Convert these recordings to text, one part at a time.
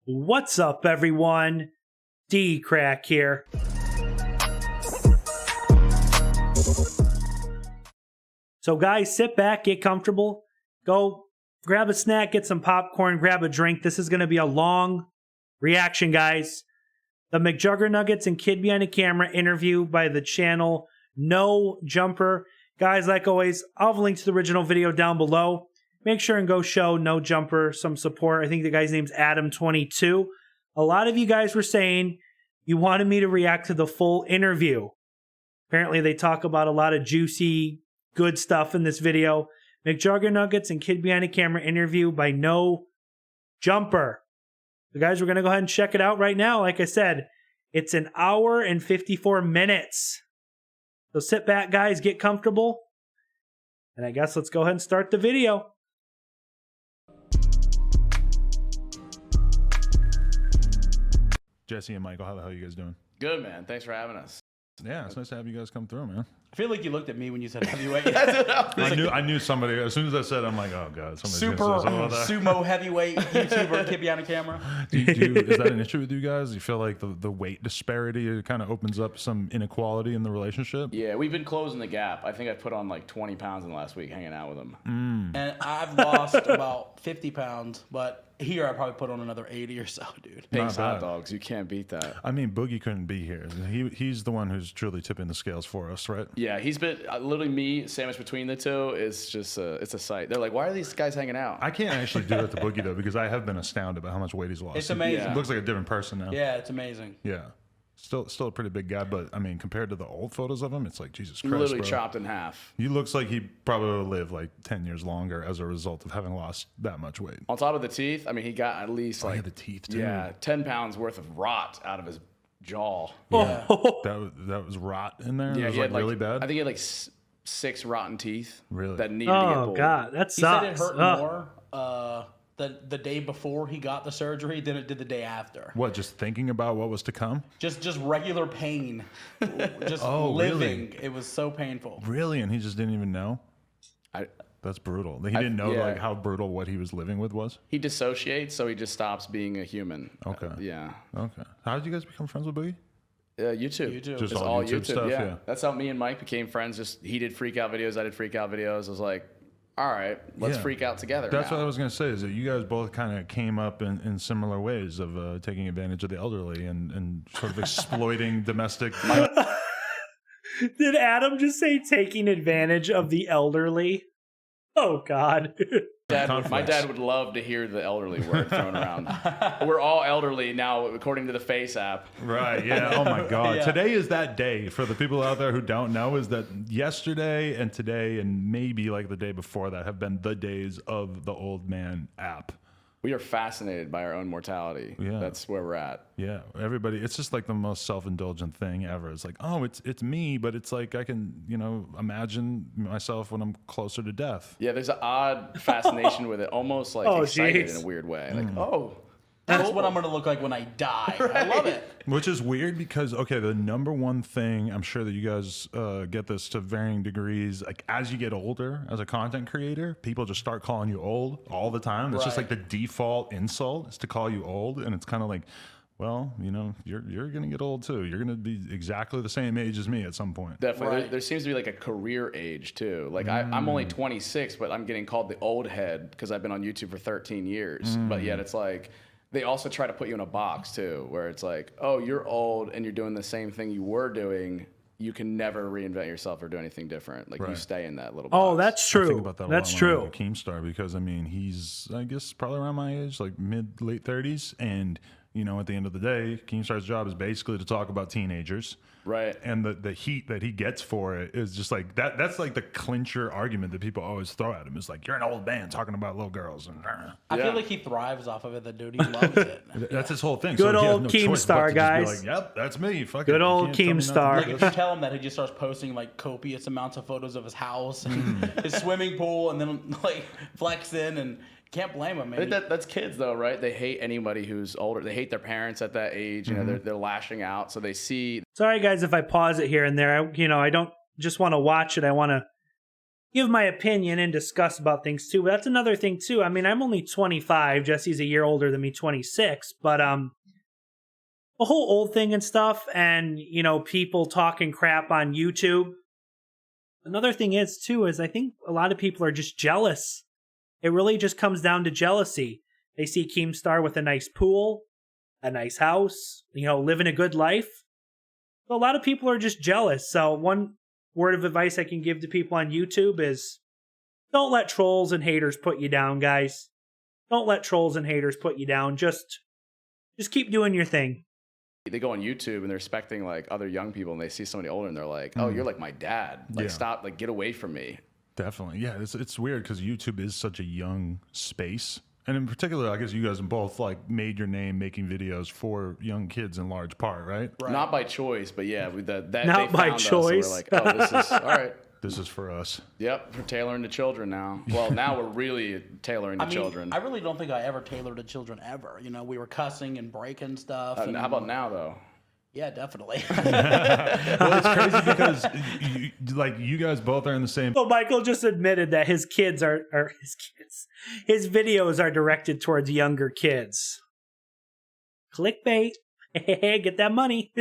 What's up, everyone? DKRACK here. So guys, sit back, get comfortable, go grab a snack, get some popcorn, grab a drink. This is going to be a long reaction, guys. The McJuggerNuggets and KidBehindACamera interview by the channel No Jumper. Guys, like always, I'll have a link to the original video down below. Make sure and go show No Jumper some support. I think the guy's name's Adam22. A lot of you guys were saying you wanted me to react to the full interview. Apparently, they talk about a lot of juicy, good stuff in this video. McJuggerNuggets and KidBehindACamera interview by No Jumper. So guys, we're going to go ahead and check it out right now. Like I said, it's an hour and 54 minutes. So sit back, guys, get comfortable. And I guess let's go ahead and start the video. Jesse and Michael, how the hell are you guys doing? Good, man. Thanks for having us. Yeah, it's nice to have you guys come through, man. I feel like you looked at me when you said heavyweight. I knew somebody. As soon as I said, I'm like, oh god, somebody's gonna say something about that. Sumo heavyweight YouTuber KidBehindACamera. Is that an issue with you guys? Do you feel like the weight disparity kind of opens up some inequality in the relationship? Yeah, we've been closing the gap. I think I put on like 20 pounds in the last week hanging out with him. And I've lost about 50 pounds, but here I probably put on another 80 or so, dude. Pigs hot dogs. You can't beat that. I mean, Boogie couldn't be here. He's the one who's truly tipping the scales for us, right? Yeah, he's been literally me sandwiched between the two is just it's a sight. They're like, why are these guys hanging out? I can't actually do that to Boogie though because I have been astounded by how much weight he's lost. It's amazing. He looks like a different person now. Yeah, it's amazing. Yeah. Still a pretty big guy, but I mean, compared to the old photos of him, it's like Jesus Christ, Literally bro. chopped in half. He looks like he probably would live like 10 years longer as a result of having lost that much weight. On top of the teeth, I mean, he got at least like he had the teeth too. Yeah, 10 pounds worth of rot out of his jaw. Yeah. That was rot in there. Yeah, it was he had like really bad. I think he had like 6 rotten teeth. Really? That needed to get pulled. Oh god, that He sucks. said it hurt more the day before he got the surgery than it did the day after. What? Just thinking about what was to come? Just regular pain. Just Oh, living. really? It was so painful. Really? And he just didn't even know? That's brutal. He didn't know like how brutal what he was living with was? He dissociates, so he just stops being a human. Okay. Yeah. Okay. How did you guys become friends with Boogie? YouTube. Just It's all YouTube stuff, yeah. That's how me and Mike became friends. Just he did freak out videos, I did freak out videos. I was like, all right, let's freak out together. That's now. what I was going to say, is that you guys both kind of came up in similar ways of taking advantage of the elderly and sort of exploiting domestic. Did Adam just say taking advantage of the elderly? Oh god. My dad would love to hear the elderly word thrown around. We're all elderly now, according to the Face app. Right, yeah. Oh my God. Yeah. Today is that day. For the people out there who don't know, is that yesterday and today and maybe like the day before that have been the days of the old man app. We are fascinated by our own mortality. Yeah. That's where we're at. Yeah, everybody. It's just like the most self-indulgent thing ever. It's like, oh, it's me, but it's like I can, imagine myself when I'm closer to death. Yeah, there's an odd fascination with it, almost like excited in a weird way. Like, That's what I'm going to look like when I die. Right. I love it. Which is weird because, okay, the number one thing, I'm sure that you guys get this to varying degrees, like as you get older as a content creator, people just start calling you old all the time. It's just like the default insult is to call you old. And it's kind of like, well, you're going to get old too. You're going to be exactly the same age as me at some point. Definitely. There seems to be like a career age too. Like I'm only 26, but I'm getting called the old head because I've been on YouTube for 13 years. But yet it's like, they also try to put you in a box too, where it's like, oh, you're old and you're doing the same thing you were doing. You can never reinvent yourself or do anything different. Like you stay in that little box. Oh, that's true. I think about that That's a lot true. with Keemstar because I mean he's I guess probably around my age, like late 30s, and at the end of the day, Keemstar's job is basically to talk about teenagers. Right. And the heat that he gets for it is just like that. That's like the clincher argument that people always throw at him. It's like, you're an old man talking about little girls. And I feel like he thrives off of it, the dude. He loves it. that's his whole thing. Good so old Keemstar, guys. Like, yep, that's me. Fuck Good it. old You can't tell me Keemstar. not to do Like, if this. you tell him that, he just starts posting like copious amounts of photos of his house and his swimming pool, and then like flexing, and can't blame him, man. I think that's kids though, right? They hate anybody who's older. They hate their parents at that age. They're lashing out. So they see. Sorry guys if I pause it here and there. I don't just want to watch it. I want to give my opinion and discuss about things too. But that's another thing too. I mean, I'm only 25. Jesse's a year older than me, 26. But the whole old thing and stuff, and you know, people talking crap on YouTube. Another thing is too is I think a lot of people are just jealous. It really just comes down to jealousy. They see Keemstar with a nice pool, a nice house, you know, living a good life. So a lot of people are just jealous. So one word of advice I can give to people on YouTube is don't let trolls and haters put you down, guys. Don't let trolls and haters put you down. Just keep doing your thing. They go on YouTube and they're expecting like other young people, and they see somebody older and they're like, "Oh, you're like my dad. Like, stop. Like, get away from me." Definitely. Yeah, it's weird because YouTube is such a young space. And in particular, I guess you guys have both like made your name making videos for young kids in large part, right? Not by choice, but yeah, with that Not they by found choice. Us, and we're like, "Oh, this is all right." This is for us. Yep, we're tailoring to children now. Well, now we're really tailoring to children. I really don't think I ever tailored to children ever. You know, we were cussing and breaking stuff. And, how about now, though? Yeah, definitely. Well, it's crazy because you guys both are in the same. So Michael just admitted that his videos are directed towards younger kids. Clickbait. Get that money.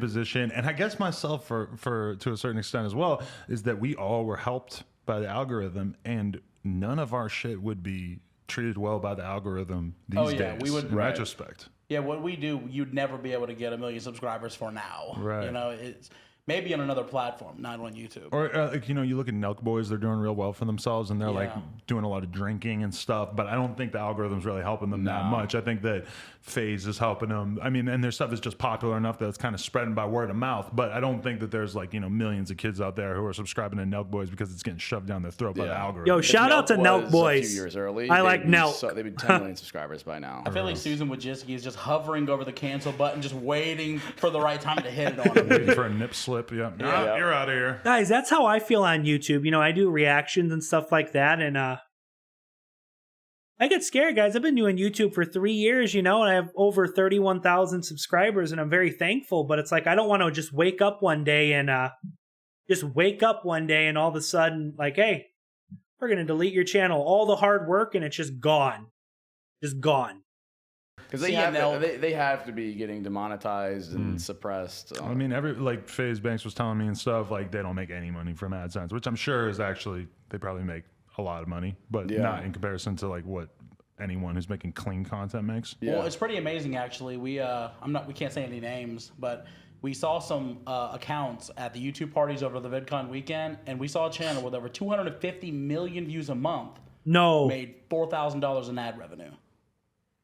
Position, and I guess myself for to a certain extent as well, is that we all were helped by the algorithm, and none of our shit would be treated well by the algorithm these days. We would, in retrospect. Yeah, what we do, you'd never be able to get 1 million subscribers for now. Right. You know, it's maybe on another platform, not on YouTube. Or like, you know, you look at Nelk Boys; they're doing real well for themselves, and they're like doing a lot of drinking and stuff. But I don't think the algorithm's really helping them that much. I think that FaZe is helping them. I mean, and their stuff is just popular enough that it's kind of spreading by word of mouth. But I don't think that there's like, you know, millions of kids out there who are subscribing to Nelk Boys because it's getting shoved down their throat by the algorithm. Yo, shout out to Nelk Boys. A few years early. I like Nelk. So, they'd be 10 million subscribers by now. I feel like Susan Wojcicki is just hovering over the cancel button, just waiting for the right time to hit it on him. Waiting for a nip slip. Yeah. You're out of here. Guys, that's how I feel on YouTube. You know, I do reactions and stuff like that, and I get scared, guys. I've been doing YouTube for 3 years, you know, and I have over 31,000 subscribers, and I'm very thankful. But it's like I don't want to just wake up one day and all of a sudden, like, hey, we're gonna delete your channel. All the hard work, and it's just gone, Because they have to be getting demonetized and suppressed. I mean, like FaZe Banks was telling me and stuff, like they don't make any money from AdSense, which I'm sure is actually, they probably make a lot of money, but not in comparison to like what anyone who's making clean content makes. Well, it's pretty amazing actually. We can't say any names, but we saw some accounts at the YouTube parties over the VidCon weekend, and we saw a channel with over 250 million views a month. Made $4,000 in ad revenue.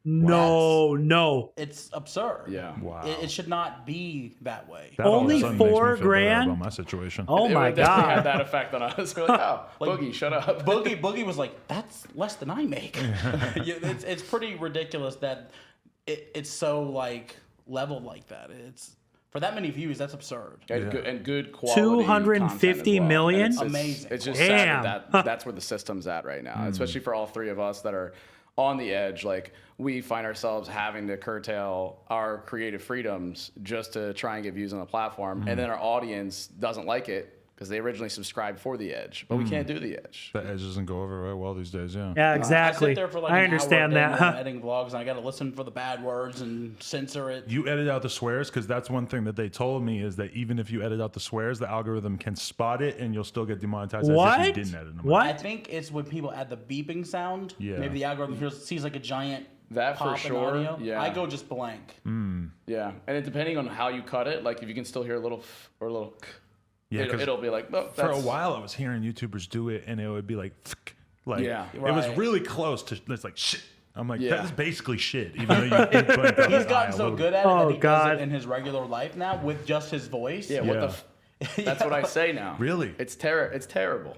No. It's absurd. Yeah. Wow. It should not be that way. That all of a Only sudden makes me feel better $4,000? about my situation. Oh my It definitely had god. that effect on us. We're like, oh, Boogie, shut up. Boogie was like, that's less than I make. It's pretty ridiculous that it's so like leveled like that. It's for that many views, that's absurd. And good quality 250 million? Amazing. It's just Damn. sad that's where the system's at right now, especially for all three of us that are on the edge. Like, we find ourselves having to curtail our creative freedoms just to try and get views on the platform, and then our audience doesn't like it because they originally subscribed for the edge, but we can't do the edge. The edge doesn't go over very well these days. Yeah, exactly. I sit there for like I an understand hour a day that. when I'm editing vlogs, and I got to listen for the bad words and censor it. You edit out the swears, because that's one thing that they told me, is that even if you edit out the swears, the algorithm can spot it and you'll still get demonetized as if you didn't edit them out. What? I think it's when people add the beeping sound. Yeah. Maybe the algorithm sees like a giant That for pop in sure, audio. yeah. I go just blank. Yeah, and it, depending on how you cut it, like if you can still hear a little f or a little k, Yeah, 'cause it'll be like, oh, for a that's- while I was hearing YouTubers do it and it would be like, like Yeah. it was Right. really close to, it's like shit. I'm like, Yeah. that is basically shit. Even though you blanked out He's the eye gotten a so little good bit. at it that Oh, he does God. it in his regular life now with just his voice. Yeah, what Yeah. the f That's what I say now. Really? It's terrible.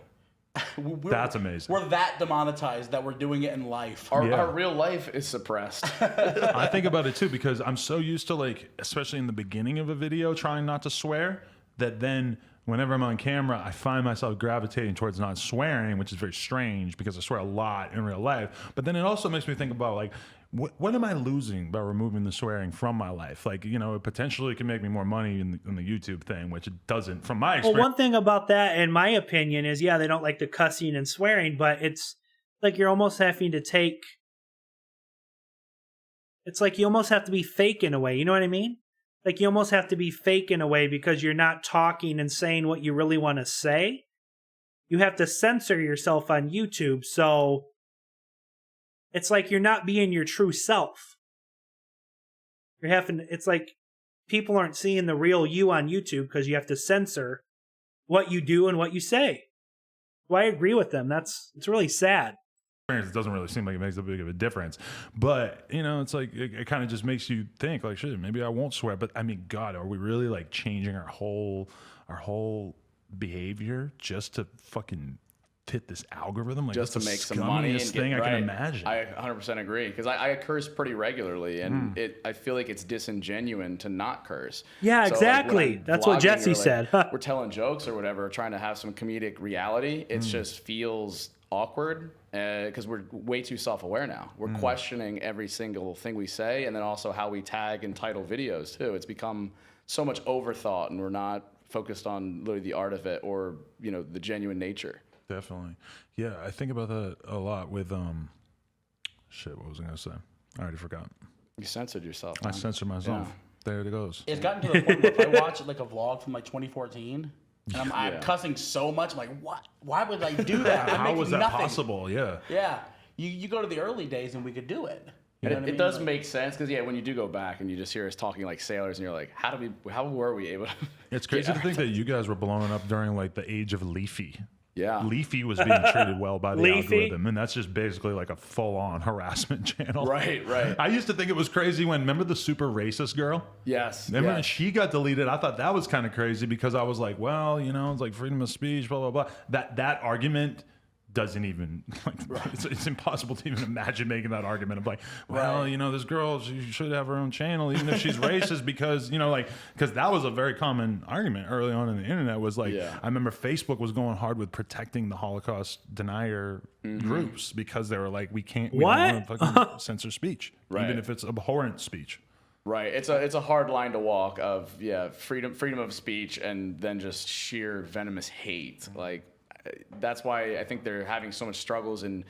That's amazing. We're that demonetized that we're doing it in life. Our real life is suppressed. I think about it too, because I'm so used to, like, especially in the beginning of a video, trying not to swear, that then whenever I'm on camera, I find myself gravitating towards not swearing, which is very strange because I swear a lot in real life. But then it also makes me think about, like, what am I losing by removing the swearing from my life? Like, you know, it potentially can make me more money in the YouTube thing, which it doesn't from my experience. Well, one thing about that, in my opinion, is they don't like the cussing and swearing, but it's like you're almost having to take. It's like you almost have to be fake in a way. You know what I mean? Like you almost have to be fake in a way because you're not talking and saying what you really want to say. You have to censor yourself on YouTube. So it's like you're not being your true self. It's like people aren't seeing the real you on YouTube because you have to censor what you do and what you say. Well, I agree with them. It's really sad. It doesn't really seem like it makes a big of a difference, but you know, it's like it kind of just makes you think like, shit, maybe I won't swear. But I mean, God, are we really like changing our whole behavior just to fucking fit this algorithm? Like, just to make some money and thing I can imagine. I 100% agree, because I curse pretty regularly, and I feel like it's disingenuous to not curse. Yeah, so exactly. Like that's what Jesse said. We're telling jokes or whatever, trying to have some comedic reality. It just feels awkward because we're way too self-aware now. We're questioning every single thing we say, and then also how we tag and title videos too. It's become so much overthought, and we're not focused on literally the art of it or, you know, the genuine nature. Definitely. Yeah, I think about that a lot with shit, what was I gonna say? I already forgot. You censored yourself. I censored myself. Yeah. There it goes. It's gotten to the point where if I watch like a vlog from like 2014 and I'm cussing so much, I'm like, what? Why would I do that? How was that possible? Yeah. Yeah. You go to the early days and we could do it. You know what I mean? It does make sense, because when you do go back and you just hear us talking like sailors, and you're like, how were we able to? It's crazy to think that you guys were blowing up during like the age of Leafy. Yeah. Leafy was being treated well by the Leafy? algorithm, and that's just basically like a full-on harassment channel. Right. I used to think it was crazy when, remember the super racist girl? Yes. Remember when she got deleted? I thought that was kind of crazy because I was like, well, you know, it's like freedom of speech, blah, blah, blah. That argument doesn't even, like, it's impossible to even imagine making that argument of like, well, you know, this girl, she should have her own channel even if she's racist, because, you know, like, because that was a very common argument early on in the internet, was like, I remember Facebook was going hard with protecting the Holocaust denier groups, because they were like, we don't want to fucking censor speech, even if it's abhorrent speech. Right. It's a hard line to walk of, freedom of speech and then just sheer venomous hate. Like, that's why I think they're having so much struggles in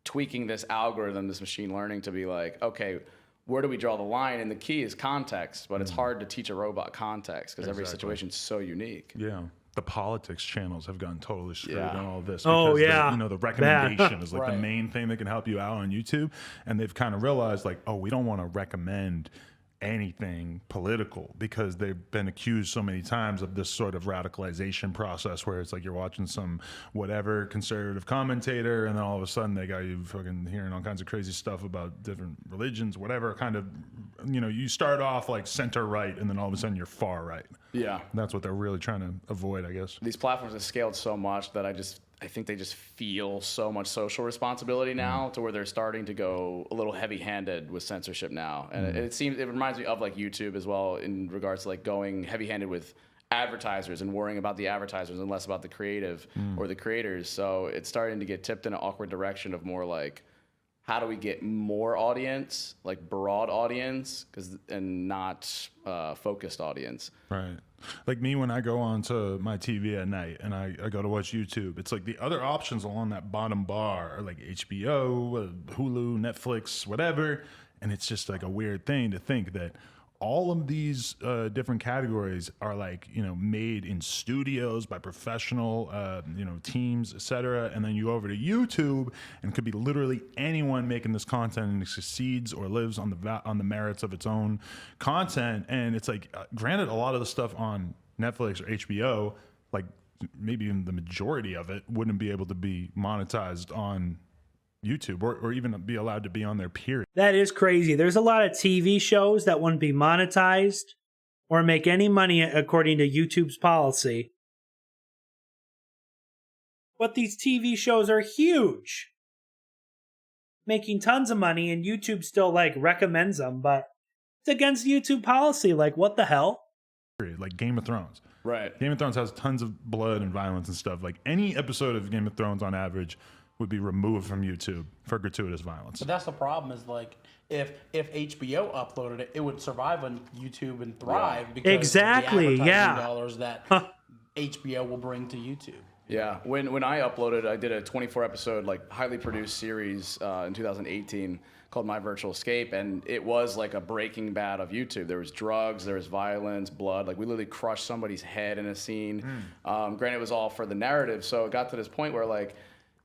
tweaking this algorithm, this machine learning, to be like, okay, where do we draw the line? And the key is context, but it's hard to teach a robot context because every situation's so unique. Yeah. The politics channels have gotten totally screwed on all of this. Oh, yeah. You know, the recommendation is like the main thing that can help you out on YouTube. And they've kind of realized like, oh, we don't want to recommend anything political, because they've been accused so many times of this sort of radicalization process where it's like you're watching some whatever conservative commentator, and then all of a sudden they got you fucking hearing all kinds of crazy stuff about different religions, whatever kind of, you know, you start off like center right and then all of a sudden you're far right. Yeah. That's what they're really trying to avoid, I guess. These platforms have scaled so much that I think they just feel so much social responsibility now, to where they're starting to go a little heavy-handed with censorship now. And it reminds me of like YouTube as well, in regards to like going heavy-handed with advertisers and worrying about the advertisers and less about the creative or the creators. So it's starting to get tipped in an awkward direction of more like, how do we get more audience, like broad audience, and not focused audience? Right. Like me, when I go onto my TV at night and I go to watch YouTube, it's like the other options along that bottom bar are like HBO, Hulu, Netflix, whatever. And it's just like a weird thing to think that all of these different categories are like, you know, made in studios by professional, you know, teams, etc. And then you go over to YouTube and it could be literally anyone making this content, and it succeeds or lives on the merits of its own content. And it's like, granted, a lot of the stuff on Netflix or HBO, like maybe even the majority of it, wouldn't be able to be monetized on YouTube or even be allowed to be on their period. That is crazy. There's a lot of TV shows that wouldn't be monetized or make any money according to YouTube's policy. But these TV shows are huge, making tons of money, and YouTube still like recommends them, but it's against YouTube policy. Like, what the hell? Like Game of Thrones. Right. Game of Thrones has tons of blood and violence and stuff. Like any episode of Game of Thrones on average would be removed from YouTube for gratuitous violence. But that's the problem, is like if HBO uploaded it, it would survive on YouTube and thrive because Exactly, of the yeah. advertising dollars that HBO will bring to YouTube. Yeah, when I uploaded, I did a 24-episode, like, highly produced series in 2018 called My Virtual Escape, and it was like a Breaking Bad of YouTube. There was drugs, there was violence, blood. Like, we literally crushed somebody's head in a scene. Granted, it was all for the narrative, so it got to this point where, like,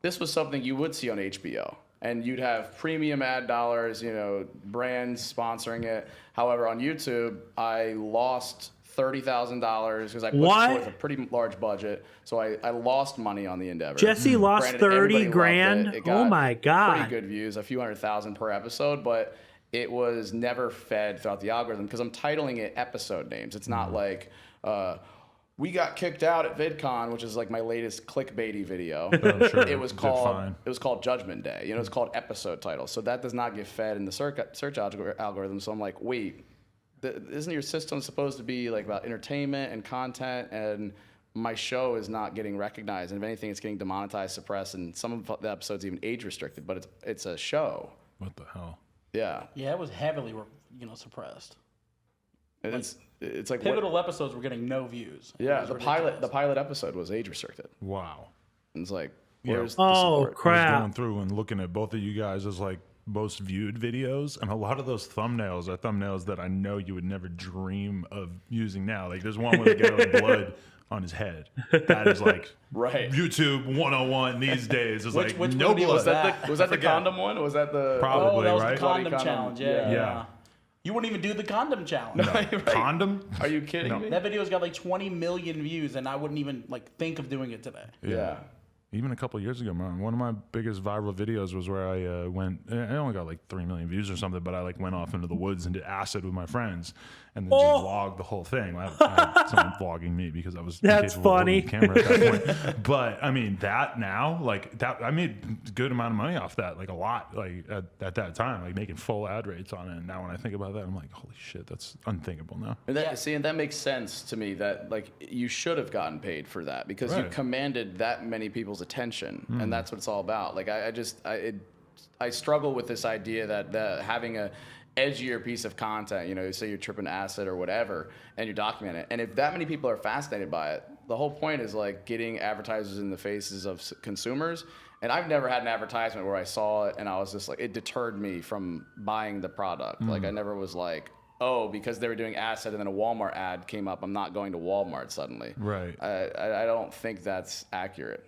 this was something you would see on HBO. And you'd have premium ad dollars, you know, brands sponsoring it. However, on YouTube, I lost $30,000 because I put forth a pretty large budget. So I lost money on the endeavor. Jesse lost Granted, 30 everybody loved grand. it. It got Oh my God. pretty good views, a few 100,000 per episode, but it was never fed throughout the algorithm because I'm titling it episode names. It's not like we got kicked out at VidCon, which is like my latest clickbaity video. Sure, it was called Judgment Day. You know, it's called episode titles. So that does not get fed in the search algorithm. So I'm like, wait, isn't your system supposed to be like about entertainment and content? And my show is not getting recognized. And if anything, it's getting demonetized, suppressed, and some of the episodes even age restricted. But it's a show. What the hell? Yeah. Yeah, it was heavily, suppressed. And it's like pivotal episodes were getting no views. Yeah, the pilot episode was age restricted. Wow. And it's like, where's the support? I was crap. going through and looking at both of you guys as like most viewed videos, and a lot of those thumbnails are thumbnails that I know you would never dream of using now. Like there's one where the guy with blood on his head. That is like YouTube 101 these days. It's like which no blood. Was that the condom one? Or was that the Probably, that was right? the condom Bloody challenge. condom. Yeah. You wouldn't even do the condom challenge. Right. Condom? Are you kidding me? That video's got like 20 million views, and I wouldn't even like think of doing it today. Yeah. Even a couple of years ago, man, one of my biggest viral videos was where I went. I only got like 3 million views or something, but I like went off into the woods and did acid with my friends, and then just vlogged the whole thing. I had someone vlogging me because I was That's incapable of funny. holding the camera at that point. But I mean, that now, like that, I made a good amount of money off that, like a lot, like at that time, like making full ad rates on it. And now when I think about that, I'm like, holy shit, that's unthinkable now. And that makes sense to me that like you should have gotten paid for that because you commanded that many people's attention, and that's what it's all about. Like I struggle with this idea that having a edgier piece of content, you know, say you're tripping acid or whatever, and you document it, and if that many people are fascinated by it, the whole point is like getting advertisers in the faces of consumers. And I've never had an advertisement where I saw it and I was just like, it deterred me from buying the product. Like I never was like, oh, because they were doing acid and then a Walmart ad came up, I'm not going to Walmart suddenly. Right. I don't think that's accurate.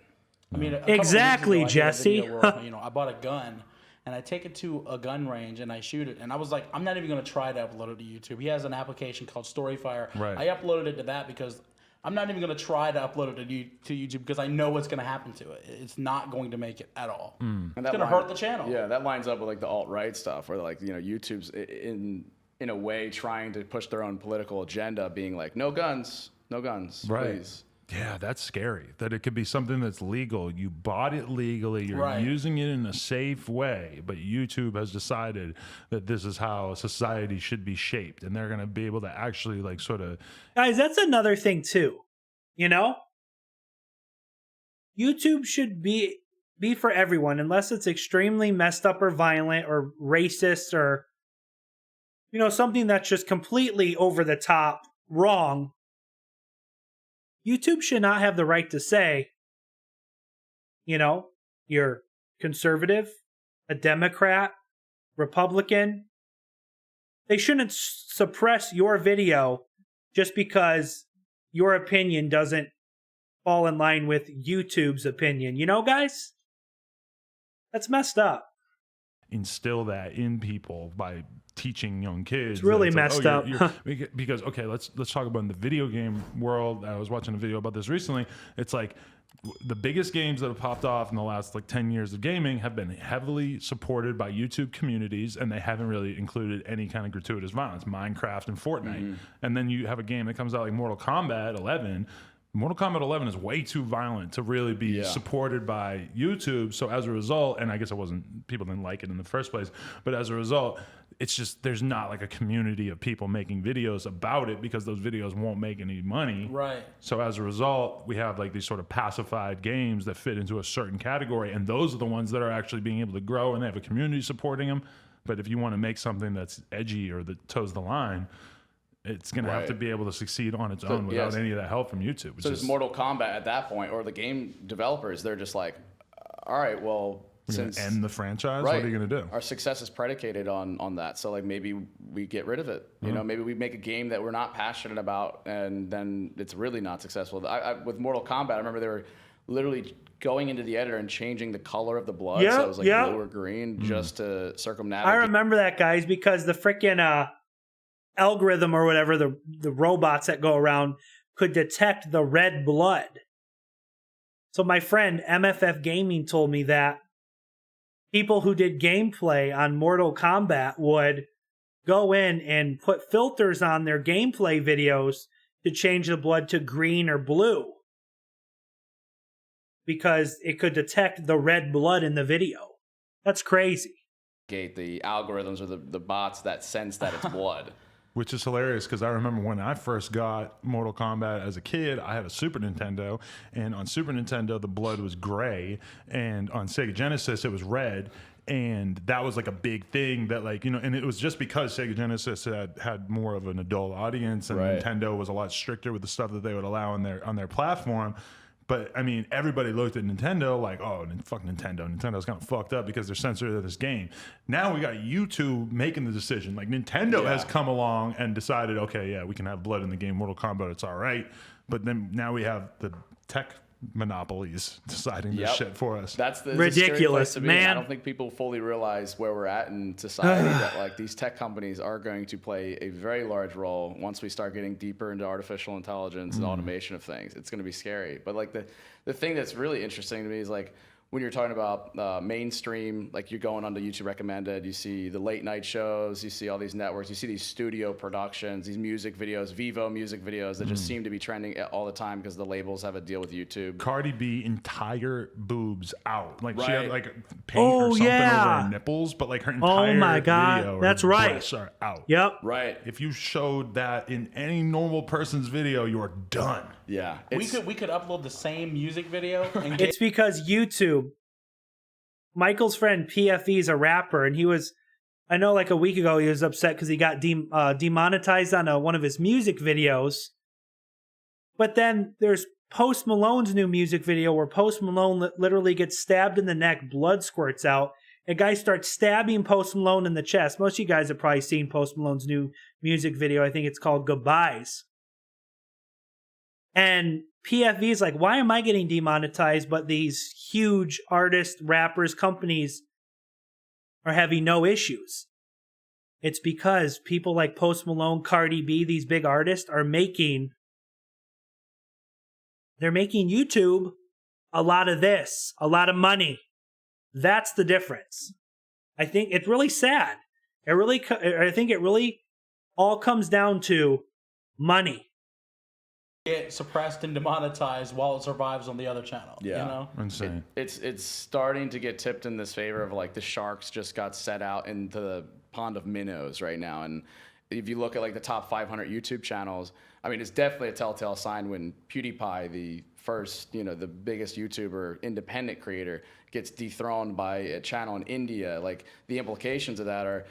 I mean, a couple Exactly, of years ago, I did a Jesse. video where, I bought a gun and I take it to a gun range and I shoot it. And I was like, I'm not even going to try to upload it to YouTube. He has an application called Storyfire. Right. I uploaded it to that because I'm not even going to try to upload it to YouTube because I know what's going to happen to it. It's not going to make it at all. And It's going to hurt the channel. Yeah, that lines up with like the alt-right stuff where like, you know, YouTube's in a way trying to push their own political agenda, being like, no guns, please. Yeah, that's scary. That it could be something that's legal. You bought it legally. You're using it in a safe way. But YouTube has decided that this is how society should be shaped. And they're going to be able to actually like sort of... Guys, that's another thing too. You know? YouTube should be for everyone unless it's extremely messed up or violent or racist or, you know, something that's just completely over the top wrong. YouTube should not have the right to say, you know, you're conservative, a Democrat, Republican. They shouldn't suppress your video just because your opinion doesn't fall in line with YouTube's opinion. You know, guys? That's messed up. Instill that in people by teaching young kids. It's really like, messed up. Because okay, let's talk about in the video game world. I was watching a video about this recently. It's like the biggest games that have popped off in the last like 10 years of gaming have been heavily supported by YouTube communities, and they haven't really included any kind of gratuitous violence. Minecraft and Fortnite. And then you have a game that comes out like Mortal Kombat 11. Mortal Kombat 11 is way too violent to really be supported by YouTube. So as a result, and I guess people didn't like it in the first place, but as a result, it's just there's not like a community of people making videos about it because those videos won't make any money. Right. So as a result, we have like these sort of pacified games that fit into a certain category, and those are the ones that are actually being able to grow, and they have a community supporting them. But if you want to make something that's edgy or that toes the line, it's going to have to be able to succeed on its own without any of that help from YouTube. So there's Mortal Kombat at that point, or the game developers, they're just like, all right, well, since end the franchise, what are you going to do? Our success is predicated on that. So like maybe we get rid of it. You know, maybe we make a game that we're not passionate about, and then it's really not successful. With Mortal Kombat, I remember they were literally going into the editor and changing the color of the blood, so it was like blue or green, just to circumnavigate. I remember that, guys, because the freaking algorithm or whatever, the robots that go around could detect the red blood. So my friend MFF Gaming told me that people who did gameplay on Mortal Kombat would go in and put filters on their gameplay videos to change the blood to green or blue, because it could detect the red blood in the video. That's crazy. The algorithms or the bots that sense that it's blood. Which is hilarious, because I remember when I first got Mortal Kombat as a kid, I had a Super Nintendo, and on Super Nintendo, the blood was gray, and on Sega Genesis, it was red, and that was like a big thing that, like, you know, and it was just because Sega Genesis had more of an adult audience, and Nintendo was a lot stricter with the stuff that they would allow on their platform. But, I mean, everybody looked at Nintendo like, oh, fuck Nintendo. Nintendo's kind of fucked up because they're censored of this game. Now we got YouTube making the decision. Like, Nintendo has come along and decided, okay, yeah, we can have blood in the game Mortal Kombat. It's all right. But then now we have the tech monopolies deciding this shit for us. That's the ridiculous, man. I don't think people fully realize where we're at in society, that like these tech companies are going to play a very large role once we start getting deeper into artificial intelligence and automation of things. It's going to be scary. But like the thing that's really interesting to me is like when you're talking about mainstream, like you're going onto YouTube Recommended, you see the late night shows, you see all these networks, you see these studio productions, these music videos, Vivo music videos that just seem to be trending all the time because the labels have a deal with YouTube. Cardi B, entire boobs out. Like she had like paint or something over her nipples, but like her entire video, that's breasts are out. Yep. Right. If you showed that in any normal person's video, you are done. Yeah. We could upload the same music video and get It's because YouTube, Michael's friend PFE is a rapper, and he was, I know like a week ago, he was upset because he got demonetized on one of his music videos. But then there's Post Malone's new music video where Post Malone literally gets stabbed in the neck, blood squirts out. A guy starts stabbing Post Malone in the chest. Most of you guys have probably seen Post Malone's new music video. I think it's called Goodbyes. And PFV is like, why am I getting demonetized, but these huge artists, rappers, companies are having no issues? It's because people like Post Malone, Cardi B, these big artists are making YouTube a lot of this, a lot of money. That's the difference. I think it's really sad. I think it really all comes down to money. Get suppressed and demonetized while it survives on the other channel. Yeah. You know? Insane. It's starting to get tipped in this favor of like the sharks just got set out into the pond of minnows right now. And if you look at like the top 500 YouTube channels, I mean, it's definitely a telltale sign when PewDiePie, the first, the biggest YouTuber, independent creator, gets dethroned by a channel in India. Like the implications of that are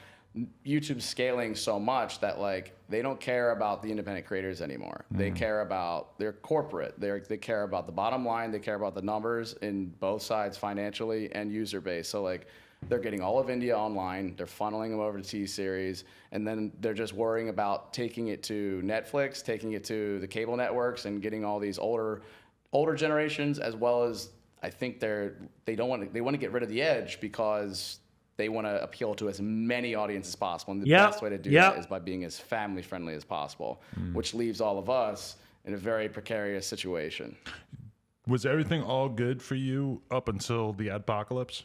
YouTube's scaling so much that like they don't care about the independent creators anymore. They care about their corporate. They care about the bottom line. They care about the numbers in both sides, financially and user base. So like they're getting all of India online. They're funneling them over to T-Series, and then they're just worrying about taking it to Netflix, taking it to the cable networks, and getting all these older generations, as well as I think they want to get rid of the edge because they want to appeal to as many audiences as possible. And the best way to do that is by being as family friendly as possible, which leaves all of us in a very precarious situation. Was everything all good for you up until the adpocalypse?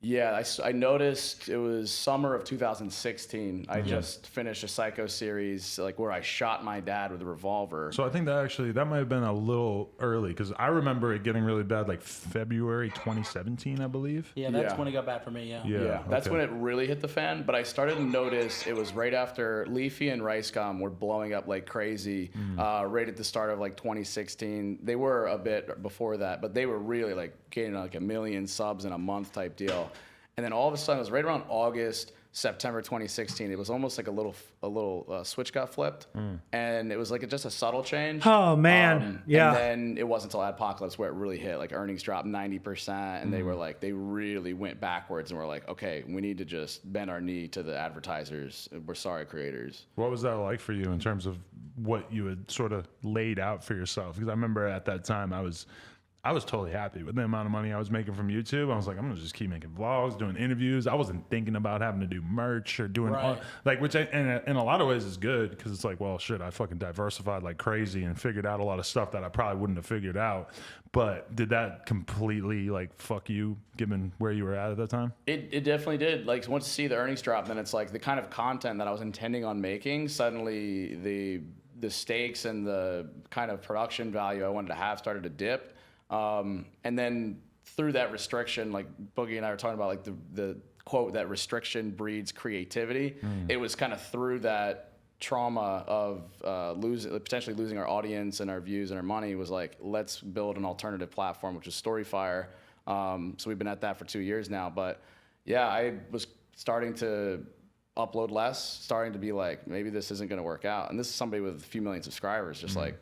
Yeah, I noticed it was summer of 2016. I just finished a Psycho series like where I shot my dad with a revolver. So I think that might have been a little early because I remember it getting really bad like February 2017, I believe. Yeah, that's when it got bad for me, Yeah, that's when it really hit the fan. But I started to notice it was right after Leafy and Ricegum were blowing up like crazy, right at the start of like 2016. They were a bit before that, but they were really like getting like 1 million subs in a month type deal. And then all of a sudden, it was right around August, September 2016. It was almost like a little switch got flipped, and it was like just a subtle change. Oh man, yeah. And then it wasn't until Adpocalypse where it really hit. Like earnings dropped 90%, and they were like, they really went backwards, and were like, okay, we need to just bend our knee to the advertisers. We're sorry, creators. What was that like for you in terms of what you had sort of laid out for yourself? Because I remember at that time I was totally happy with the amount of money I was making from YouTube. I was like, I'm gonna just keep making vlogs, doing interviews. I wasn't thinking about having to do merch or doing which in a lot of ways is good, because it's like, well, shit, I fucking diversified like crazy and figured out a lot of stuff that I probably wouldn't have figured out. But did that completely like fuck you, given where you were at that time? It definitely did. Like once you see the earnings drop, then it's like the kind of content that I was intending on making, suddenly the stakes and the kind of production value I wanted to have started to dip. And then through that restriction, like Boogie and I were talking about, like the quote that restriction breeds creativity. It was kind of through that trauma of potentially losing our audience and our views and our money, was like, let's build an alternative platform, which is Storyfire. So we've been at that for 2 years now. But yeah, I was starting to upload less, starting to be like, maybe this isn't going to work out. And this is somebody with a few million subscribers, just like.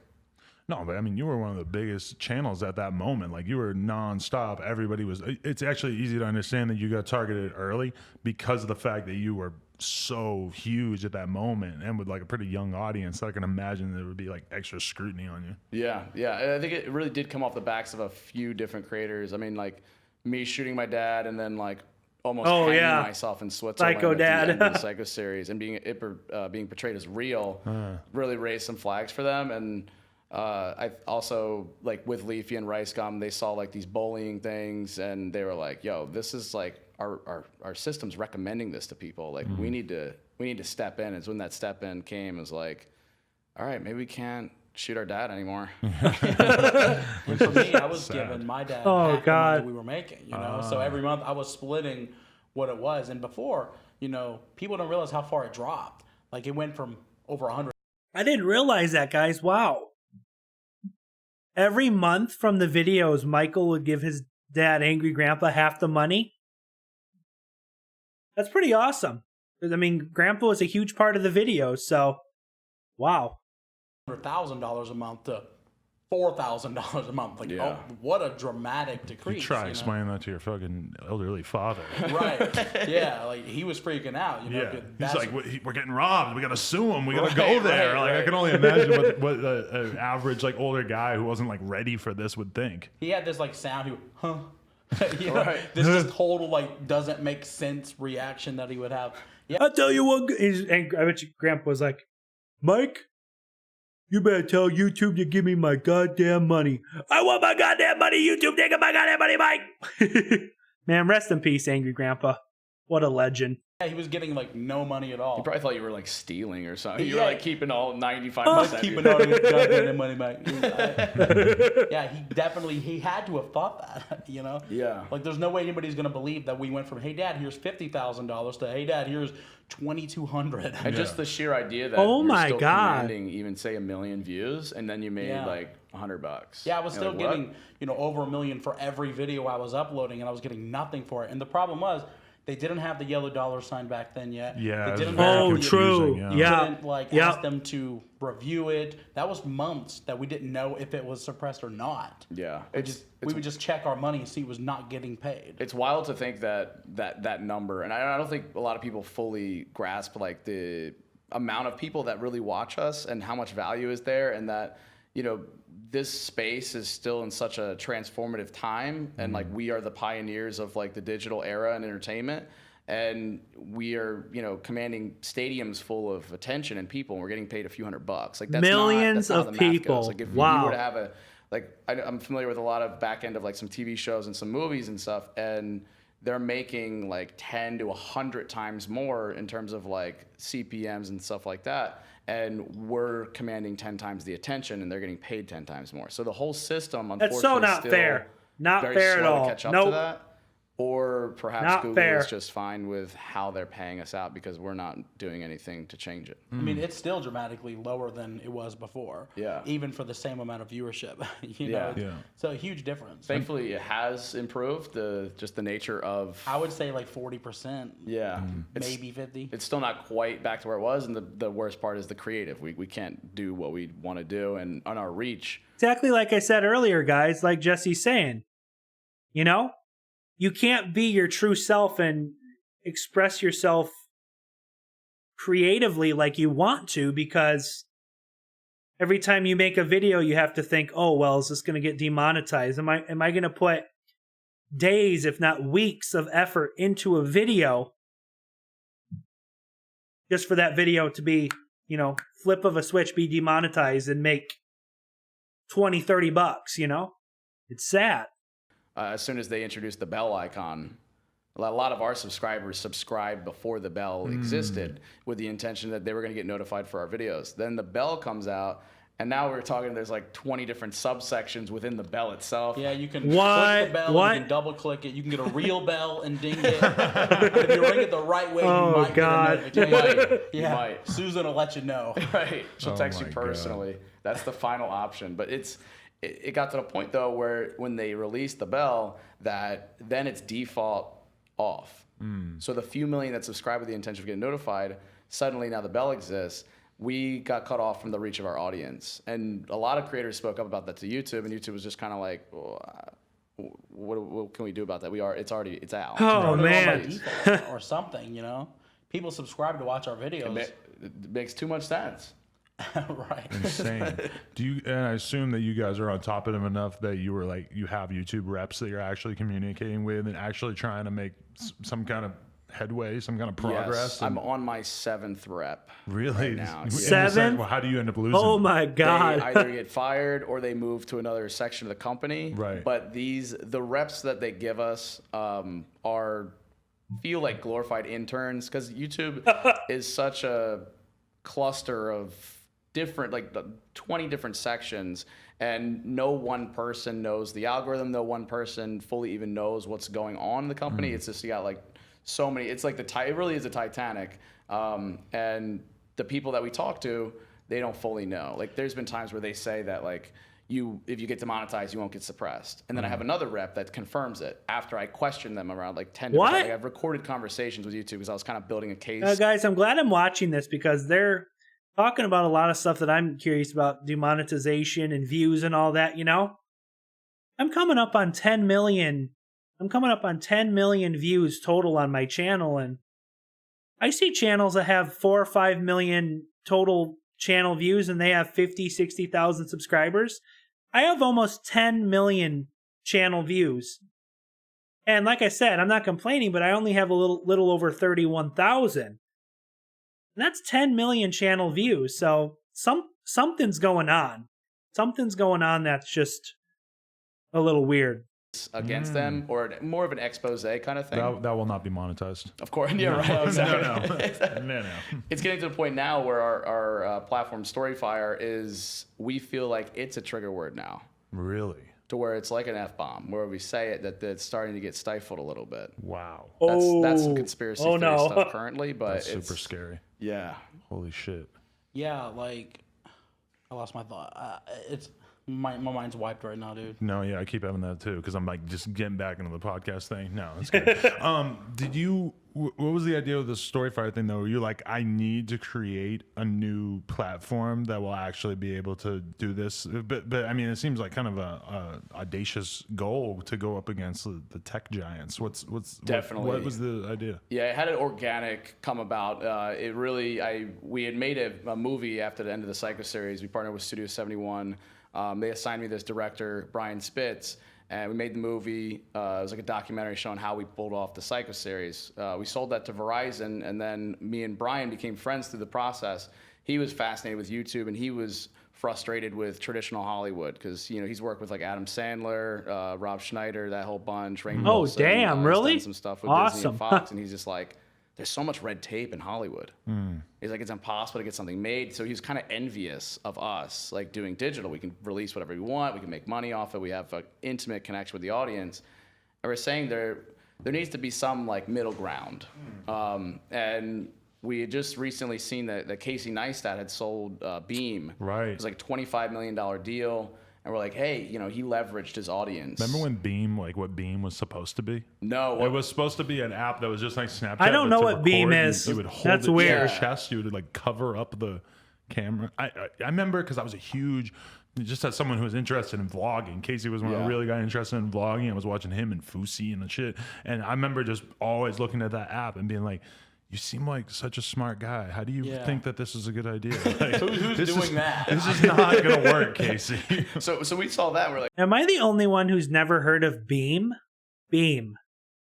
No, but I mean, you were one of the biggest channels at that moment. Like, you were nonstop. Everybody was. It's actually easy to understand that you got targeted early because of the fact that you were so huge at that moment, and with like a pretty young audience. I can imagine there would be like extra scrutiny on you. Yeah, yeah. I think it really did come off the backs of a few different creators. I mean, like me shooting my dad, and then like almost hanging myself in Switzerland. Psycho at the Dad. end of the Psycho series, and being portrayed as real really raised some flags for them. And I also, like with Leafy and Rice Gum, they saw like these bullying things, and they were like, yo, this is like our system's recommending this to people. Like we need to step in. And when that step in came, it was like, all right, maybe we can't shoot our dad anymore. And for me, I was giving my dad half the money we were making, you know? So every month I was splitting what it was. And before, you know, people don't realize how far it dropped. Like it went from over 100. I didn't realize that, guys. Wow. Every month from the videos, Michael would give his dad, Angry Grandpa, half the money. That's pretty awesome. I mean, Grandpa was a huge part of the videos, so wow. $100,000 a month to $4,000 a month. Like, oh, what a dramatic decrease. You try explaining that to your fucking elderly father. Right. Yeah, like he was freaking out. You know, yeah. He's like, we're getting robbed. We got to sue him. We got to go there. Like, I can only imagine what an average like older guy who wasn't like ready for this would think. He had this like sound, you know, this just total like doesn't make sense reaction that he would have. Yeah. I'll tell you what, and I bet you Grandpa was like, Mike, you better tell YouTube to give me my goddamn money. I want my goddamn money, YouTube. Take my goddamn money, Mike. Man, rest in peace, Angry Grandpa. What a legend. Yeah, he was getting like no money at all. He probably thought you were like stealing or something. You were like keeping all 95%. Keeping all his goddamn money back. Yeah, he had to have thought that, you know? Yeah. Like there's no way anybody's gonna believe that we went from, hey dad, here's $50,000 to, hey dad, here's $2,200. And just the sheer idea that you're still commanding even say 1 million views, and then you made like $100. Yeah, I was still getting, you know, over 1 million for every video I was uploading, and I was getting nothing for it. And the problem was, they didn't have the yellow dollar sign back then yet. Yeah. They didn't true. Yeah. Didn't ask them to review it. That was months that we didn't know if it was suppressed or not. Yeah. We would just check our money and see it was not getting paid. It's wild to think that number, and I don't think a lot of people fully grasp like the amount of people that really watch us and how much value is there, and that, you know, this space is still in such a transformative time, and like we are the pioneers of like the digital era and entertainment, and we are, you know, commanding stadiums full of attention and people, and we're getting paid a few $100. Like that's millions not of how the math people. goes. Like if you were to have I'm familiar with a lot of back end of like some TV shows and some movies and stuff, and they're making like 10 to 100 times more in terms of like CPMs and stuff like that. And we're commanding 10 times the attention, and they're getting paid 10 times more. So the whole system, unfortunately, that's so not fair. Not fair at all. To catch up to that. Or perhaps Not Google fair. is just fine with how they're paying us out because we're not doing anything to change it. I mean, it's still dramatically lower than it was before. Yeah. Even for the same amount of viewership. you Yeah. know, Yeah. So a huge difference. Thankfully, it has improved. Just the nature of I would say like 40%. yeah, it's, Maybe 50. it's still not quite back to where it was, and the worst part is the creative. We can't do what we want to do, and on our reach. Exactly like I said earlier, guys, like Jesse's saying. You know? You can't be your true self and express yourself creatively like you want to, because every time you make a video, you have to think, oh, well, is this going to get demonetized? Am I going to put days, if not weeks of effort into a video just for that video to be, you know, flip of a switch, be demonetized and make $20-30, you know? It's sad. As soon as they introduced the bell icon, a lot of our subscribers subscribed before the bell existed with the intention that they were going to get notified for our videos. Then the bell comes out, and now we're talking there's like 20 different subsections within the bell itself. Yeah, you can What? click the bell, What? you can double click it, you can get a real bell and ding it. If you ring it the right way, Oh, you might God. get a notification. You Yeah, might. Susan will let you know. Right. She'll Oh text you my God. personally. That's the final option. But it got to the point though where when they released the bell, that then it's default off. So the few million that subscribe with the intention of getting notified, suddenly now the bell exists. We got cut off from the reach of our audience, and a lot of creators spoke up about that to YouTube, and YouTube was just kind of like, well, what can we do about that? It's out. Oh, Put it on by man. default or something, you know. People subscribe to watch our videos. It makes too much sense. Right. Insane. And I assume that you guys are on top of them enough that you were like, you have YouTube reps that you're actually communicating with and actually trying to make some kind of headway, some kind of progress. Yes, I'm on my 7th rep. Really right now. In a Seven? sense, well, how do you end up losing? Oh my They God. either get fired or they move to another section of the company. Right. But the reps that they give us feel like glorified interns, because YouTube is such a cluster of different, like 20 different sections, and no one person knows the algorithm. No one person fully even knows what's going on in the company. It's just, you got like so many. It's like it really is a Titanic. And the people that we talk to, they don't fully know. Like there's been times where they say that like if you get demonetized, you won't get suppressed. And then I have another rep that confirms it after I question them around like 10 What? different, like I've recorded conversations with YouTube because I was kind of building a case. Guys, I'm glad I'm watching this because they're talking about a lot of stuff that I'm curious about, demonetization and views and all that, you know? I'm coming up on 10 million. I'm coming up on 10 million views total on my channel, and I see channels that have 4 or 5 million total channel views and they have 50, 60,000 subscribers. I have almost 10 million channel views. And like I said, I'm not complaining, but I only have a little over 31,000. And that's 10 million channel views. So something's going on. Something's going on that's just a little weird. Against them, or more of an expose kind of thing. That will not be monetized. Of course, yeah, right. Exactly. No. It's getting to the point now where our platform Storyfire is, we feel like it's a trigger word now, Really? to where it's like an F-bomb, where we say it that it's starting to get stifled a little bit. Wow. That's some conspiracy theory stuff currently, but That's it's super scary. Yeah. Holy shit. Yeah, like I lost my thought. It's my mind's wiped right now, dude. No, yeah, I keep having that too because I'm like just getting back into the podcast thing. No, that's good. What was the idea of the Storyfire thing though? Were you like, I need to create a new platform that will actually be able to do this? But I mean, it seems like kind of a audacious goal to go up against the tech giants. Definitely. What was the idea? Yeah, it had an organic come about. We had made a movie after the end of the Psycho series. We partnered with Studio 71. They assigned me this director, Brian Spitz, and we made the movie. It was like a documentary showing how we pulled off the Psycho series. We sold that to Verizon, and then me and Brian became friends through the process. He was fascinated with YouTube, and he was frustrated with traditional Hollywood because he's worked with like Adam Sandler, Rob Schneider, that whole bunch. Rainn Oh, Wilson, damn, he's really? done some stuff with Disney Awesome. and Fox, and he's just like, there's so much red tape in Hollywood. He's like, it's impossible to get something made. So he's kind of envious of us, like doing digital. We can release whatever we want. We can make money off it. We have an intimate connection with the audience. And we're saying there needs to be some like middle ground. And we had just recently seen that Casey Neistat had sold Beam. Right. It was like a $25 million deal. And we're like, hey, you know, he leveraged his audience. Remember when Beam, like what Beam was supposed to be? No. It was supposed to be an app that was just like Snapchat. I don't but know to what record, Beam is. You would hold That's it weird. to your chest. You would like cover up the camera. I remember because I was just as someone who was interested in vlogging. Casey was one I really got interested in vlogging. I was watching him and Fusi and the shit. And I remember just always looking at that app and being like, you seem like such a smart guy. How do you think that this is a good idea? Like, Who's doing that? This is not going to work, Casey. So we saw that. We're like, Am I the only one who's never heard of Beam? Beam.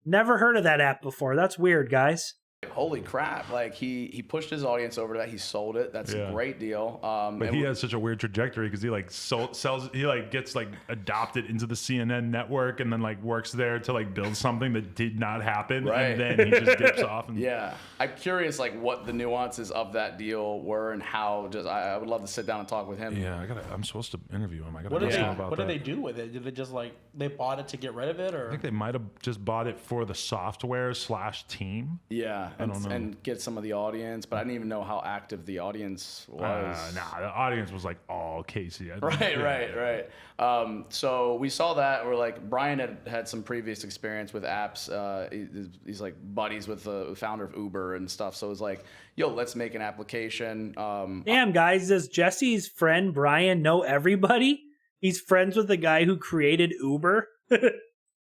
Never heard of that app before. That's weird, guys. holy crap. Like he pushed his audience over to that. He sold it. That's a great deal. But he has such a weird trajectory because he like sells, he like gets like adopted into the CNN network and then like works there to like build something that did not happen. Right. And then he just dips off. And I'm curious like what the nuances of that deal were and how just, I would love to sit down and talk with him. Yeah. I'm supposed to interview him. I got What to did ask him about what that. did they do with it? Did they just like, they bought it to get rid of it, or? I think they might have just bought it for the software / team. Yeah, I don't know. And get some of the audience, but I didn't even know how active the audience was. Nah, the audience was like all Casey. Right. So we saw that. We're like, Brian had some previous experience with apps. He's like buddies with the founder of Uber and stuff. So it was like, yo, let's make an application. Damn, guys, does Jesse's friend Brian know everybody? He's friends with the guy who created Uber.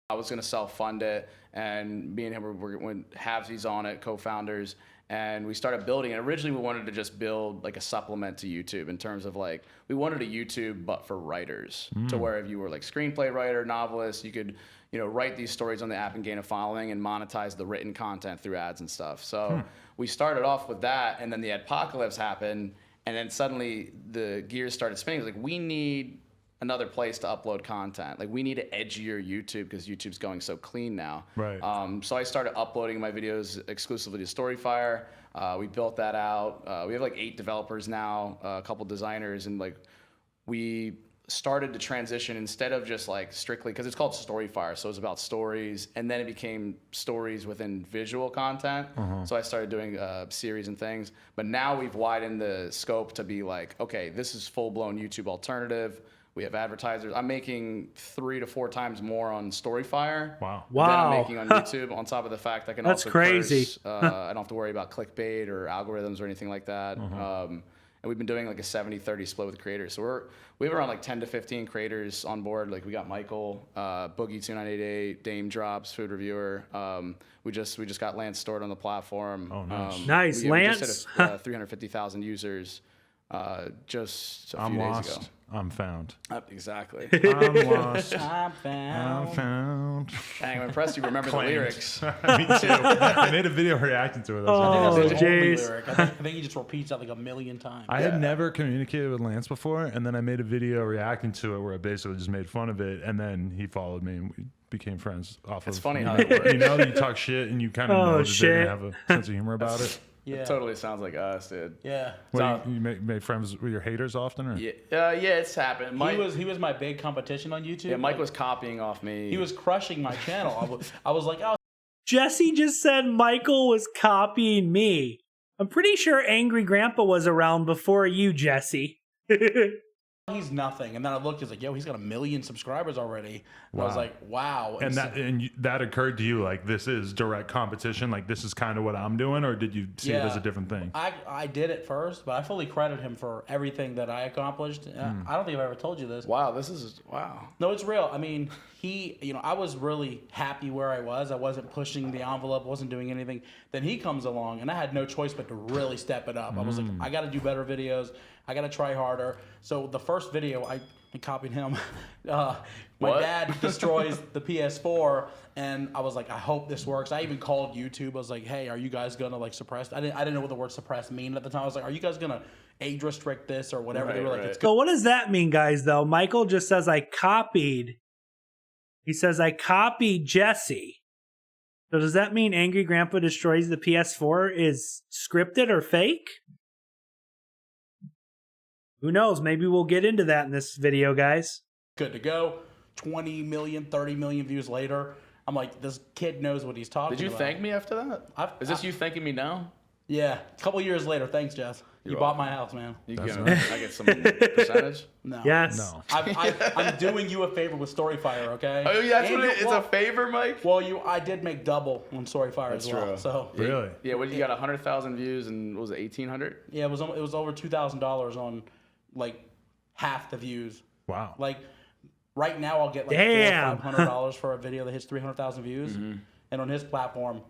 I was going to self-fund it, and me and him were halvesies on it, co-founders, and we started building it. Originally, we wanted to just build like a supplement to YouTube in terms of like, we wanted a YouTube but for writers, to where if you were like screenplay writer, novelist, you could, write these stories on the app and gain a following and monetize the written content through ads and stuff. So we started off with that, and then the adpocalypse happened, and then suddenly the gears started spinning. It was like, we need another place to upload content. Like, we need an edgier YouTube because YouTube's going so clean now. Right. So I started uploading my videos exclusively to Storyfire. We built that out. We have like 8 developers now, a couple designers, and like we started to transition instead of just like strictly, because it's called Storyfire, so it's about stories, and then it became stories within visual content. So I started doing series and things, but now we've widened the scope to be like, okay, this is full-blown YouTube alternative. We have advertisers. I'm making 3 to 4 times more on Storyfire than I'm making on YouTube. On top of the fact I can also crazy. curse. I don't have to worry about clickbait or algorithms or anything like that. And we've been doing like a 70-30 split with creators. So we have around like 10 to 15 creators on board. Like we got Michael, Boogie2988, Dame Drops, Food Reviewer. We just got Lance stored on the platform. Oh, nice. Nice, we Lance. just hit 350,000 users just a few days ago. I'm found. Exactly. I'm lost. I'm found. I'm found. Dang, I'm impressed you remember the lyrics. Me too. I made a video reacting to it. Oh, That's the only jeez. lyric. I think he just repeats that like a million times. I had never communicated with Lance before, and then I made a video reacting to it where I basically just made fun of it, and then he followed me, and we became friends off of It's funny you how know, that works. you talk shit, and you kind of know that they're going to have a sense of humor about it. Yeah. It totally sounds like us, dude. Yeah. What, you make friends with your haters often? Or? Yeah, it's happened. Mike, He was my big competition on YouTube. yeah, Mike Like, was copying off me. He was crushing my channel. I was like, oh, Jesse just said Michael was copying me. I'm pretty sure Angry Grandpa was around before you, Jesse. he's nothing. And then I looked, he's like, yo, he's got 1 million subscribers already. And I was like, wow. And that occurred to you like this is direct competition, like this is kind of what I'm doing, or did you see it as a different thing? I did it first, but I fully credit him for everything that I accomplished. I don't think I've ever told you this. Wow, this is wow. No, it's real. I mean, I was really happy where I was. I wasn't pushing the envelope, wasn't doing anything. Then he comes along, and I had no choice but to really step it up. I was like, I got to do better videos. I got to try harder. So the first video, I copied him. My dad destroys the PS4, and I was like, I hope this works. I even called YouTube. I was like, hey, are you guys gonna like suppress? I didn't know what the word suppress mean at the time. I was like, are you guys gonna age restrict this or whatever? They were like, it's So what does that mean, guys, though? Michael just says I copied. He says I copied Jesse. So does that mean Angry Grandpa Destroys the PS4 is scripted or fake? Who knows? Maybe we'll get into that in this video, guys. good to go. 20 million, 30 million views later, I'm like, this kid knows what he's talking about. Did you thank me after that? Is this you thanking me now? Yeah, a couple years later. Thanks, Jess. You bought my house, man. You get me. I get some percentage? No. Yes. No. I'm doing you a favor with Storyfire, okay? Oh, yeah, that's And what it's a favor, Mike? Well, I did make double on Storyfire as well. true. So Really? Yeah, what you got 100,000 views and what was it, 1,800? yeah, it was over $2,000 on like half the views. Wow. Like right now, I'll get like Damn. $400 or $500 for a video that hits 300,000 views, and on his platform,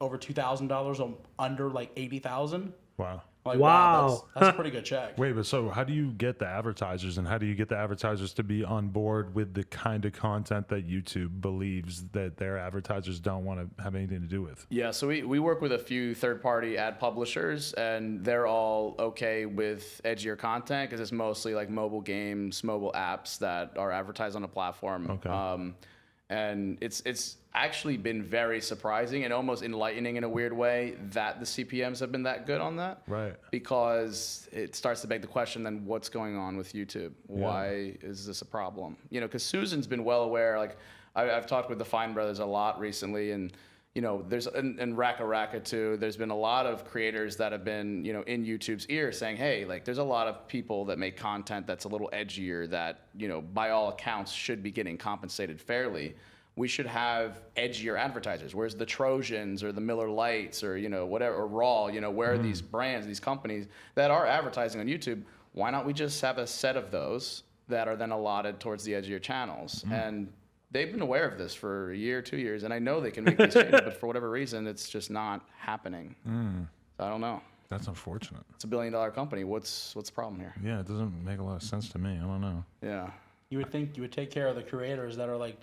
over $2,000 on under like 80,000. Wow. Like, Wow. that's a pretty good check. Wait, but so how do you get the advertisers, and how do you get the advertisers to be on board with the kind of content that YouTube believes that their advertisers don't want to have anything to do with? Yeah, so we work with a few third-party ad publishers, and they're all okay with edgier content because it's mostly like mobile games, mobile apps that are advertised on a platform. Okay. And it's actually been very surprising and almost enlightening in a weird way that the CPMs have been that good on that. Right. Because it starts to beg the question, then what's going on with YouTube? Why is this a problem? You know, because Susan's been well aware. Like I've talked with the Fine Brothers a lot recently, and you know, there's and DKRACK too. There's been a lot of creators that have been, you know, in YouTube's ear saying, hey, like there's a lot of people that make content that's a little edgier that, you know, by all accounts should be getting compensated fairly. We should have edgier advertisers. Where's the Trojans or the Miller Lights or, you know, whatever, or Raw, you know, where are these brands, these companies that are advertising on YouTube? Why not we just have a set of those that are then allotted towards the edgier channels? And they've been aware of this for a year, 2 years, and I know they can make these changes, but for whatever reason, it's just not happening. So I don't know. That's unfortunate. It's $1 billion company. What's the problem here? Yeah, it doesn't make a lot of sense to me. I don't know. Yeah. You would think you would take care of the creators that are like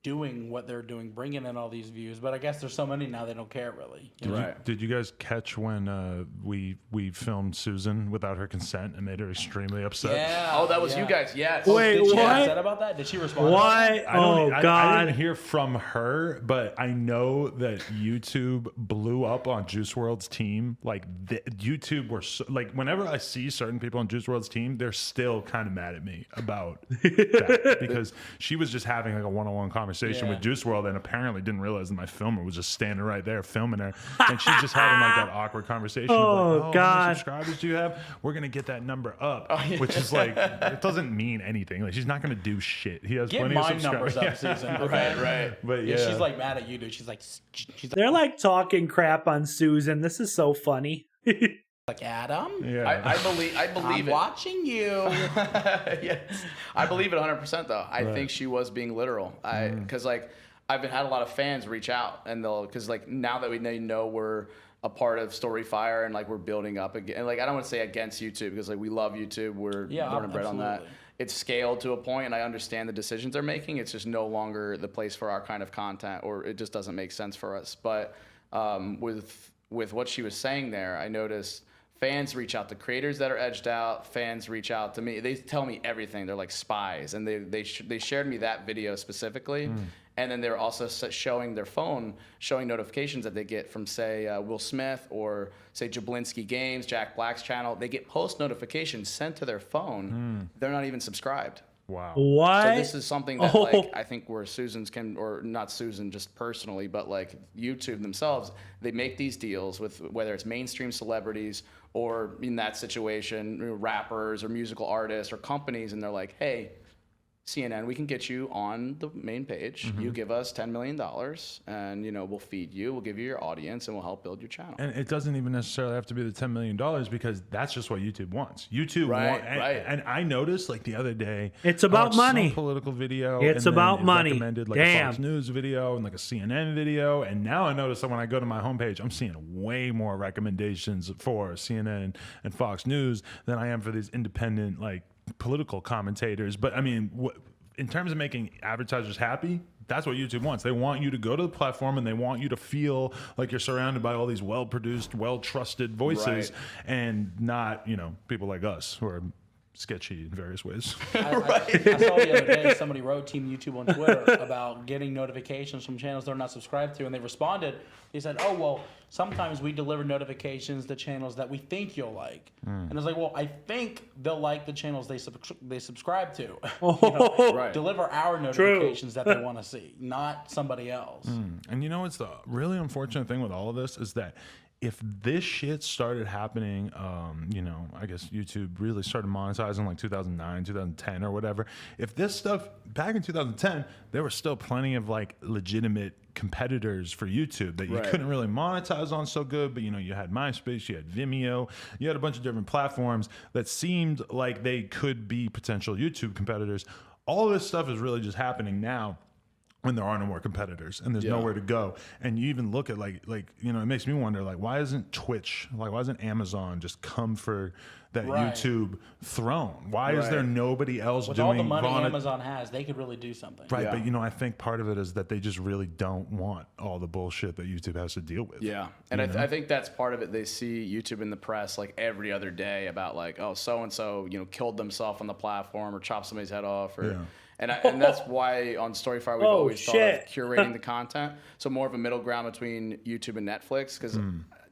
doing what they're doing, bringing in all these views, but I guess there's so many now they don't care really. You know? Right. Did you guys catch when we filmed Susan without her consent and made her extremely upset? Yeah. Oh, that was you guys. Yes. Wait, Did she get what? upset about that? Did she respond? What? Oh, I God. didn't hear from her, but I know that YouTube blew up on Juice WRLD's team. Like YouTube were so, like, whenever I see certain people on Juice WRLD's team, they're still kind of mad at me about that because she was just having like a one-on-one conversation with Juice WRLD and apparently didn't realize that my filmer was just standing right there filming her, and she's just having like that awkward conversation. Oh, of like, God. How many subscribers do you have? We're gonna get that number up, which is like it doesn't mean anything. Like she's not gonna do shit. He has Get plenty my of numbers subscribers. up, Susan. Okay? Right. But Yeah, she's like mad at you, dude. She's like They're like talking crap on Susan. This is so funny. like Adam. yeah. I believe I'm it. watching you. Yes. I believe it 100% though. I think she was being literal. Because like I've had a lot of fans reach out and because like now that we know we're a part of Storyfire and like we're building up again. And like I don't want to say against YouTube because like we love YouTube. We're born and bred on that. absolutely. It's scaled to a point and I understand the decisions they're making. It's just no longer the place for our kind of content, or it just doesn't make sense for us. But with what she was saying there, I noticed fans reach out to creators that are edged out. Fans reach out to me. They tell me everything. They're like spies, and they shared me that video specifically. And then they're also showing their phone, showing notifications that they get from, say, Will Smith or, say, Jablinski Games, Jack Black's channel. They get post notifications sent to their phone. They're not even subscribed. Wow. What? So this is something that like I think where Susan's can, or not Susan just personally, but like YouTube themselves, they make these deals with whether it's mainstream celebrities or in that situation, rappers or musical artists or companies, and they're like, hey, CNN, we can get you on the main page. You give us $10 million and, you know, we'll feed you, we'll give you your audience, and we'll help build your channel. And it doesn't even necessarily have to be the $10 million because that's just what YouTube wants. YouTube Right. And I noticed like the other day, It's I about watched some money. political video. It's and then about it money. recommended like Damn. a Fox News video and like a CNN video. And now I notice that when I go to my homepage, I'm seeing way more recommendations for CNN and Fox News than I am for these independent like political commentators. But I mean, in terms of making advertisers happy, that's what YouTube wants. They want you to go to the platform and they want you to feel like you're surrounded by all these well-produced, well-trusted voices, Right. and not, you know, people like us who are sketchy in various ways. I saw the other day somebody wrote Team YouTube on Twitter about getting notifications from channels they're not subscribed to, and they responded. They said, "Oh well, sometimes we deliver notifications to channels that we think you'll like." And it's like, well, I think they'll like the channels they subscribe to. Right. Deliver our notifications that they want to see, not somebody else. And you know what's the really unfortunate thing with all of this is that if this shit started happening, I guess YouTube really started monetizing like 2009, 2010 or whatever. If this stuff back in 2010, there were still plenty of like legitimate competitors for YouTube that you couldn't really monetize on so good. But, you had MySpace, you had Vimeo, you had a bunch of different platforms that seemed like they could be potential YouTube competitors. All of this stuff is really just happening now when there are no more competitors and there's nowhere to go. And you even look at it makes me wonder, like, why isn't Twitch, like, why doesn't Amazon just come for that YouTube throne? Why is there nobody else With doing all the money Amazon has, they could really do something. Right, but I think part of it is that they just really don't want all the bullshit that YouTube has to deal with. Yeah, and I think that's part of it. They see YouTube in the press like every other day about like, oh, so and so, killed themselves on the platform or chopped somebody's head off, or. And that's why on Storyfire we've always thought of curating the content. So more of a middle ground between YouTube and Netflix, because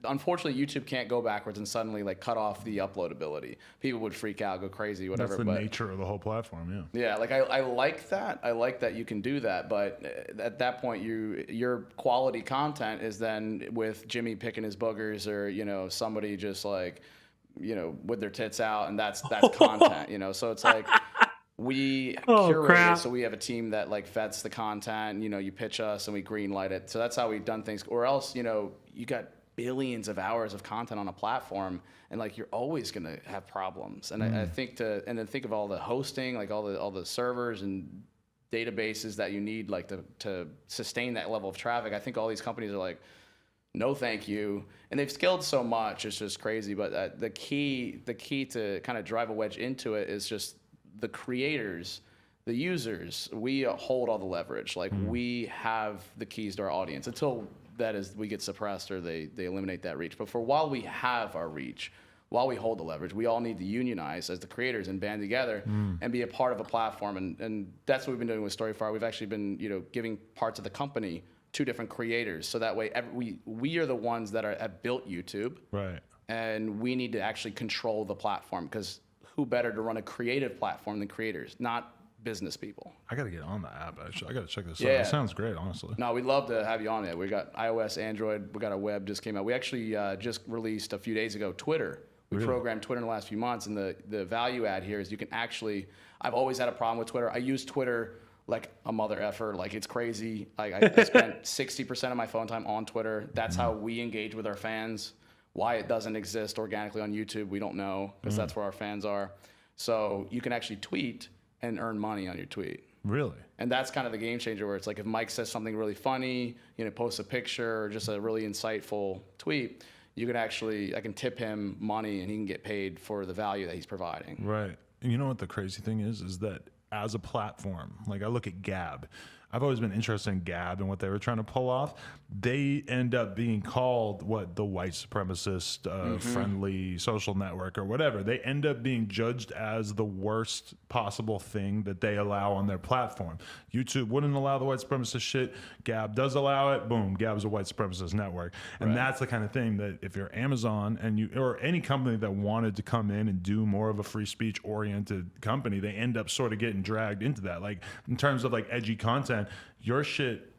unfortunately YouTube can't go backwards and suddenly like cut off the uploadability. People would freak out, go crazy, whatever. That's the nature of the whole platform, Yeah, like I like that. I like that you can do that, but at that point your quality content is then with Jimmy picking his boogers or somebody just like with their tits out, and that's content. So it's like. We curate it, so we have a team that like vets the content. You pitch us and we green light it. So that's how we've done things. Or else, you got billions of hours of content on a platform, and like you're always gonna have problems. And I think then think of all the hosting, like all the servers and databases that you need like to sustain that level of traffic. I think all these companies are like, no, thank you. And they've scaled so much, it's just crazy. But the key to kind of drive a wedge into it is just the creators, the users. We hold all the leverage. Like we have the keys to our audience until we get suppressed or they eliminate that reach. But for while we have our reach, while we hold the leverage, we all need to unionize as the creators and band together and be a part of a platform. And that's what we've been doing with Storyfire. We've actually been giving parts of the company to different creators, so that way we are the ones that have built YouTube, right? And we need to actually control the platform, because who better to run a creative platform than creators, not business people. I got to get on the app. I got to check this out. It sounds great, honestly. No, we'd love to have you on it. We got iOS, Android. We got our web just came out. We actually just released a few days ago Twitter. We programmed Twitter in the last few months, and the value add here is you can actually. I've always had a problem with Twitter. I use Twitter like a mother effer. Like, it's crazy. I spent 60% of my phone time on Twitter. That's how we engage with our fans. Why it doesn't exist organically on YouTube, we don't know, because that's where our fans are. So you can actually tweet and earn money on your tweet. Really? And that's kind of the game changer, where it's like if Mike says something really funny, posts a picture or just a really insightful tweet, I can tip him money and he can get paid for the value that he's providing. Right. And you know what the crazy thing is that as a platform, like I look at Gab. I've always been interested in Gab and what they were trying to pull off. They end up being called the white supremacist friendly social network or whatever. They end up being judged as the worst possible thing that they allow on their platform. YouTube wouldn't allow the white supremacist shit. Gab does allow it. Boom, Gab's a white supremacist network. And that's the kind of thing that if you're Amazon or any company that wanted to come in and do more of a free speech oriented company, they end up sort of getting dragged into that. Like in terms of like edgy content, your shit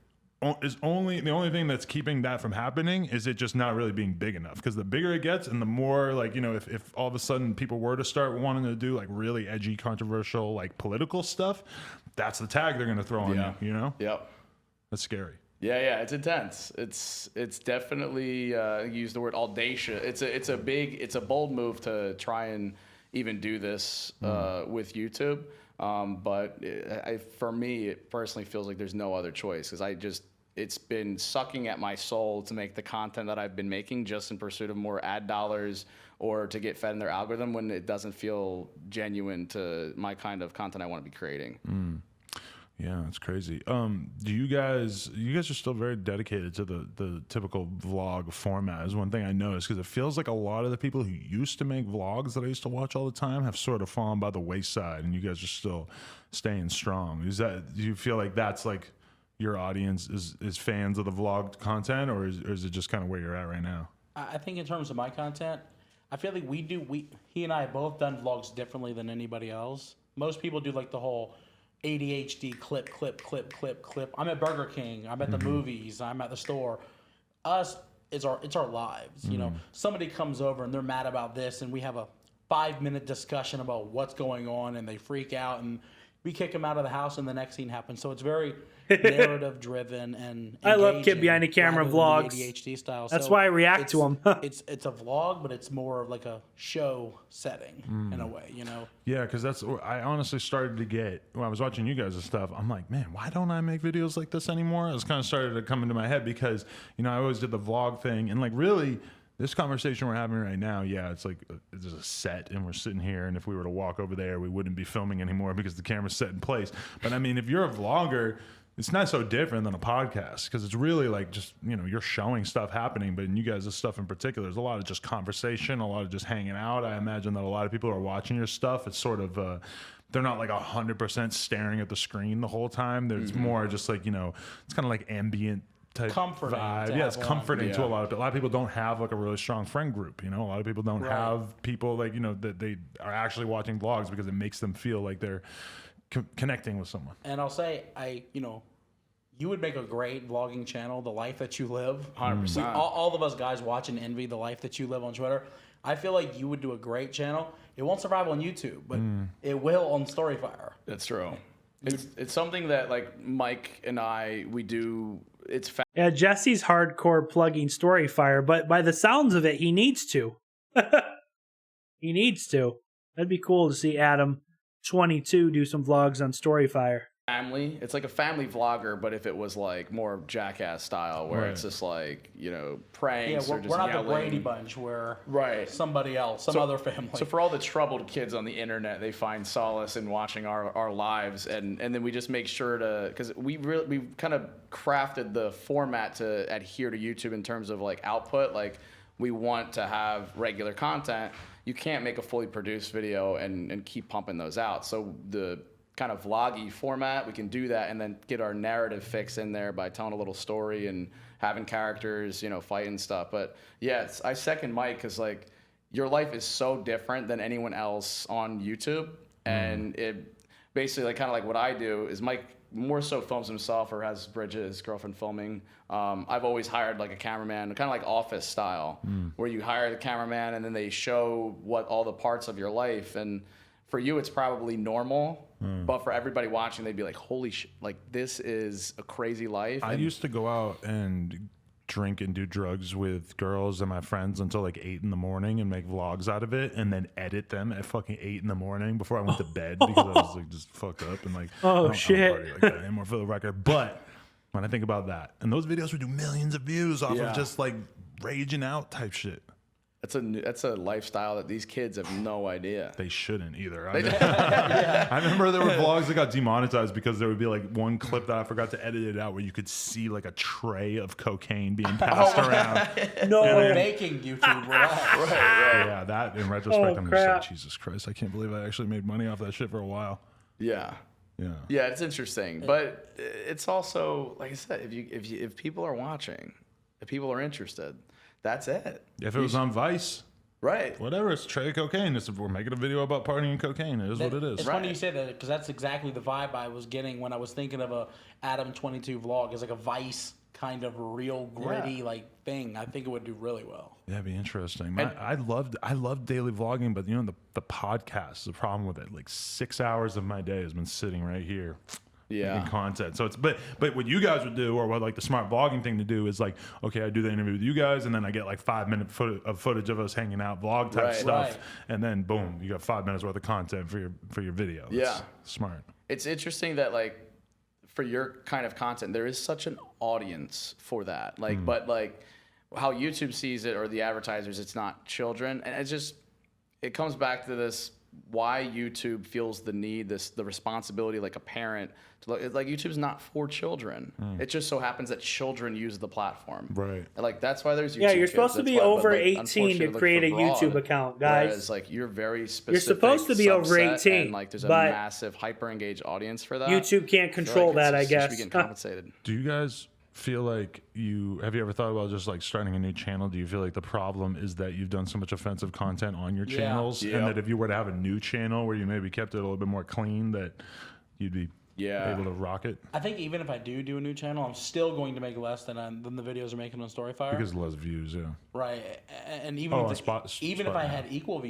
is the only thing that's keeping that from happening is it just not really being big enough. Because the bigger it gets and the more like, if all of a sudden people were to start wanting to do like really edgy, controversial, like political stuff, that's the tag they're going to throw on you, Yep. That's scary. Yeah, it's intense. It's definitely use the word audacious. It's a bold move to try and even do this with YouTube. But for me, it personally feels like there's no other choice, because it's been sucking at my soul to make the content that I've been making just in pursuit of more ad dollars or to get fed in their algorithm, when it doesn't feel genuine to my kind of content I want to be creating. Yeah, it's crazy. Do you guys are still very dedicated to the typical vlog format is one thing I noticed, because it feels like a lot of the people who used to make vlogs that I used to watch all the time have sort of fallen by the wayside, and you guys are still staying strong. Do you feel like that's like your audience is fans of the vlog content, or is it just kind of where you're at right now? I think in terms of my content, I feel like he and I have both done vlogs differently than anybody else. Most people do like the whole ADHD clip. I'm at Burger King. I'm at the movies. I'm at the store. Us, it's our lives. You know, somebody comes over and they're mad about this, and we have a 5-minute discussion about what's going on, and they freak out, and we kick them out of the house, and the next scene happens. So it's very narrative driven and I love Kid Behind the Camera vlogs. ADHD style. That's why I react to them. it's a vlog, but it's more of like a show setting in a way, you know. Yeah, because I honestly started to get when I was watching you guys and stuff. I'm like, man, why don't I make videos like this anymore? It was kind of started to come into my head because I always did the vlog thing, and like really. This conversation we're having right now, yeah, it's like there's a set and we're sitting here, and if we were to walk over there, we wouldn't be filming anymore because the camera's set in place. But I mean, if you're a vlogger, it's not so different than a podcast, because it's really like just, you're showing stuff happening, but in you guys' stuff in particular, there's a lot of just conversation, a lot of just hanging out. I imagine that a lot of people who are watching your stuff, it's sort of, they're not like 100% staring at the screen the whole time. There's more just like, it's kind of like ambient type comforting vibe. Yeah, it's comforting to a lot of people. A lot of people don't have like a really strong friend group. A lot of people don't have people like that they are actually watching vlogs because it makes them feel like they're connecting with someone. And I'll say, you would make a great vlogging channel, the life that you live. 100%. All of us guys watch and envy the life that you live on Twitter. I feel like you would do a great channel. It won't survive on YouTube, but it will on Storyfire. That's true. It's something that like Mike and we do. Yeah, Jesse's hardcore plugging Storyfire, but by the sounds of it, he needs to. He needs to. That'd be cool to see Adam, 22, do some vlogs on Storyfire. Family. It's like a family vlogger, but if it was like more Jackass style, where it's just like pranks. Yeah, or just we're not yelling. the Brady Bunch where somebody else, other family. So for all the troubled kids on the internet, they find solace in watching our lives, and then we just make sure to, because we kind of crafted the format to adhere to YouTube in terms of like output. Like we want to have regular content. You can't make a fully produced video and keep pumping those out. So the kind of vloggy format, we can do that and then get our narrative fix in there by telling a little story and having characters, fighting stuff. But yeah, I second Mike, because like your life is so different than anyone else on YouTube. And it basically like kind of like what I do is Mike more so films himself or has Bridget, his girlfriend, filming. I've always hired like a cameraman, kind of like Office style, where you hire the cameraman and then they show what all the parts of your life. And for you, it's probably normal, but for everybody watching, they'd be like, holy shit, like this is a crazy life. I used to go out and drink and do drugs with girls and my friends until like 8 in the morning and make vlogs out of it and then edit them at fucking 8 in the morning before I went to bed because I was like just fucked up and like, I don't party like that anymore for the record. But when I think about that, and those videos would do millions of views off of just like raging out type shit. That's a lifestyle that these kids have no idea. They shouldn't either. I remember there were vlogs that got demonetized because there would be like one clip that I forgot to edit it out where you could see like a tray of cocaine being passed around. No, we're making YouTube. Relax. Right. Yeah, that in retrospect, I'm just like, Jesus Christ, I can't believe I actually made money off that shit for a while. Yeah, it's interesting, but it's also like I said, if people are watching, if people are interested. That's it. If it was on Vice, right? Whatever, it's a tray of cocaine. We're making a video about partying cocaine. It is what it is. It's funny you say that because that's exactly the vibe I was getting when I was thinking of a Adam 22 vlog. It's like a Vice kind of real gritty like thing. I think it would do really well. Yeah, it'd be interesting. I loved daily vlogging, but the podcast is the problem with it. Like 6 hours of my day has been sitting right here. In content. So it's but what you guys would do, or what like the smart vlogging thing to do, is like, okay, I do the interview with you guys, and then I get like 5 minute footage of us hanging out, vlog type stuff, and then boom, you got 5 minutes worth of content for your video. That's smart. It's interesting that like for your kind of content, there is such an audience for that. Like, but like how YouTube sees it or the advertisers, it's not children, and it comes back to this why YouTube feels the need, the responsibility, like a parent, to look. Like YouTube's not for children. It just so happens that children use the platform. Right. And, like that's why there's YouTube. Yeah, you're Kids. supposed to That's be why, over but, like, 18 to unfortunately, create a for broad, YouTube account, guys. Whereas like you're very specific. You're supposed to be over subset, 18, and like there's a but massive hyper engaged audience for that. YouTube can't control that, I guess. We getting compensated. Do you guys feel like have you ever thought about just like starting a new channel? Do you feel like the problem is that you've done so much offensive content on your channels, and that if you were to have a new channel where you maybe kept it a little bit more clean, that you'd be able to rock it? I think even if I do a new channel, I'm still going to make less than the videos are making on Storyfire. Because less views, yeah. Right, and even even if I had equal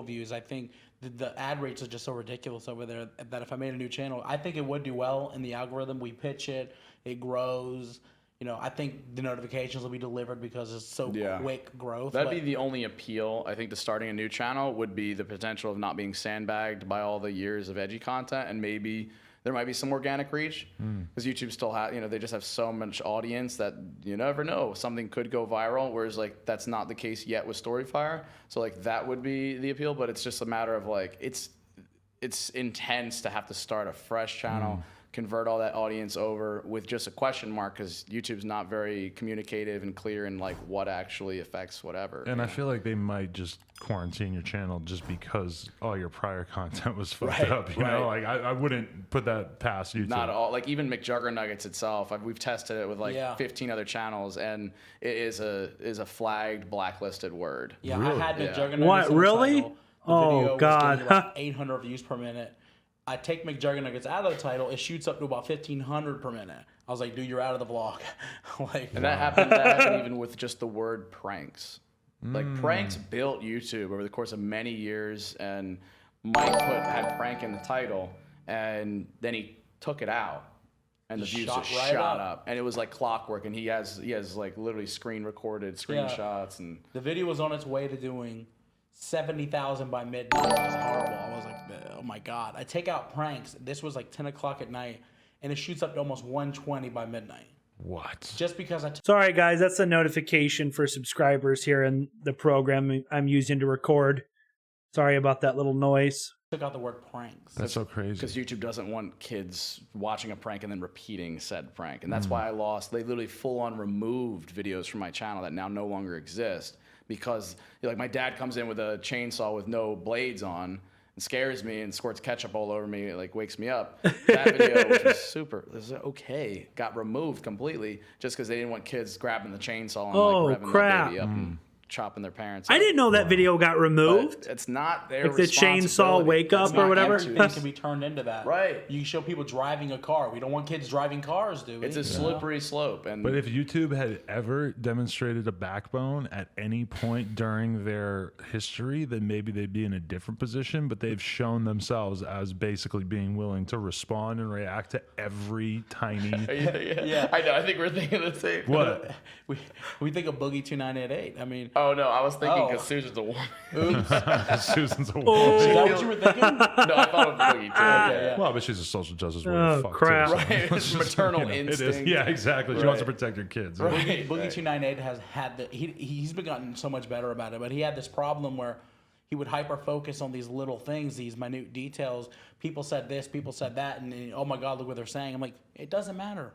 views, I think the ad rates are just so ridiculous over there that if I made a new channel, I think it would do well in the algorithm. We pitch it, it grows. You know, I think the notifications will be delivered because it's so quick growth. That'd be the only appeal, I think, to starting a new channel would be the potential of not being sandbagged by all the years of edgy content, and maybe there might be some organic reach because YouTube still has, they just have so much audience that you never know, something could go viral. Whereas like that's not the case yet with Storyfire. So like that would be the appeal, but it's just a matter of like it's intense to have to start a fresh channel. Convert all that audience over with just a question mark because YouTube's not very communicative and clear in like what actually affects whatever. And I feel like they might just quarantine your channel just because all your prior content was fucked up. You know, like I wouldn't put that past YouTube. Not all. Like even McJuggerNuggets itself, we've tested it with like 15 other channels, and it is a flagged, blacklisted word. Yeah, really? I had McJuggerNuggets. What, really? The video God. was getting like 800 views per minute. I take McJuggerNuggets out of the title, it shoots up to about 1,500 per minute. I was like, dude, you're out of the vlog. And that happened even with just the word pranks. Like pranks built YouTube over the course of many years, and Mike had prank in the title, and then he took it out, and the views just shot up. And it was like clockwork, and he has like literally screen recorded screenshots, and the video was on its way to doing 70,000 by midnight. It was horrible. I was like, oh my God. I take out pranks. This was like 10 o'clock at night, and it shoots up to almost 120 by midnight. What? Just because Sorry, guys. That's a notification for subscribers here in the program I'm using to record. Sorry about that little noise. Took out the word pranks. That's so crazy. Because YouTube doesn't want kids watching a prank and then repeating said prank. And that's why they literally full on removed videos from my channel that now no longer exist. Because like my dad comes in with a chainsaw with no blades on and scares me and squirts ketchup all over me, like wakes me up. That video, which was okay, got removed completely just because they didn't want kids grabbing the chainsaw and like revving the baby up and chopping their parents. I didn't know that video got removed. But it's not their like the chainsaw wake up or whatever. Everything can be turned into that. Right. You show people driving a car. We don't want kids driving cars, do we? It's a slippery slope. But if YouTube had ever demonstrated a backbone at any point during their history, then maybe they'd be in a different position. But they've shown themselves as basically being willing to respond and react to every tiny. Yeah, I know. I think we're thinking the same. What? We think of Boogie 2988. I mean. Oh no, I was thinking because Susan's a woman. Oops. Susan's a woman. Is that what you were thinking? No, I thought of Boogie too. Yeah. Well, but she's a social justice warrior. Oh, crap. Too, so. Right, it's maternal instinct. It is. Yeah, exactly. She wants to protect her kids. Right. Boogie 298 has had he's been gotten so much better about it, but he had this problem where he would hyper focus on these little things, these minute details. People said this, people said that, and oh my God, look what they're saying. I'm like, it doesn't matter.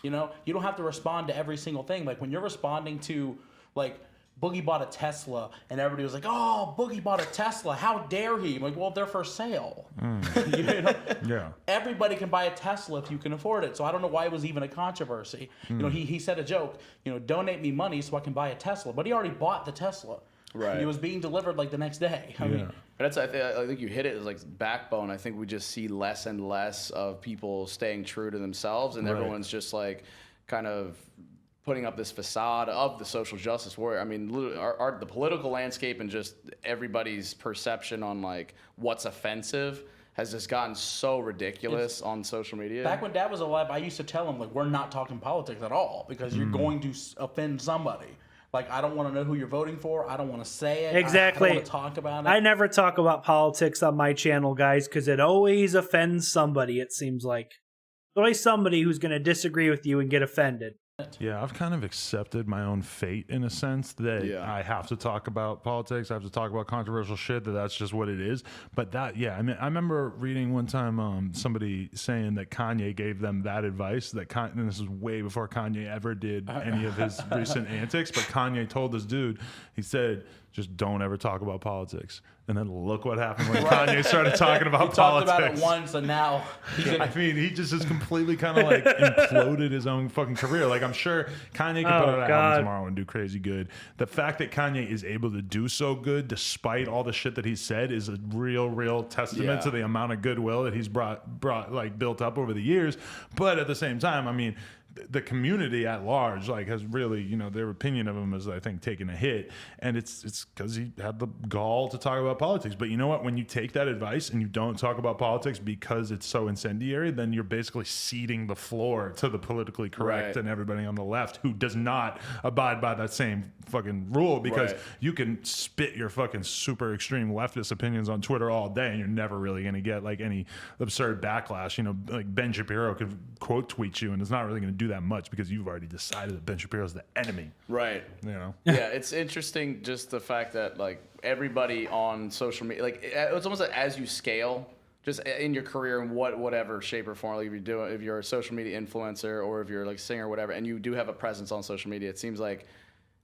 You know, you don't have to respond to every single thing. Like when you're responding to like Boogie bought a Tesla, and everybody was like, "Oh, Boogie bought a Tesla! How dare he?" I'm like, "Well, they're for sale." You know? Yeah. Everybody can buy a Tesla if you can afford it. So I don't know why it was even a controversy. You know, he said a joke. You know, donate me money so I can buy a Tesla. But he already bought the Tesla. Right. It was being delivered like the next day. I mean, but I think you hit it as like backbone. I think we just see less and less of people staying true to themselves, and everyone's just like kind of putting up this facade of the social justice warrior. I mean, the political landscape and just everybody's perception on like what's offensive has just gotten so ridiculous on social media. Back when Dad was alive, I used to tell him like, we're not talking politics at all because you're going to offend somebody. Like, I don't want to know who you're voting for. I don't want to say it. Exactly. I don't want to talk about it. I never talk about politics on my channel, guys, because it always offends somebody, it seems like. There's always somebody who's going to disagree with you and get offended. Yeah, I've kind of accepted my own fate in a sense that I have to talk about politics. I have to talk about controversial shit. That's just what it is. But that, yeah, I mean, I remember reading one time somebody saying that Kanye gave them that advice. And this is way before Kanye ever did any of his recent antics. But Kanye told this dude, he said, just don't ever talk about politics. And then look what happened when Kanye started talking about politics. Talked about it once, and now I mean, he just has completely kind of like imploded his own fucking career. Like, I'm sure Kanye can put out an album tomorrow and do crazy good. The fact that Kanye is able to do so good despite all the shit that he said is a real testament to the amount of goodwill that he's brought like built up over the years. But at the same time, I mean, the community at large like has really, you know, their opinion of him is, I think, taking a hit, and it's because he had the gall to talk about politics. But you know what, when you take that advice and you don't talk about politics because it's so incendiary, then you're basically ceding the floor to the politically correct and everybody on the left who does not abide by that same fucking rule, because you can spit your fucking super extreme leftist opinions on Twitter all day and you're never really going to get like any absurd backlash. You know, like Ben Shapiro could quote tweet you and it's not really going to do that much because you've already decided that Ben Shapiro is the enemy. Right. You know? Yeah, it's interesting just the fact that like everybody on social media, like it's almost like as you scale just in your career in whatever shape or form, like if you're a social media influencer or if you're like a singer or whatever, and you do have a presence on social media, it seems like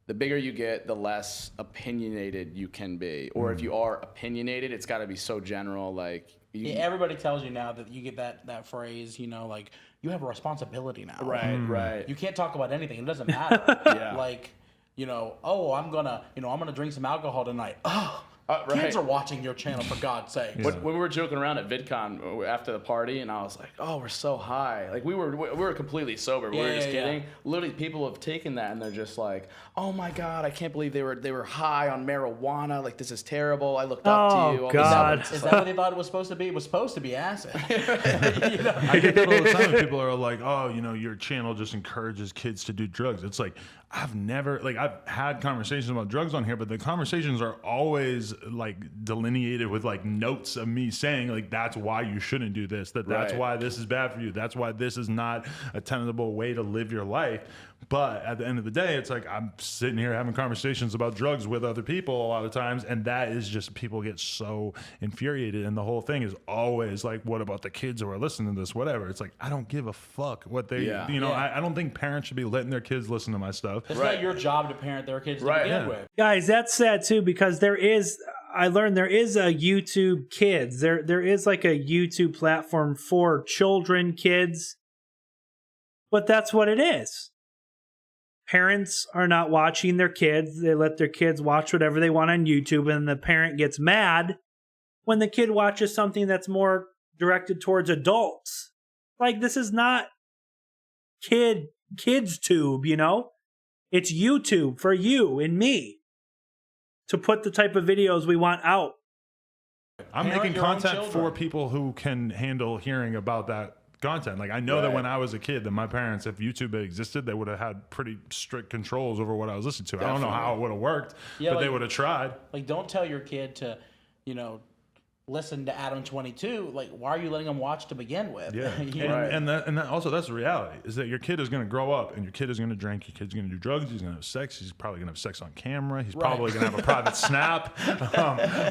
the bigger you get, the less opinionated you can be. Or if you are opinionated, it's got to be so general. Like everybody tells you now that you get that phrase, you know, like you have a responsibility now. Right. You can't talk about anything. It doesn't matter. Like, you know, oh, I'm gonna drink some alcohol tonight. Oh, kids are watching your channel, for God's sake. When we were joking around at VidCon after the party, and I was like, "Oh, we're so high!" Like we were completely sober. We were just kidding. Literally, people have taken that and they're just like, "Oh my God, I can't believe they were high on marijuana. Like this is terrible. I looked up to you." Oh God, is that what they thought it was supposed to be? It was supposed to be acid. You know? I get that all the time. People are like, "Oh, you know, your channel just encourages kids to do drugs." It's like, I've had conversations about drugs on here, but the conversations are always like delineated with like notes of me saying like, that's why you shouldn't do this, that's why this is bad for you, that's why this is not a tenable way to live your life. But at the end of the day, it's like I'm sitting here having conversations about drugs with other people a lot of times, and that is just, people get so infuriated, and the whole thing is always like, what about the kids who are listening to this, whatever. It's like, I don't give a fuck what they I don't think parents should be letting their kids listen to my stuff. It's not your job to parent their kids to begin with. Guys, that's sad too, because I learned there is a YouTube Kids. There is like a YouTube platform for children, kids. But that's what it is. Parents are not watching their kids. They let their kids watch whatever they want on YouTube, and the parent gets mad when the kid watches something that's more directed towards adults. Like, this is not kids tube, you know? It's YouTube for you and me to put the type of videos we want out. I'm making content for people who can handle hearing about that content. Like, I know that when I was a kid, that my parents, if YouTube had existed, they would have had pretty strict controls over what I was listening to. Definitely. I don't know how it would have worked, but they would have tried. Like, don't tell your kid to, you know, listen to Adam 22. Like, why are you letting them watch to begin with? Yeah. And that also, that's the reality, is that your kid is going to grow up, and your kid is going to drink, your kid's going to do drugs, he's going to have sex, he's probably going to have sex on camera, he's probably going to have a private snap,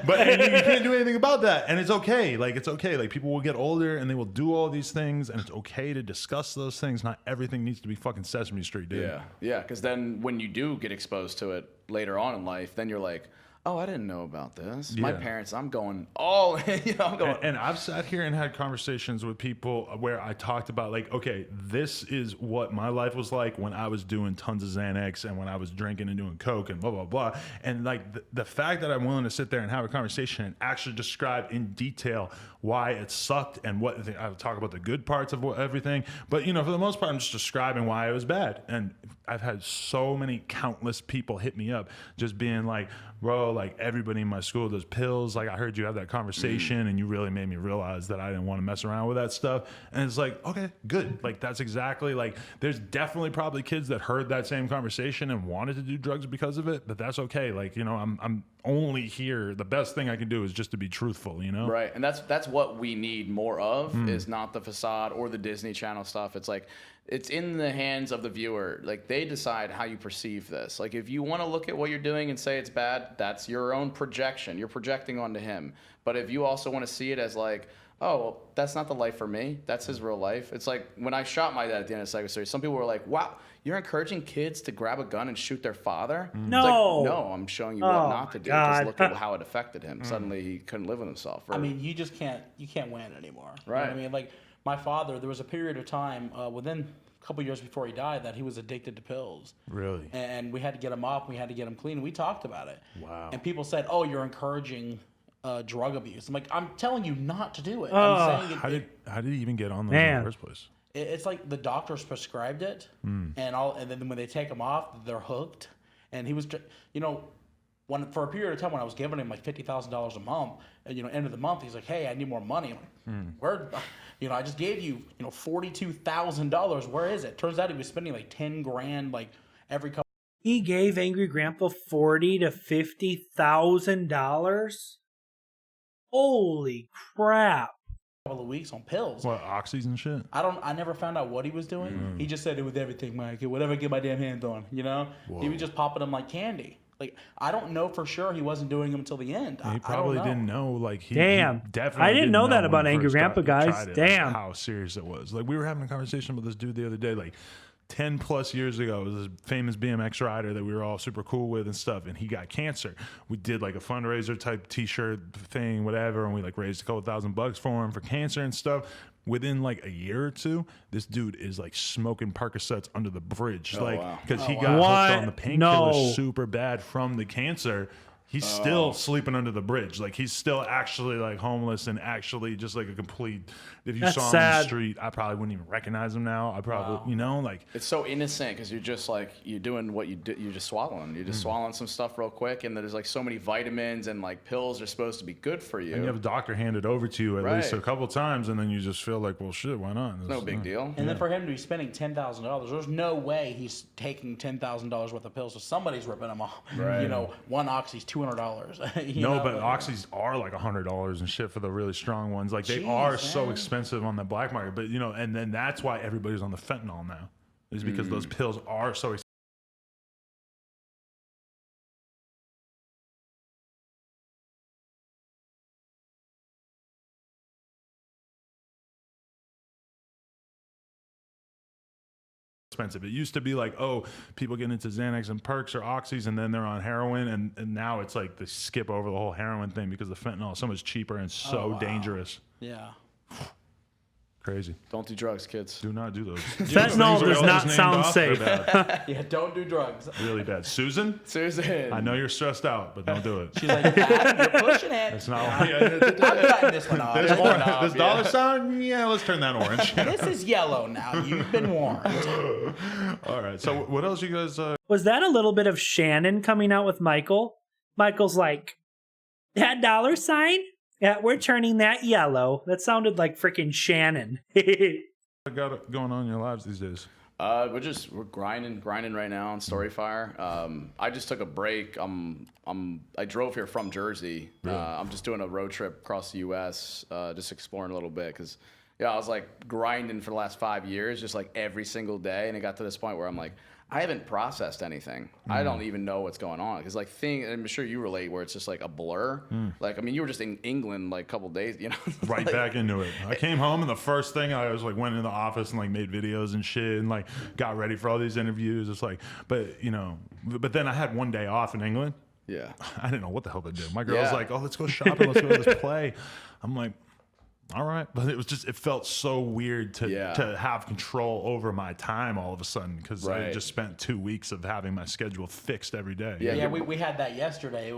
but you can't do anything about that, and it's okay. Like, it's okay. Like, people will get older and they will do all these things, and it's okay to discuss those things. Not everything needs to be fucking Sesame Street, dude. Yeah, because then when you do get exposed to it later on in life, then you're like, oh, I didn't know about this. My parents, I'm going all, And I've sat here and had conversations with people where I talked about, like, okay, this is what my life was like when I was doing tons of Xanax and when I was drinking and doing coke and blah, blah, blah. And like the fact that I'm willing to sit there and have a conversation and actually describe in detail why it sucked and what I would talk about the good parts of everything. But, you know, for the most part, I'm just describing why it was bad. And I've had so many countless people hit me up just being like, bro, like everybody in my school does pills. Like I heard you have that conversation and you really made me realize that I didn't want to mess around with that stuff. And it's like, okay, good. Like that's exactly like, there's definitely probably kids that heard that same conversation and wanted to do drugs because of it, but that's okay. Like, you know, I'm only here. The best thing I can do is just to be truthful, you know? Right. And that's what we need more of is not the facade or the Disney Channel stuff. It's like, it's in the hands of the viewer. Like they decide how you perceive this. Like if you want to look at what you're doing and say it's bad, that's your own projection. You're projecting onto him. But if you also want to see it as like, oh, well, that's not the life for me. That's his real life. It's like when I shot my dad at the end of the second series, some people were like, wow, you're encouraging kids to grab a gun and shoot their father? No. It's like, no, I'm showing you what not to do. Because God. look at how it affected him. Suddenly he couldn't live with himself. I mean, you can't win anymore. You know Right. what I mean, like my father, there was a period of time within a couple years before he died that he was addicted to pills. Really? And we had to get him off. We had to get him clean. We talked about it. Wow. And people said, "Oh, you're encouraging drug abuse." I'm like, I'm telling you not to do it. Oh. I'm saying How did he even get on those in Man. the first place? it's like the doctors prescribed it, and then when they take them off, they're hooked. And he was, you know, for a period of time when I was giving him like $50,000 a month, you know, end of the month, he's like, "Hey, I need more money." I'm like, "Where, you know, I just gave you, you know, $42,000. Where is it?" Turns out he was spending like 10 grand like every couple. He gave Angry Grandpa $40,000 to $50,000. Holy crap! of weeks on pills. What, oxys and shit? I never found out what he was doing. He just said it with everything, Mike. Whatever I get my damn hands on, you know? Whoa. He was just popping them like candy. Like, I don't know for sure he wasn't doing them until the end. He probably I don't didn't know. Like he Damn. definitely I didn't know that when about he Angry first Grandpa, guys. tried it, Damn. like, how serious it was. Like we were having a conversation with this dude the other day, like 10 plus years ago. It was this famous BMX rider that we were all super cool with and stuff, and he got cancer. We did like a fundraiser type t-shirt thing, whatever, and we like raised a couple $1,000 for him for cancer and stuff. Within like a year or two, this dude is like smoking Percocets under the bridge, because he got What? hooked on the painkillers No. super bad from the cancer. He's still sleeping under the bridge. Like he's still actually like homeless and actually just like a complete. If you That's saw him on sad. the street, I probably wouldn't even recognize him now. I probably, you know, like It's so innocent because you're just like, you're doing what you do. You're just swallowing. You're just swallowing some stuff real quick. And there's like so many vitamins and like pills are supposed to be good for you. and you have a doctor hand it over to you at least a couple times, and then you just feel like, well, shit, why not? no big deal. And then for him to be spending $10,000, there's no way he's taking $10,000 worth of pills. So somebody's ripping him off. Right. You know, one oxy's $200. you No, know? but oxys are like $100 and shit for the really strong ones. Like they Jeez, are so man. expensive on the black market. But you know, and then that's why everybody's on the fentanyl now, is because those pills are so expensive. It used to be like, oh, people get into Xanax and Perks or Oxys and then they're on heroin, and now it's like they skip over the whole heroin thing because the fentanyl is so much cheaper and so dangerous. Yeah. Crazy. Don't do drugs, kids. Do not do those. Fentanyl does not sound safe. Yeah, don't do drugs. Really bad. Susan, Susan. I know you're stressed out, but don't do it. She's like, "Dad, you're pushing it. It's not. I'm cutting this one off. This, This, this dollar sign, yeah, let's turn that orange. this is yellow now. You've been warned." All right. So, what else you guys? Was that a little bit of Shannon coming out with Michael? Michael's like, that dollar sign? Yeah, we're turning that yellow. That sounded like freaking Shannon. got going on in your lives these days? We're grinding right now on Storyfire. I just took a break. I drove here from Jersey. I'm just doing a road trip across the U.S. Just exploring a little bit because I was like grinding for the last 5 years, just like every single day, and it got to this point where I'm like, I haven't processed anything. I don't even know what's going on because like I'm sure you relate where it's just like a blur. Like I mean, you were just in England like a couple days, you know. Right like, back into it. I came home and the first thing I was like went into the office and like made videos and shit and like got ready for all these interviews. It's like, but you know, but then I had one day off in England. Yeah. I didn't know what the hell to do. My girl's like, oh, let's go shopping. Let's go to this play. I'm like, all right. But it felt so weird to have control over my time all of a sudden because I just spent 2 weeks of having my schedule fixed every day. Yeah, we had that yesterday.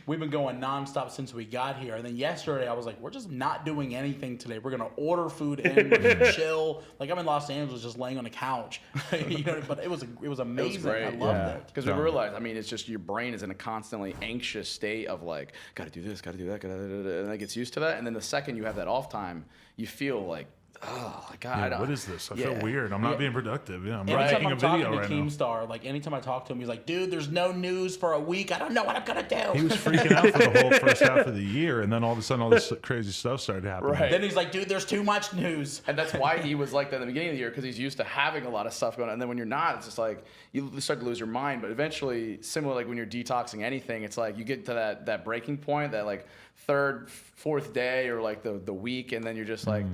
We've been going nonstop since we got here. And then yesterday I was like, we're just not doing anything today. We're going to order food in, we're going to chill. Like I'm in Los Angeles just laying on a couch. You know, but it was amazing. It was great, I loved it. Because we realized, I mean, it's just your brain is in a constantly anxious state of like, got to do this, got to do that, and it gets used to that. And then the second you have that off time, you feel like, oh my God, what is this? I feel weird. I'm not being productive. Yeah, I'm anytime making a video right now. Keemstar, like anytime I talk to him, he's like, dude, there's no news for a week. I don't know what I'm gonna do. He was freaking out for the whole first half of the year, and then all of a sudden, all this crazy stuff started happening. Right. Then he's like, dude, there's too much news. And that's why he was like that at the beginning of the year, because he's used to having a lot of stuff going on. And then when you're not, it's just like you start to lose your mind. But eventually, similar like when you're detoxing anything, it's like you get to that breaking point, that like third, fourth day, or like the week, and then you're just like,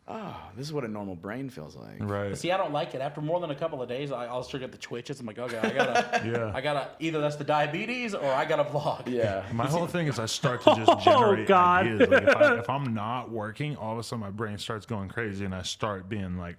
oh, this is what a normal brain feels like. Right. See, I don't like it. After more than a couple of days, I'll start to get the twitches. I'm like, okay, I gotta either that's the diabetes or I gotta vlog. Yeah. My whole thing is I start to just generate ideas. Like if I'm not working, all of a sudden my brain starts going crazy, and I start being like,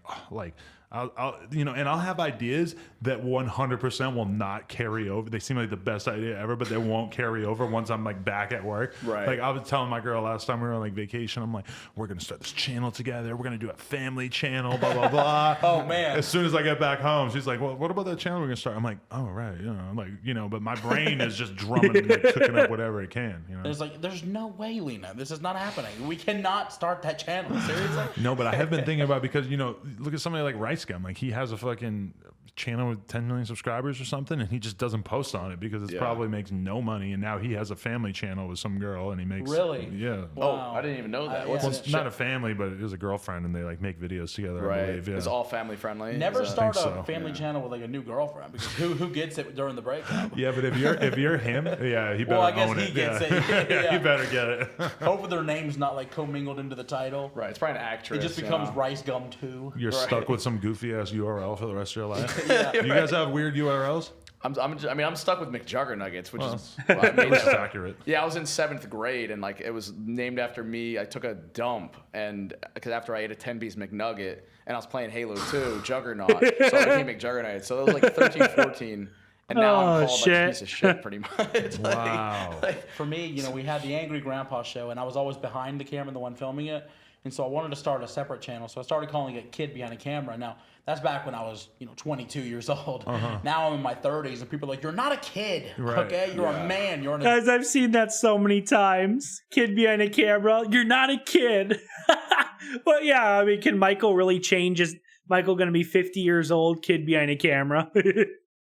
I'll have ideas that 100% will not carry over. They seem like the best idea ever, but they won't carry over once I'm like back at work. Right. Like I was telling my girl last time we were on like vacation, I'm like, we're gonna start this channel together. We're gonna do a family channel, blah blah blah. Oh man. As soon as I get back home, she's like, well, what about that channel we're gonna start? I'm like, oh right, I'm like, but my brain is just drumming and like, cooking up whatever it can. There's no way, Lena. This is not happening. We cannot start that channel. Seriously. No, but I have been thinking about, because look at somebody like Rice Gum. Like he has a fucking channel with 10 million subscribers or something, and he just doesn't post on it because it probably makes no money. And now he has a family channel with some girl, and he makes Wow. Oh, I didn't even know that. It's not a family, but it is a girlfriend, and they like make videos together. Right. I believe. Yeah. It's all family friendly. Never start a family channel with like a new girlfriend, because who gets it during the breakup? Yeah, but if you're him, he better well, I guess own he it. gets it. Yeah, you better get it. Hopefully their name's not like commingled into the title. Right. It's probably an actress. It just becomes Rice Gum 2. You're stuck with some goofy ass URL for the rest of your life. Yeah. You guys have weird URLs? I'm stuck with McJuggerNuggets, which is which is accurate. Yeah, I was in 7th grade, and like it was named after me. I took a dump, and because after I ate a 10-piece McNugget, and I was playing Halo 2 Juggernaut, so I became McJuggerNuggets. So it was like 13, 14. And now I'm called like a piece of shit, pretty much. Wow. For me, we had the Angry Grandpa show, and I was always behind the camera, the one filming it. And so I wanted to start a separate channel, so I started calling it Kid Behind a Camera. Now, that's back when I was, 22 years old. Now I'm in my 30s, and people are like, you're not a kid, okay? You're a man. You're Guys, I've seen that so many times. Kid behind a camera. You're not a kid. But yeah, I mean, can Michael really change? Is Michael going to be 50 years old, kid behind a camera?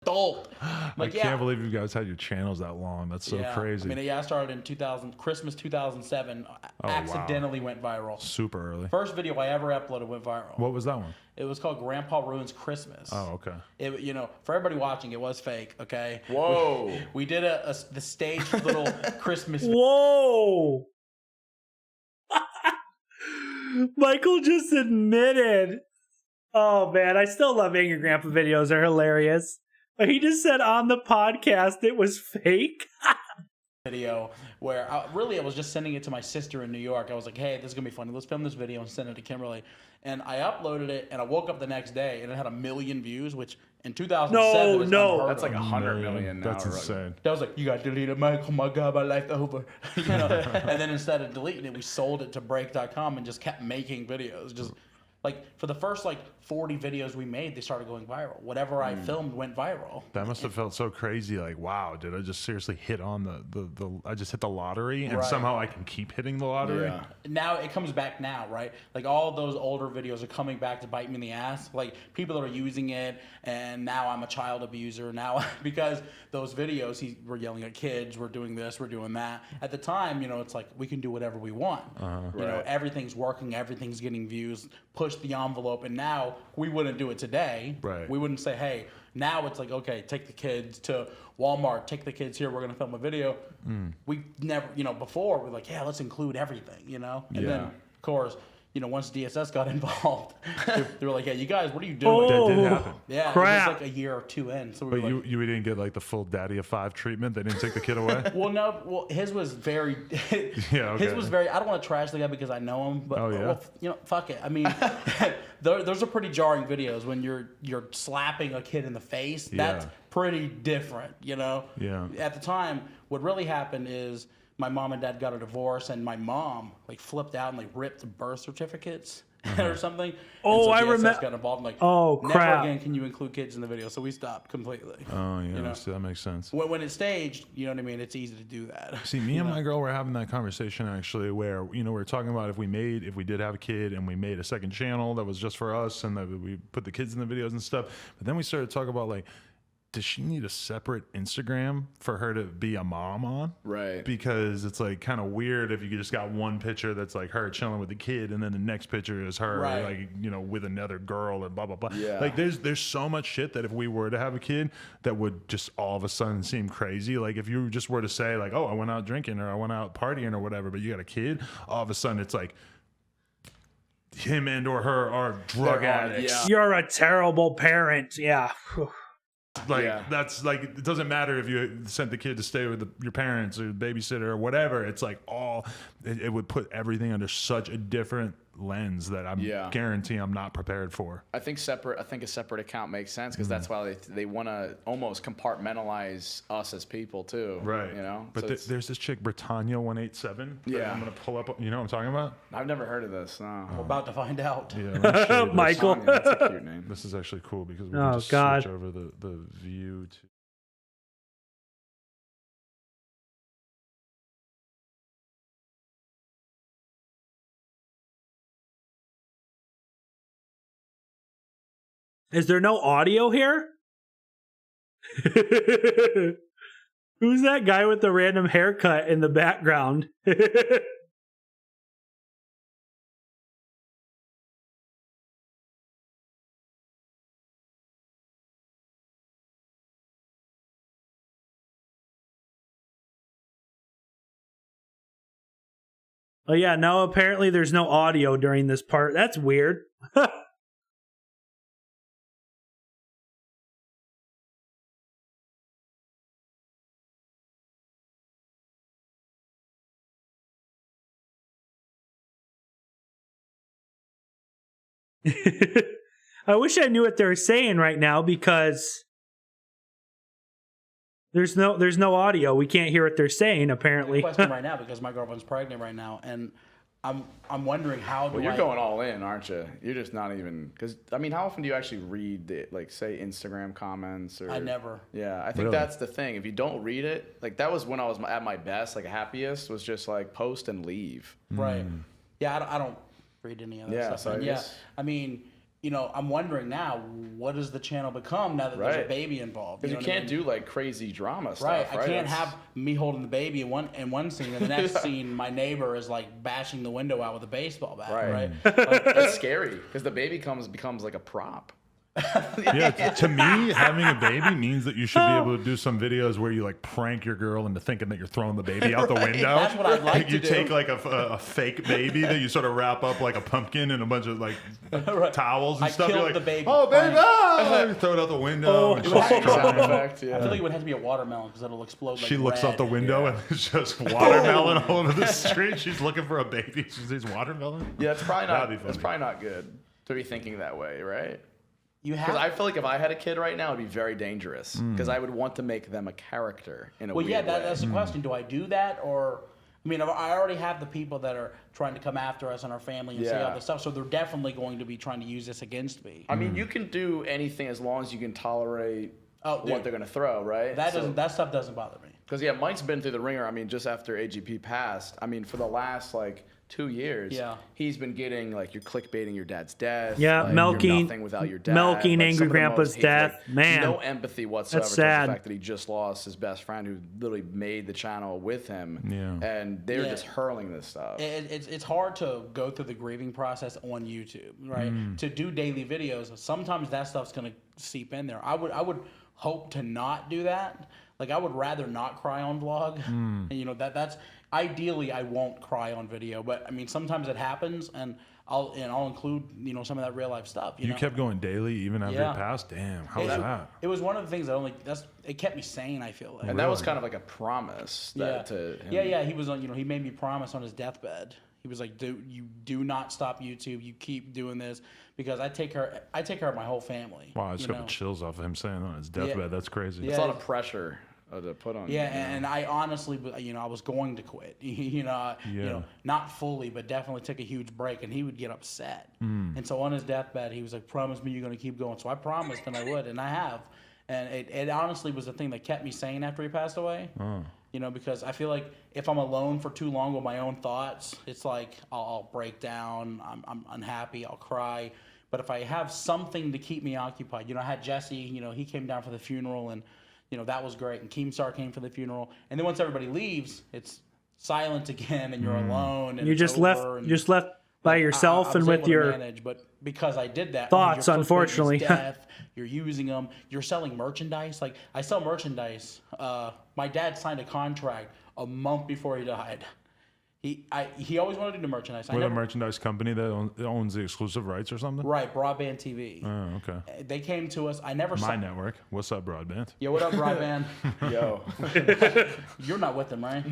adult. I can't believe you guys had your channels that long. That's so crazy. I mean, I started in Christmas 2007. Accidentally went viral. Super early. First video I ever uploaded went viral. What was that one? It was called Grandpa Ruins Christmas. Oh, okay. For everybody watching, it was fake. Okay. Whoa. We did the staged little Christmas. Whoa. Michael just admitted. Oh man, I still love Angry Grandpa videos. They're hilarious. But he just said on the podcast it was fake. Video where I was just sending it to my sister in New York. I was like, hey, this is gonna be funny, let's film this video and send it to Kimberly. And I uploaded it, and I woke up the next day and it had 1 million views, which in 2007 was unheard of. That's like 100 million now. That's insane. That was like, you got deleted, Michael. Oh my God, my life over. And then instead of deleting it, we sold it to break.com and just kept making videos. Just like for the first 40 videos we made, they started going viral. Whatever I filmed went viral. That must have felt so crazy. Like, wow, did I just seriously hit on I just hit the lottery, and somehow I can keep hitting the lottery? Yeah. Now it comes back now, right? Like all of those older videos are coming back to bite me in the ass. Like people are using it, and now I'm a child abuser now because those videos, we're yelling at kids, we're doing this, we're doing that. At the time, it's like we can do whatever we want. Everything's working, everything's getting views, push the envelope, and now we wouldn't do it today. Right. We wouldn't say, hey, now it's like, okay, take the kids to Walmart, take the kids here, we're going to film a video. We never, before we're like, yeah, let's include everything, And then, of course, once DSS got involved, they were like, "Yeah, you guys, what are you doing?" Oh, That did happen. Yeah, crap. it was like a year or two in. So we But were like, you didn't get like the full daddy of 5 treatment. They didn't take the kid away. well, his was very, Yeah, okay. his was very. I don't want to trash the guy because I know him, but Oh, yeah? well, fuck it. I mean, those are pretty jarring videos when you're slapping a kid in the face. That's Yeah. pretty different, Yeah. At the time, what really happened is my mom and dad got a divorce, and my mom like flipped out and like ripped the birth certificates. Or something. Oh, I DSS remember. got involved. Like, Oh, never crap. again can you include kids in the video. So we stopped completely. Oh yeah, see, that makes sense. When it's staged, you know what I mean. It's easy to do that. See, me and my girl were having that conversation actually, where we were talking about if we did have a kid and we made a second channel that was just for us, and that we put the kids in the videos and stuff. But then we started talking about like, does she need a separate Instagram for her to be a mom on? Right. Because it's like kind of weird if you just got one picture that's like her chilling with the kid, and then the next picture is her Right. like with another girl and blah blah blah. Yeah. Like there's so much shit that if we were to have a kid, that would just all of a sudden seem crazy. Like if you just were to say like, oh, I went out drinking or I went out partying or whatever, but you got a kid, all of a sudden it's like him and or her are drug They're on- addicts. yeah. You're a terrible parent. Yeah. Like Yeah. that's like, it doesn't matter if you sent the kid to stay with your parents or babysitter or whatever. It's like it would put everything under such a different lens that I'm guaranteeing I'm not prepared for. I think a separate account makes sense because that's why they want to almost compartmentalize us as people too. Right. But So there's this chick, Britannia 187. Yeah. I'm gonna pull up. You know what I'm talking about? I've never heard of this. No. We're about to find out. Yeah. let me show you this. Michael. Tanya, that's a cute name. This is actually cool because we Oh, can just God. switch over the view to. Is there no audio here? Who's that guy with the random haircut in the background? Oh yeah, no, apparently there's no audio during this part. That's weird. I wish I knew what they were saying right now because there's no audio. We can't hear what they're saying apparently. Question right now because my girlfriend's pregnant right now, and I'm wondering how do Well, you're I going all in, aren't you? You're just not even because I mean, how often do you actually read say Instagram comments or? I never. Yeah, I think Really? that's the thing. If you don't read it, like that was when I was at my best, like happiest, was just like post and leave. Right. Yeah, I don't read any of that Yeah, stuff. so I And guess- I mean, I'm wondering now, what does the channel become now that there's a Right. baby involved? Because you know what I can't mean? do like crazy drama stuff. Right, I can't That's- have me holding the baby in one scene, and the next scene, my neighbor is like bashing the window out with a baseball bat. Right. Right. That's scary because the baby becomes like a prop. Yeah, to me, having a baby means that you should be able to do some videos where you like prank your girl into thinking that you're throwing the baby out the Right, window. that's what I'd like You to do. take like a fake baby that you sort of wrap up like a pumpkin and a bunch of like Right. towels and I stuff. You're killed like, the baby. oh baby, Prank. ah! You throw it out the window. and It would she's have sound crying. effect, yeah. I feel like it would have to be a watermelon because it'll explode. Like She looks red. out the window and it's just watermelon all over the street. She's looking for a baby. She sees watermelon. Yeah, it's probably not. That'd be funny. It's probably not good to be thinking that way, right? You Because have. I feel like if I had a kid right now, it'd be very dangerous. Hmm. Because I would want to make them a character in a Well, weird yeah, way. that's the question. Do I do that or? I mean, I already have the people that are trying to come after us and our family and say Yeah. all this stuff, so they're definitely going to be trying to use this against me. I mean, you can do anything as long as you can tolerate Oh, dude. what they're gonna throw, right? That stuff doesn't bother me. Because yeah, Mike's been through the ringer. I mean, just after AGP passed, I mean, for the last like 2 years, Yeah. he's been getting like you're clickbaiting your dad's death. Yeah, like, milking- you're nothing without your dad, milking like, Angry some of the Grandpa's most hate- death. like, Man, no empathy whatsoever that's towards sad. the fact that he just lost his best friend who literally made the channel with him. Yeah. And they were Yeah. just hurling this stuff. It's hard to go through the grieving process on YouTube, right? To do daily videos, sometimes that stuff's gonna seep in there. I would hope to not do that. Like I would rather not cry on vlog. And, that's ideally I won't cry on video, but I mean sometimes it happens, and I'll include some of that real life stuff. You know? kept going daily even after it passed. Damn, how was that? It was one of the things it kept me sane. I feel like, and that was kind of like a promise. To him. Yeah. He was on. He made me promise on his deathbed. He was like, "Dude, you do not stop YouTube. You keep doing this because I take care of my whole family." Wow, I just got the chills off of him saying on his deathbed. That's crazy. It's a lot of pressure to put on. Yeah, and I honestly, I was going to quit. Not fully, but definitely took a huge break. And he would get upset. And so on his deathbed, he was like, "Promise me you're going to keep going." So I promised, and I would, and I have. And it honestly was the thing that kept me sane after he passed away. Because I feel like if I'm alone for too long with my own thoughts, it's like I'll break down. I'm unhappy. I'll cry. But if I have something to keep me occupied, I had Jesse. He came down for the funeral, and that was great. And Keemstar came for the funeral. And then once everybody leaves, it's silent again, and you're alone. And you're just left by yourself and with your manage, but because I did that thoughts, unfortunately. Death, you're using them. You're selling merchandise. Like I sell merchandise. My dad signed a contract a month before he died. He always wanted to do merchandise. We're the merchandise company that owns the exclusive rights or something? Right, Broadband TV. Oh, okay. They came to us. I never My network. What's up, Broadband? Yeah, what up, Broadband? Yo. You're not with them, right?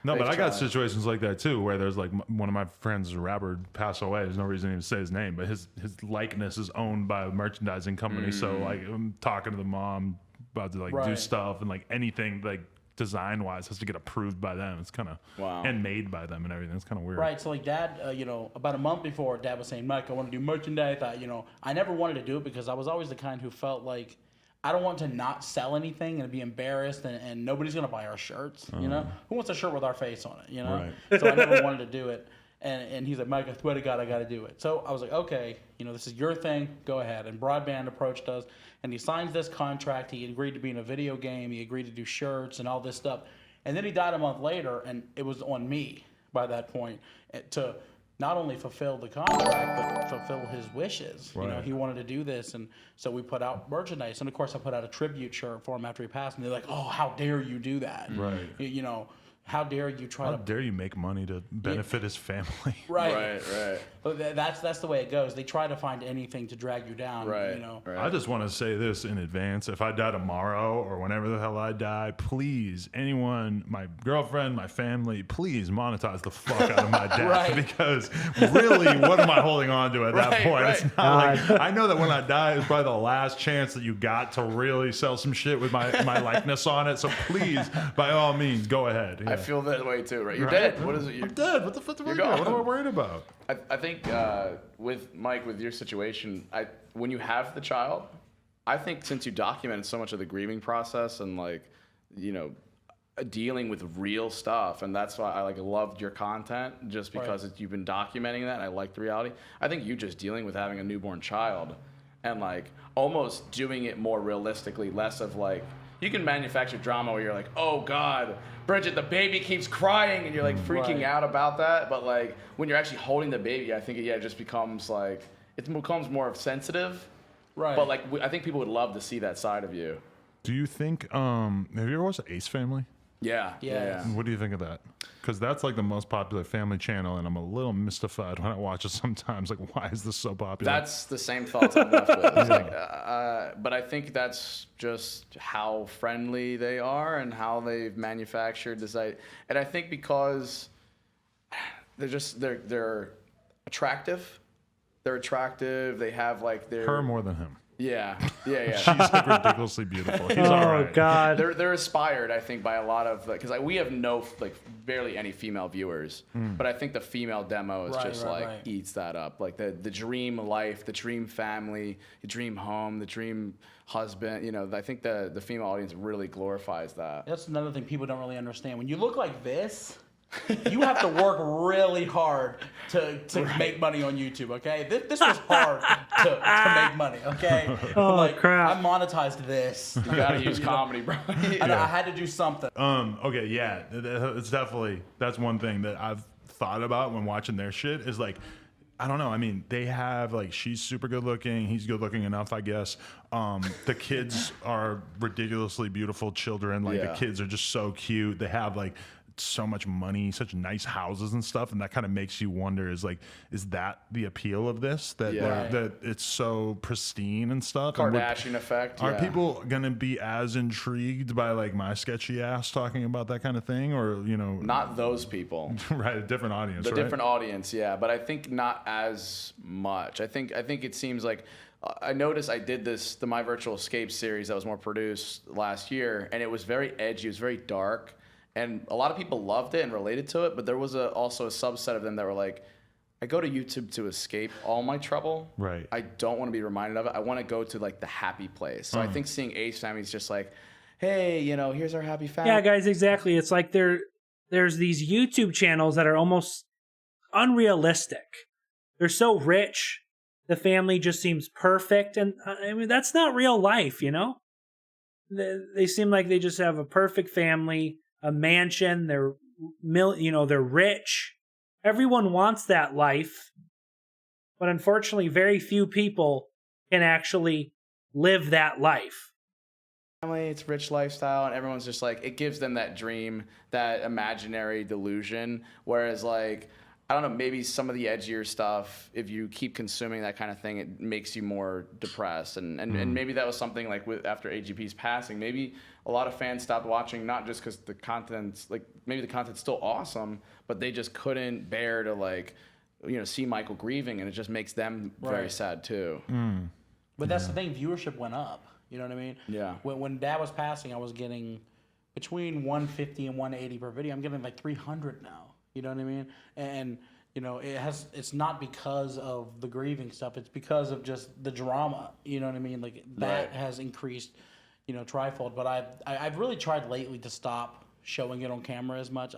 No, but I got situations like that too, where there's like one of my friends, a rapper, passed away. There's no reason to even say his name, but his likeness is owned by a merchandising company. So like I'm talking to the mom about to do stuff, and like anything like design wise has to get approved by them. It's kind of and made by them and everything. It's kind of weird. Right. So like Dad, about a month before, Dad was saying, "Mike, I want to do merchandise." I never wanted to do it because I was always the kind who felt like I don't want to not sell anything and be embarrassed, and nobody's gonna buy our shirts. Who wants a shirt with our face on it? Right. So I never wanted to do it. And he's like, "Mike, I swear to God, I got to do it." So I was like, "Okay, this is your thing. Go ahead." And Broadband approached us, and he signs this contract. He agreed to be in a video game. He agreed to do shirts and all this stuff. And then he died a month later, and it was on me by that point to not only fulfill the contract, but fulfill his wishes. Right. He wanted to do this, and so we put out merchandise. And of course, I put out a tribute shirt for him after he passed, and they're like, "Oh, how dare you do that?" Right. How dare you How dare you make money to benefit his family? Right. But that's the way it goes. They try to find anything to drag you down. Right. I just want to say this in advance. If I die tomorrow or whenever the hell I die, please, anyone, my girlfriend, my family, please monetize the fuck out of my death. Because really, what am I holding on to at that point? It's not like, I know that when I die, it's probably the last chance that you got to really sell some shit with my likeness on it. So please, by all means, go ahead. I feel that way too, right? You're dead. What is it? I'm dead. What the fuck am I doing? What am I worried about? I think with Mike, with your situation, when you have the child, I think since you documented so much of the grieving process and dealing with real stuff, and that's why I loved your content, just because you've been documenting that. And I like the reality. I think you just dealing with having a newborn child and almost doing it more realistically, less of you can manufacture drama where you're like, "Oh God, Bridget, the baby keeps crying," and you're freaking out about that. But when you're actually holding the baby, I think it just becomes it becomes more sensitive. Right. But I think people would love to see that side of you. Do you think? Have you ever watched Ace Family? Yeah. What do you think of that? Because that's the most popular family channel, and I'm a little mystified when I watch it sometimes. Why is this so popular? That's the same thoughts I'm left with. It's but I think that's just how friendly they are and how they've manufactured this. And I think because they're attractive. They're attractive. They have her more than him. Yeah. She's ridiculously beautiful. He's all right. Oh God. They're inspired, I think, by a lot of because we have no barely any female viewers, but I think the female demo is eats that up. The dream life, the dream family, the dream home, the dream husband. I think the female audience really glorifies that. That's another thing people don't really understand. When you look like this, you have to work really hard to make money on YouTube, okay? This was hard to make money, okay? Oh, crap. I monetized this. You gotta use comedy, bro. I had to do something. Okay, yeah. It's definitely, that's one thing that I've thought about when watching their shit is I don't know. I mean, they have she's super good looking. He's good looking enough, I guess. The kids are ridiculously beautiful children. The kids are just so cute. They have so much money, such nice houses and stuff, and that kind of makes you wonder, is that the appeal of this, that that it's so pristine and stuff? Kardashian effect. Are people gonna be as intrigued by like my sketchy ass talking about that kind of thing, or not those people? Right, a different audience. Different audience, yeah, but I think not as much. I think it seems like I noticed I did the My Virtual Escape series that was more produced last year, and it was very edgy, it was very dark. And a lot of people loved it and related to it, but there was also a subset of them that were like, I go to YouTube to escape all my trouble. Right. I don't want to be reminded of it. I want to go to like the happy place. So I think seeing Ace Family is just like, hey, here's our happy family. Yeah, guys, exactly. It's like there's these YouTube channels that are almost unrealistic. They're so rich. The family just seems perfect. And I mean, that's not real life, They seem like they just have a perfect family, a mansion, they're rich. Everyone wants that life, but unfortunately very few people can actually live that life. It's rich lifestyle, and everyone's just like, it gives them that dream, that imaginary delusion, whereas like, I don't know, maybe some of the edgier stuff, if you keep consuming that kind of thing, it makes you more depressed. And maybe that was something like after AGP's passing, maybe a lot of fans stopped watching, not just because the content's like, maybe the content's still awesome, but they just couldn't bear to like, see Michael grieving, and it just makes them very sad too. But that's the thing, viewership went up. You know what I mean? Yeah. When Dad was passing, I was getting between 150 and 180 per video. I'm getting like 300 now. You know what I mean? And it's not because of the grieving stuff. It's because of just the drama. You know what I mean? Like that has increased, trifold. But I've really tried lately to stop showing it on camera as much.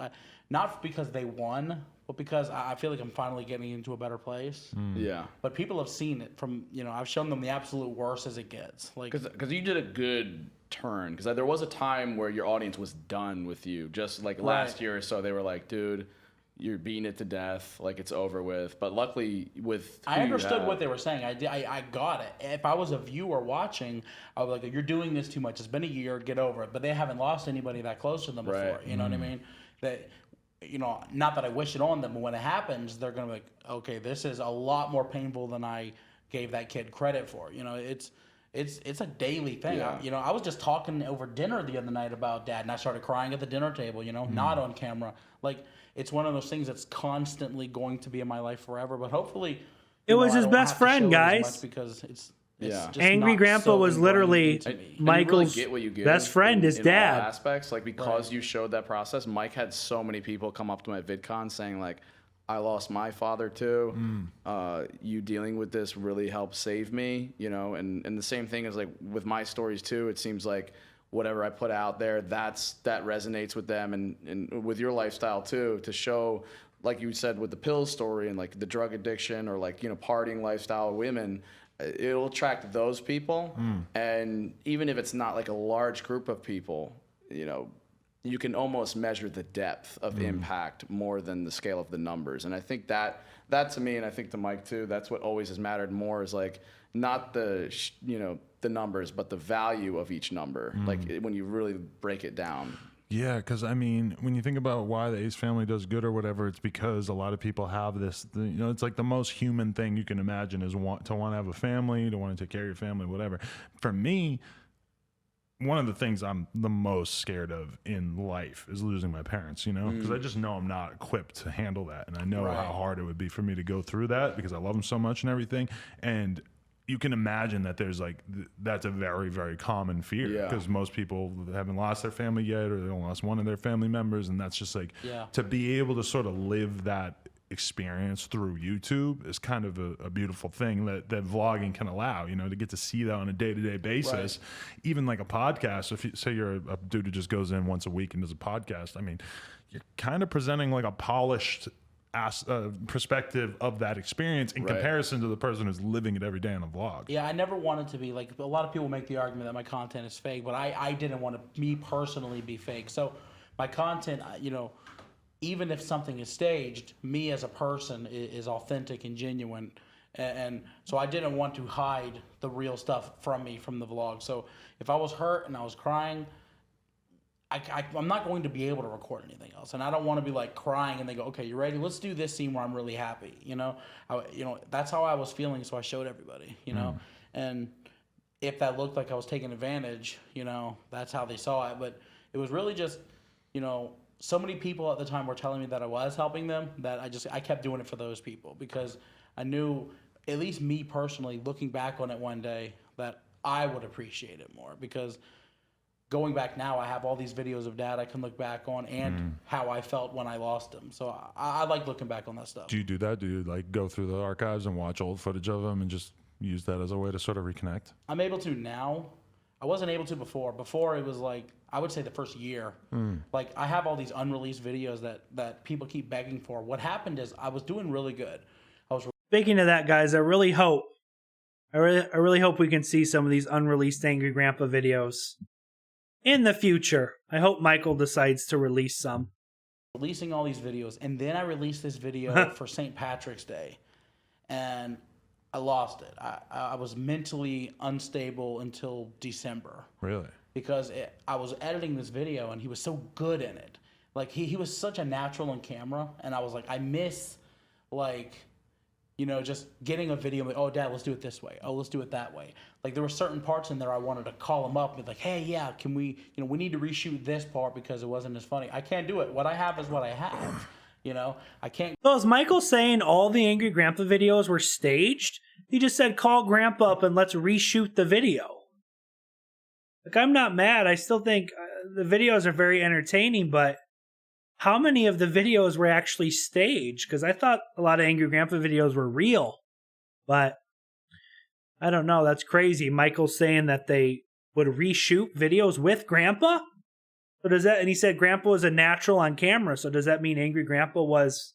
Not because they won, but because I feel like I'm finally getting into a better place. Yeah. But people have seen it from, I've shown them the absolute worst as it gets. Like, because you did a good turn. Because there was a time where your audience was done with you. Just like last year or so, they were like, dude, you're beating it to death, like it's over with. But luckily, I understood what they were saying. I got it. If I was a viewer watching, I would be like, you're doing this too much. It's been a year, get over it. But they haven't lost anybody that close to them before. You know what I mean? That, not that I wish it on them, but when it happens, they're gonna be like, okay, this is a lot more painful than I gave that kid credit for. It's a daily thing. Yeah. I was just talking over dinner the other night about Dad, and I started crying at the dinner table. Not on camera. Like, it's one of those things that's constantly going to be in my life forever. But hopefully, it was his best friend, guys. Because it's just Angry Grandpa was literally Michael's best friend. His dad. In all aspects, like because you showed that process, Mike had so many people come up to him at VidCon saying like, I lost my father too. You dealing with this really helped save me, and the same thing is like with my stories too. It seems like whatever I put out there, that resonates with them, and with your lifestyle too, to show, like you said, with the pills story and like the drug addiction or like, partying lifestyle of women, it'll attract those people. And even if it's not like a large group of people, you can almost measure the depth of impact more than the scale of the numbers. And I think that to me, and I think to Mike too, that's what always has mattered more, is like not the numbers, but the value of each number. Like when you really break it down. Yeah, because I mean, when you think about why the Ace Family does good or whatever, it's because a lot of people have this. It's like the most human thing you can imagine is to want to have a family, to want to take care of your family, whatever. For me, one of the things I'm the most scared of in life is losing my parents, because I just know I'm not equipped to handle that. And I know how hard it would be for me to go through that because I love them so much and everything. And you can imagine that there's like, that's a very, very common fear because most people haven't lost their family yet, or they only lost one of their family members. And that's just like, to be able to sort of live that experience through YouTube is kind of a beautiful thing that vlogging can allow, to get to see that on a day-to-day basis. Even like a podcast, if you say you're a dude who just goes in once a week and does a podcast, I mean, you're kind of presenting like a polished perspective of that experience in comparison to the person who's living it every day in a vlog. Yeah, I never wanted to be like, a lot of people make the argument that my content is fake, but I didn't want to, me personally, be fake. So my content, even if something is staged, me as a person is authentic and genuine. And so I didn't want to hide the real stuff from me from the vlog. So if I was hurt and I was crying, I'm not going to be able to record anything else, and I don't want to be like crying and they go, okay, you ready? Let's do this scene where I'm really happy. That's how I was feeling, so I showed everybody. And if that looked like I was taking advantage, that's how they saw it. But it was really just, so many people at the time were telling me that I was helping them that I kept doing it for those people because I knew, at least me personally, looking back on it one day, that I would appreciate it more because going back now, I have all these videos of Dad I can look back on and how I felt when I lost him. So I like looking back on that stuff. Do you do that? Do you like go through the archives and watch old footage of him and just use that as a way to sort of reconnect? I'm able to now. I wasn't able to before. Before it was like, I would say the first year. Like I have all these unreleased videos that people keep begging for. What happened is I was doing really good. Speaking of that, guys, I really hope we can see some of these unreleased Angry Grandpa videos in the future. I hope Michael decides to release some. Releasing all these videos, and then I released this video for St. Patrick's Day, and I lost it. I was mentally unstable until December. Really? Because I was editing this video, and he was so good in it. Like, he was such a natural on camera, and I was like, I miss, like, just getting a video, like, oh, Dad, let's do it this way. Oh, let's do it that way. Like, there were certain parts in there I wanted to call him up and be like, hey, yeah, can we, we need to reshoot this part because it wasn't as funny. I can't do it. What I have is what I have. I can't. So is Michael saying all the Angry Grandpa videos were staged? He just said, call Grandpa up and let's reshoot the video. Like, I'm not mad. I still think the videos are very entertaining, but how many of the videos were actually staged? Because I thought a lot of Angry Grandpa videos were real. But I don't know. That's crazy. Michael's saying that they would reshoot videos with Grandpa? So does that? And he said Grandpa was a natural on camera. So does that mean Angry Grandpa was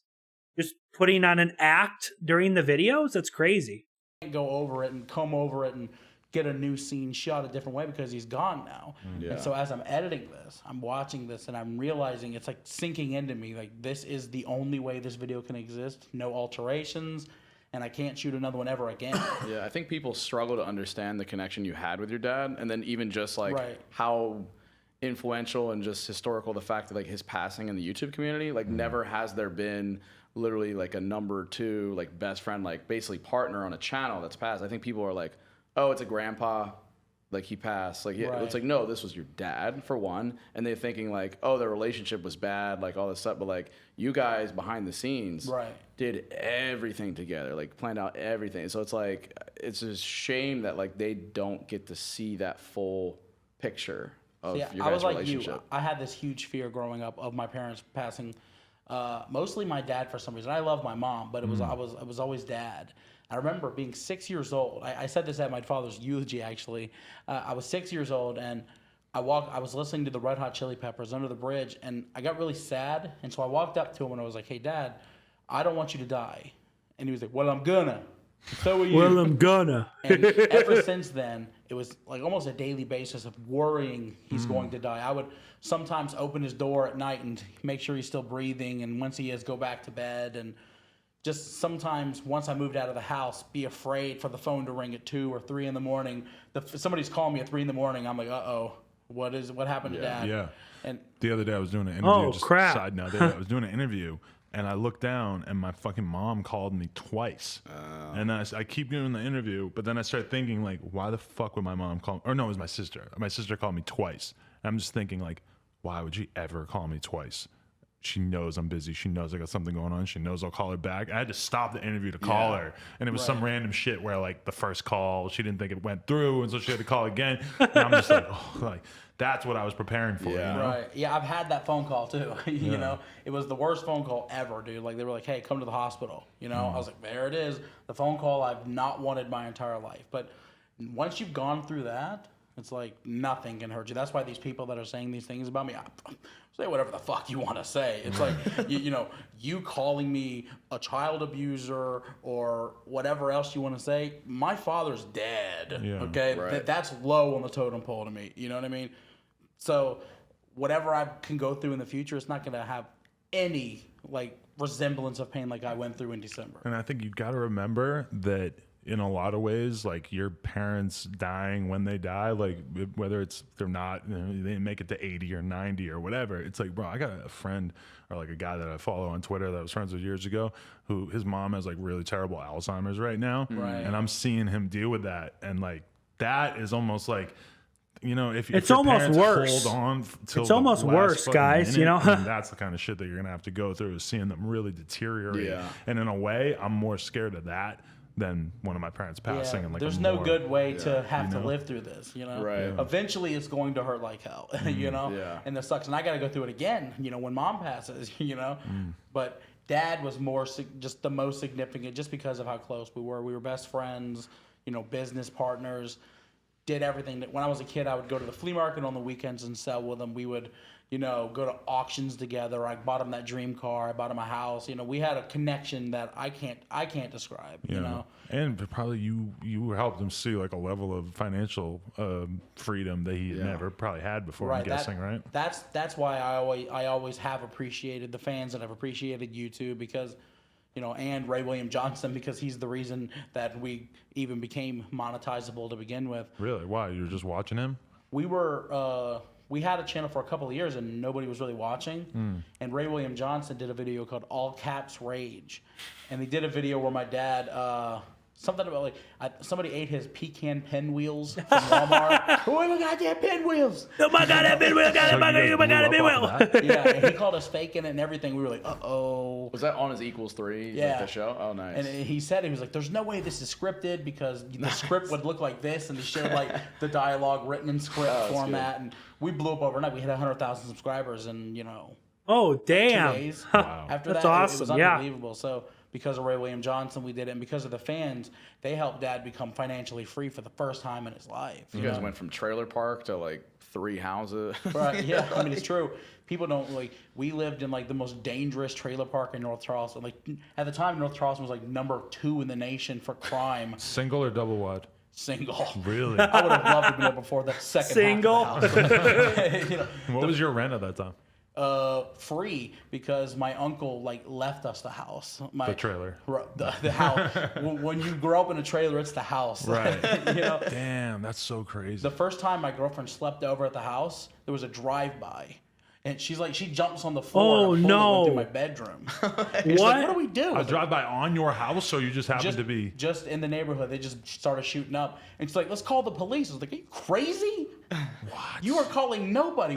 just putting on an act during the videos? That's crazy. Go over it and come over it and get a new scene shot a different way because he's gone now. Yeah. And so as I'm editing this, I'm watching this and I'm realizing it's like sinking into me. Like, this is the only way this video can exist. No alterations. And I can't shoot another one ever again. Yeah, I think people struggle to understand the connection you had with your dad. And then even just like how influential and just historical the fact that like his passing in the YouTube community, like never has there been literally like a number 2, like best friend, like basically partner on a channel that's passed. I think people are like, oh, it's a grandpa, like he passed. Like, yeah, it's like, no, this was your dad for one. And they're thinking like, oh, their relationship was bad, like all this stuff. But like you guys behind the scenes did everything together, like planned out everything. So it's like, it's a shame that like they don't get to see that full picture of your guys' relationship. Like you, I had this huge fear growing up of my parents passing. Mostly my dad for some reason. I love my mom, but it was always Dad. I remember being 6 years old. I said this at my father's eulogy, actually. I was 6 years old, and I was listening to the Red Hot Chili Peppers Under the Bridge, and I got really sad. And so I walked up to him, and I was like, hey, Dad, I don't want you to die. And he was like, well, I'm gonna. So are you. Well, I'm gonna. And ever since then, it was like almost a daily basis of worrying he's going to die. I would sometimes open his door at night and make sure he's still breathing, and once he is, go back to bed. And just sometimes, once I moved out of the house, be afraid for the phone to ring at 2 or 3 in the morning. Somebody's calling me at 3 in the morning. I'm like, uh-oh, what happened to Dad? Yeah. And the other day I was doing an interview. Oh, crap. Side note, I was doing an interview, and I looked down, and my fucking mom called me twice. And I keep doing the interview, but then I started thinking, like, why the fuck would my mom call me? Or no, it was my sister. My sister called me twice. And I'm just thinking, like, why would she ever call me twice? She knows I'm busy. She knows I got something going on. She knows I'll call her back. I had to stop the interview to call her. And it was some random shit where, like, the first call, she didn't think it went through, and so she had to call again. And I'm just like, oh, like, that's what I was preparing for. Yeah. You know? Right. Yeah, I've had that phone call too. You know, it was the worst phone call ever, dude. Like, they were like, hey, come to the hospital. You know, I was like, there it is. The phone call I've not wanted my entire life. But once you've gone through that, it's like nothing can hurt you. That's why these people that are saying these things about me, say whatever the fuck you want to say. It's like, you know, you calling me a child abuser or whatever else you want to say. My father's dead. Yeah. Okay, that's low on the totem pole to me. You know what I mean? So whatever I can go through in the future, it's not going to have any like resemblance of pain like I went through in December. And I think you got to remember that in a lot of ways, like your parents dying when they die, like whether it's they're not, you know, they make it to 80 or 90 or whatever. It's like, bro, I got a friend or like a guy that I follow on Twitter that I was friends with years ago, who his mom has like really terrible Alzheimer's right now. Right. And I'm seeing him deal with that. And like, that is almost like, you know, if It's your almost parents worse. hold on till It's the almost last worse, fucking guys, you minute, know? and that's the kind of shit that you're gonna have to go through, is seeing them really deteriorate. Yeah. And in a way, I'm more scared of that than one of my parents passing. And like, there's a no more- good way to have You to know? live through this, you know. Right. Yeah. Eventually, it's going to hurt like hell, you know. Yeah. And that sucks. And I got to go through it again, you know, when mom passes, you know. But dad was just the most significant, just because of how close we were. We were best friends, you know, business partners. Did everything that when I was a kid, I would go to the flea market on the weekends and sell with him. We would, you know, go to auctions together. I bought him that dream car. I bought him a house. You know, we had a connection that I can't describe. You know, and probably you helped him see like a level of financial freedom that he had never probably had before. I'm guessing, right? That's why I always have appreciated the fans, and I've appreciated you too, because, you know, and Ray William Johnson, because he's the reason that we even became monetizable to begin with. Really? Why? You were just watching him? We had a channel for a couple of years and nobody was really watching. And Ray William Johnson did a video called All Caps Rage. And they did a video where my dad, something about like somebody ate his pecan pinwheels from Walmart. Oh my goddamn pinwheels! Oh my god, that pinwheel got it! Oh my god, that pinwheel! Yeah, and he called us faking it and everything. We were like, uh-oh. Was that on his Equals 3? Yeah. Like the show? Oh, nice. And he said, he was like, there's no way this is scripted, because the script would look like this, and he showed like the dialogue written in script format, and we blew up overnight. We hit 100,000 subscribers in, you know, Oh 2 damn! days. Wow. After That's that, awesome. it was unbelievable. So because of Ray William Johnson, we did it, and because of the fans, they helped Dad become financially free for the first time in his life. you guys went from trailer park to like 3 houses. Right, yeah, I mean, it's true. People don't, like, we lived in like the most dangerous trailer park in North Charleston. Like, at the time, North Charleston was like number 2 in the nation for crime. Single or double wide? Single. Really? I would have loved to be there before the second Single? half of the house. You know, What was your rent at that time? free, because my uncle like left us the house. The trailer. The house. When you grow up in a trailer, it's the house. Right. You know. Damn, that's so crazy. The first time my girlfriend slept over at the house, there was a drive-by. And she's like, she jumps on the floor. Oh, and a bullet no. went through my bedroom. She's like, what do we do? A drive-by on your house, or you just happened to be... Just in the neighborhood. They just started shooting up. And she's like, let's call the police. I was like, are you crazy? What? You are calling nobody.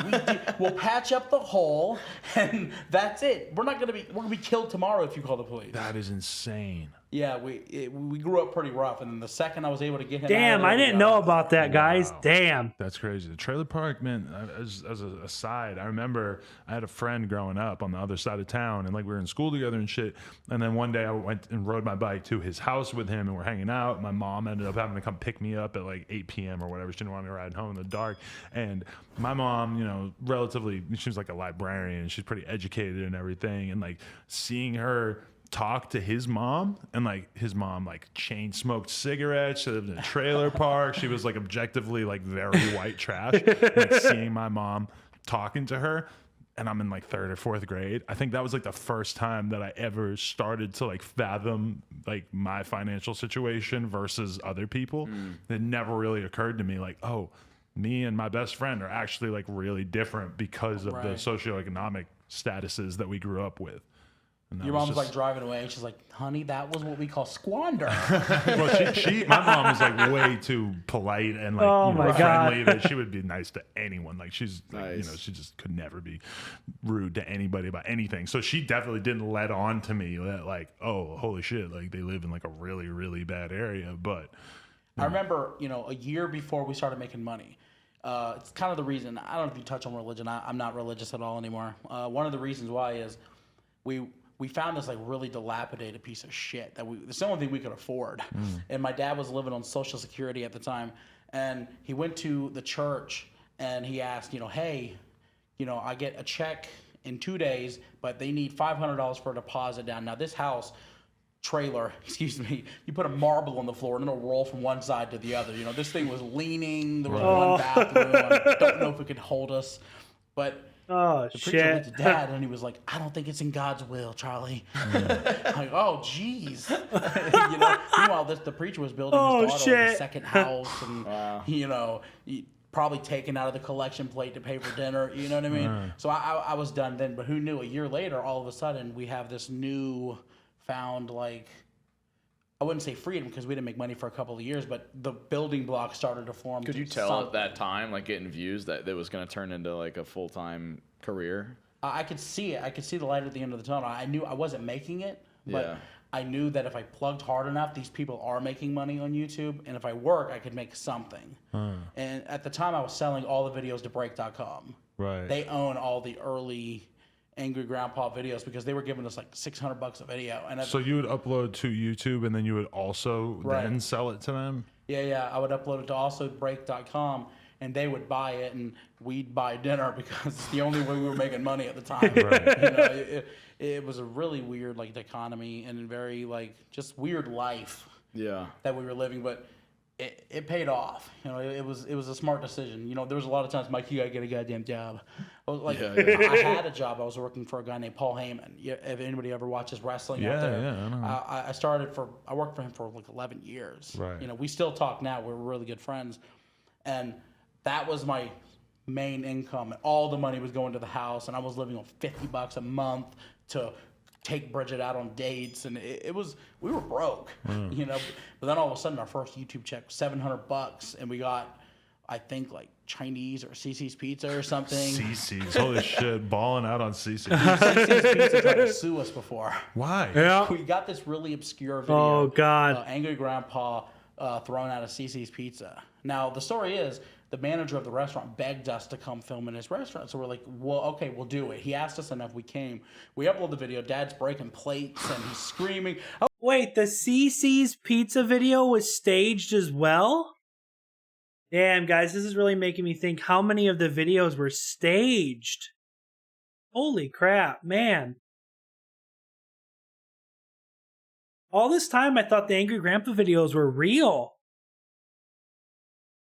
We'll patch up the hole, and that's it. We're gonna be killed tomorrow if you call the police. That is insane. Yeah, we grew up pretty rough, and then the second I was able to get him Damn, out of I there, didn't know about that, guys. Wow. Damn. That's crazy. The trailer park, man, as an aside, I remember I had a friend growing up on the other side of town, and like we were in school together and shit. And then one day I went and rode my bike to his house with him, and we're hanging out. My mom ended up having to come pick me up at like 8 p.m. or whatever. She didn't want me to ride home in the dark. And my mom, you know, relatively, she was like a librarian, and she's pretty educated and everything. And like seeing her talk to his mom, and like his mom like chain smoked cigarettes, she lived in a trailer park, she was like objectively like very white trash. Like seeing my mom talking to her, and I'm in like 3rd or 4th grade, I think that was like the first time that I ever started to like fathom like my financial situation versus other people. It never really occurred to me like, oh, me and my best friend are actually like really different because of the socioeconomic statuses that we grew up with. Your mom's like driving away, and she's like, honey, that was what we call squander. Well, my mom was like way too polite and like friendly that she would be nice to anyone. Like she's like, you know, she just could never be rude to anybody about anything. So she definitely didn't let on to me that like, oh, holy shit, like they live in like a really, really bad area. But I remember, you know, a year before we started making money, it's kind of the reason, I don't know if you touch on religion, I'm not religious at all anymore. One of the reasons why is we found this like really dilapidated piece of shit that it's the only thing we could afford. And my dad was living on Social Security at the time, and he went to the church and he asked, you know, hey, you know, I get a check in 2 days, but they need $500 for a deposit down. Now this house trailer, excuse me, you put a marble on the floor and it'll roll from one side to the other. You know, this thing was leaning. There was one bathroom. I don't know if it could hold us, but Oh, The preacher shit. went to Dad, and he was like, "I don't think it's in God's will, Charlie." Like, oh, jeez. Meanwhile, the preacher was building his daughter like a second house, and probably taken out of the collection plate to pay for dinner. You know what I mean? So I was done then. But who knew? A year later, all of a sudden, we have this new found I wouldn't say freedom because we didn't make money for a couple of years, but the building blocks started to form. Could you tell at that time, like getting views, that it was going to turn into like a full-time career? I could see it. I could see the light at the end of the tunnel. I knew I wasn't making it, but I knew that if I plugged hard enough, these people are making money on YouTube, and if I work, I could make something. And at the time, I was selling all the videos to Break.com. Right. They own all the early Angry Grandpa videos because they were giving us like $600 a video. And so you would upload to YouTube and then you would also then sell it to them? Yeah. I would upload it to also Break.com and they would buy it and we'd buy dinner because it's the only way we were making money at the time. Right. It was a really weird economy and very just weird life that we were living, but it paid off. It was a smart decision. There was a lot of times, Mike, you gotta get a goddamn job. I was I had a job. I was working for a guy named Paul Heyman. If anybody ever watches wrestling out there, I worked for him for 11 years. Right. We still talk now. We're really good friends, and that was my main income. And all the money was going to the house, and I was living on $50 a month to take Bridget out on dates, and we were broke, But then all of a sudden, our first YouTube check was $700, and we got, I think, Chinese or CC's Pizza or something. CC's, holy shit, balling out on CC's. CC's Pizza tried to sue us before. Why? Yeah. We got this really obscure video. Oh, God. Angry Grandpa thrown out of CC's Pizza. Now, the story is, the manager of the restaurant begged us to come film in his restaurant. So we're like, well, okay, we'll do it. He asked us enough, we came. We upload the video. Dad's breaking plates and he's screaming. Wait, the CC's Pizza video was staged as well? Damn, guys, this is really making me think how many of the videos were staged. Holy crap, man. All this time, I thought the Angry Grandpa videos were real.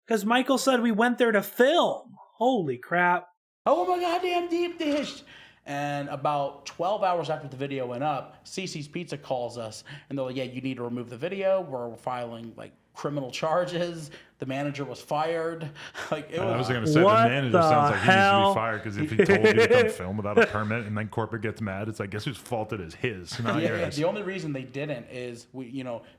Because Michael said we went there to film. Holy crap. Oh my goddamn deep dish. And about 12 hours after the video went up, CC's Pizza calls us. And they're like, yeah, you need to remove the video. We're filing criminal charges. The manager was fired. I was going to say, the manager sounds like he needs to be fired because if he told you to come film without a permit and then corporate gets mad, it's guess whose fault it is? His, not yours. The only reason they didn't is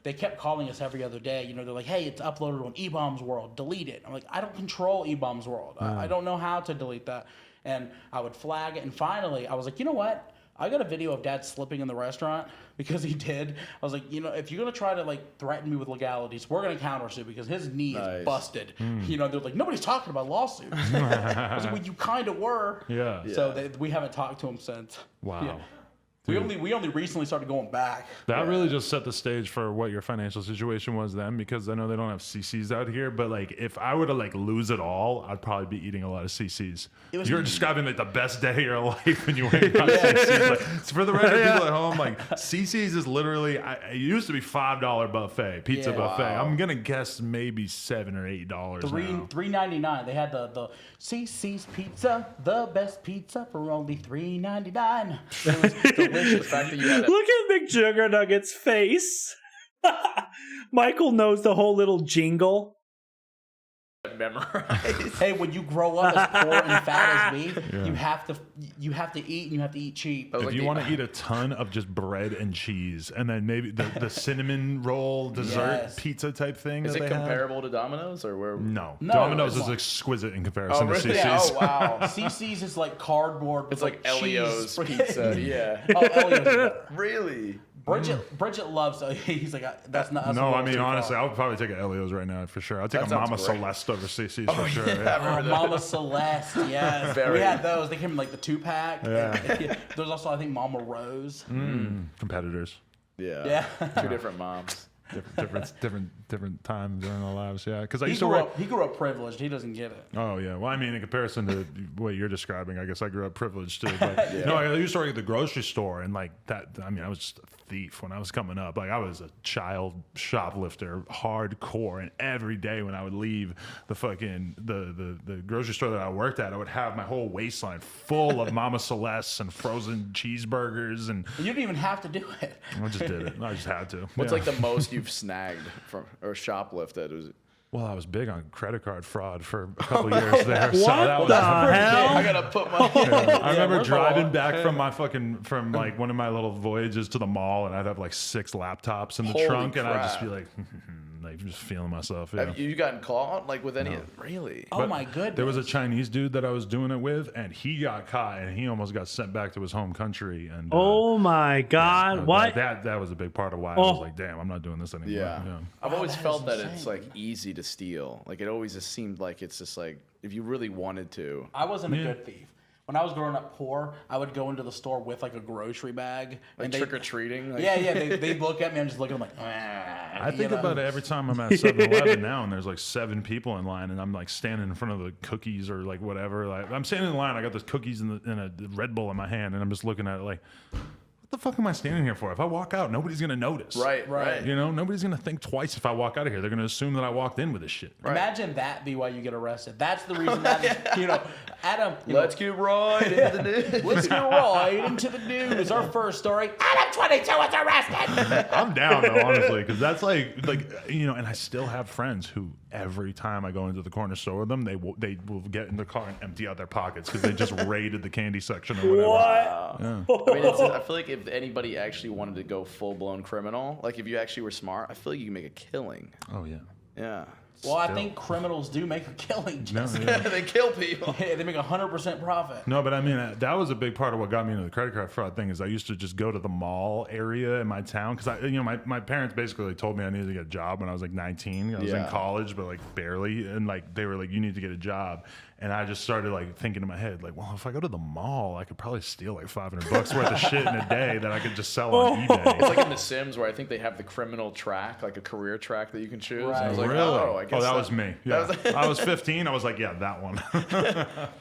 they kept calling us every other day. They're like, hey, it's uploaded on eBombs World. Delete it. I'm like, I don't control eBombs World. I don't know how to delete that. And I would flag it. And finally, I was like, you know what? I got a video of Dad slipping in the restaurant because he did. I was like, if you're going to try to threaten me with legalities, we're going to countersue because his knee is busted. They're like, nobody's talking about lawsuits. I was like, well, you kind of were. Yeah. So we haven't talked to him since. Wow. Yeah. We only recently started going back. That really just set the stage for what your financial situation was then, because I know they don't have CC's out here, but if I were to lose it all, I'd probably be eating a lot of CC's. You're describing the best day of your life when you went on CC's. For the record, people at home, CC's is literally, it used to be $5 buffet, pizza buffet. Wow. I'm gonna guess maybe $7 or $8 now. $3.99. They had the CC's Pizza, the best pizza for only $3.99. It was delicious. The fact that you had Look at McJuggerNuggets' face. Michael knows the whole little jingle. Memorize. Hey, when you grow up as poor and fat as me, you have to eat, and you have to eat cheap. If you want to eat a ton of just bread and cheese, and then maybe the cinnamon roll dessert pizza type thing. Is it comparable to Domino's or where? No, Domino's is exquisite in comparison to CC's. Yeah, oh wow, CC's is like cardboard. It's like Elio's pizza. Yeah. Oh, Elio's is better. Really? Bridget loves. He's like, that's not. That's no, I mean honestly, I would probably take an Elio's right now for sure. I'd take a Mama Celeste over CC's for sure. Yeah. Mama Celeste, yes. We had those. They came in the 2-pack. Yeah. There's also I think Mama Rose. Competitors. Yeah. Two different moms. different times during our lives. Yeah, because I He used to grew work. up. He grew up privileged. He doesn't get it. Oh yeah, well I mean in comparison to what you're describing, I guess I grew up privileged too. But no, I used to work at the grocery store, and like that. I mean, I was just a thief when I was coming up. Like I was a child shoplifter, hardcore, and every day when I would leave the fucking the grocery store that I worked at, I would have my whole waistline full of Mama Celeste's and frozen cheeseburgers, and You didn't even have to do it. I just did it. I just had to. What's Yeah. like the most you've snagged from or shoplifted? Was it? Well, I was big on credit card fraud for a couple years there. So What that was the hell? I gotta put my. I remember where's the driving wallet? back from like one of my little voyages to the mall, and I'd have like 6 laptops in the Holy trunk, and I'd just crap. be like just feeling myself. Yeah. Have you gotten caught like with any? Really? Oh my goodness. There was a Chinese dude that I was doing it with, and he got caught, and he almost got sent back to his home country. And Oh my God! What? That was a big part of why I was like, damn, I'm not doing this anymore. Yeah. Yeah. I've always that is felt that it's insane. like easy to steal. Like it always just seemed like it's just like if you really wanted to. I wasn't a good thief. When I was growing up poor, I would go into the store with like a grocery bag. Like and they- trick or treating. Like, Yeah, they'd look at me. I'm just looking. I'm like, I think about it every time I'm at 7-Eleven now, and there's like 7 people in line, and I'm like standing in front of the cookies or like whatever. Like I'm standing in line, I got those cookies and a Red Bull in my hand, and I'm just looking at it like, what the fuck am I standing here for? If I walk out, nobody's gonna notice. Right. You know, nobody's gonna think twice if I walk out of here. They're gonna assume that I walked in with this shit. Imagine that be why you get arrested. That's the reason that, Adam, Let's get right into the news. let's go right into the news. Our first story, Adam 22 was arrested. I'm down though, honestly, because that's like and I still have friends who every time I go into the corner store with them, they will get in the car and empty out their pockets because they just raided the candy section or whatever. What? I mean, I feel like if anybody actually wanted to go full blown criminal, like if you actually were smart, I feel like you can make a killing. Oh yeah. Yeah. Well, I think criminals do make a killing. No, Jesse. yeah. They kill people. Yeah, they make 100% profit. No, but I mean, that was a big part of what got me into the credit card fraud thing is I used to just go to the mall area in my town because my parents basically told me I needed to get a job when I was like 19. I was in Yeah. college, but like barely. And like, they were like, you need to get a job. And I just started like thinking in my head, like, well, if I go to the mall, I could probably steal like $500 worth of shit in a day that I could just sell on eBay. It's like in The Sims where I think they have the criminal track, like a career track that you can choose. And I was like, Really? oh, I guess that was me. Yeah. was- I was 15. I was like, yeah, that one.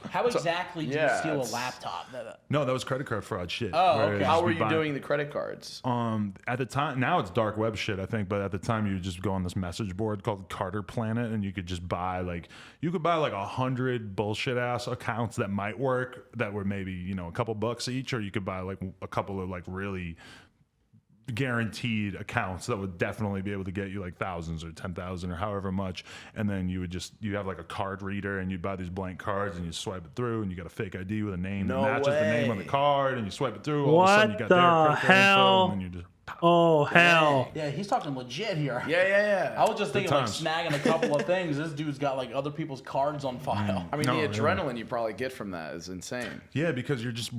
How exactly do you yeah, steal a it's- laptop? No, that was credit card fraud shit. Oh, where okay. it'd How just were be you buying- doing the credit cards? At the time, now it's dark web shit, I think, but at the time you would just go on this message board called Carter Planet, and you could just buy like 100 bullshit ass accounts that might work that were maybe a couple bucks each, or you could buy like a couple of like really guaranteed accounts that would definitely be able to get you like thousands or 10,000 or however much, and then you have like a card reader and you buy these blank cards and you swipe it through and you got a fake ID with a name No that matches the name on the way. card and you swipe it through. All of a sudden you What got their the credit card info, hell? and then you just Oh hell! Yeah, he's talking legit here. Yeah. I was just thinking like times. snagging a couple of things. This dude's got like other people's cards on file. I mean, No, the yeah. adrenaline you probably get from that is insane. Yeah, because you're just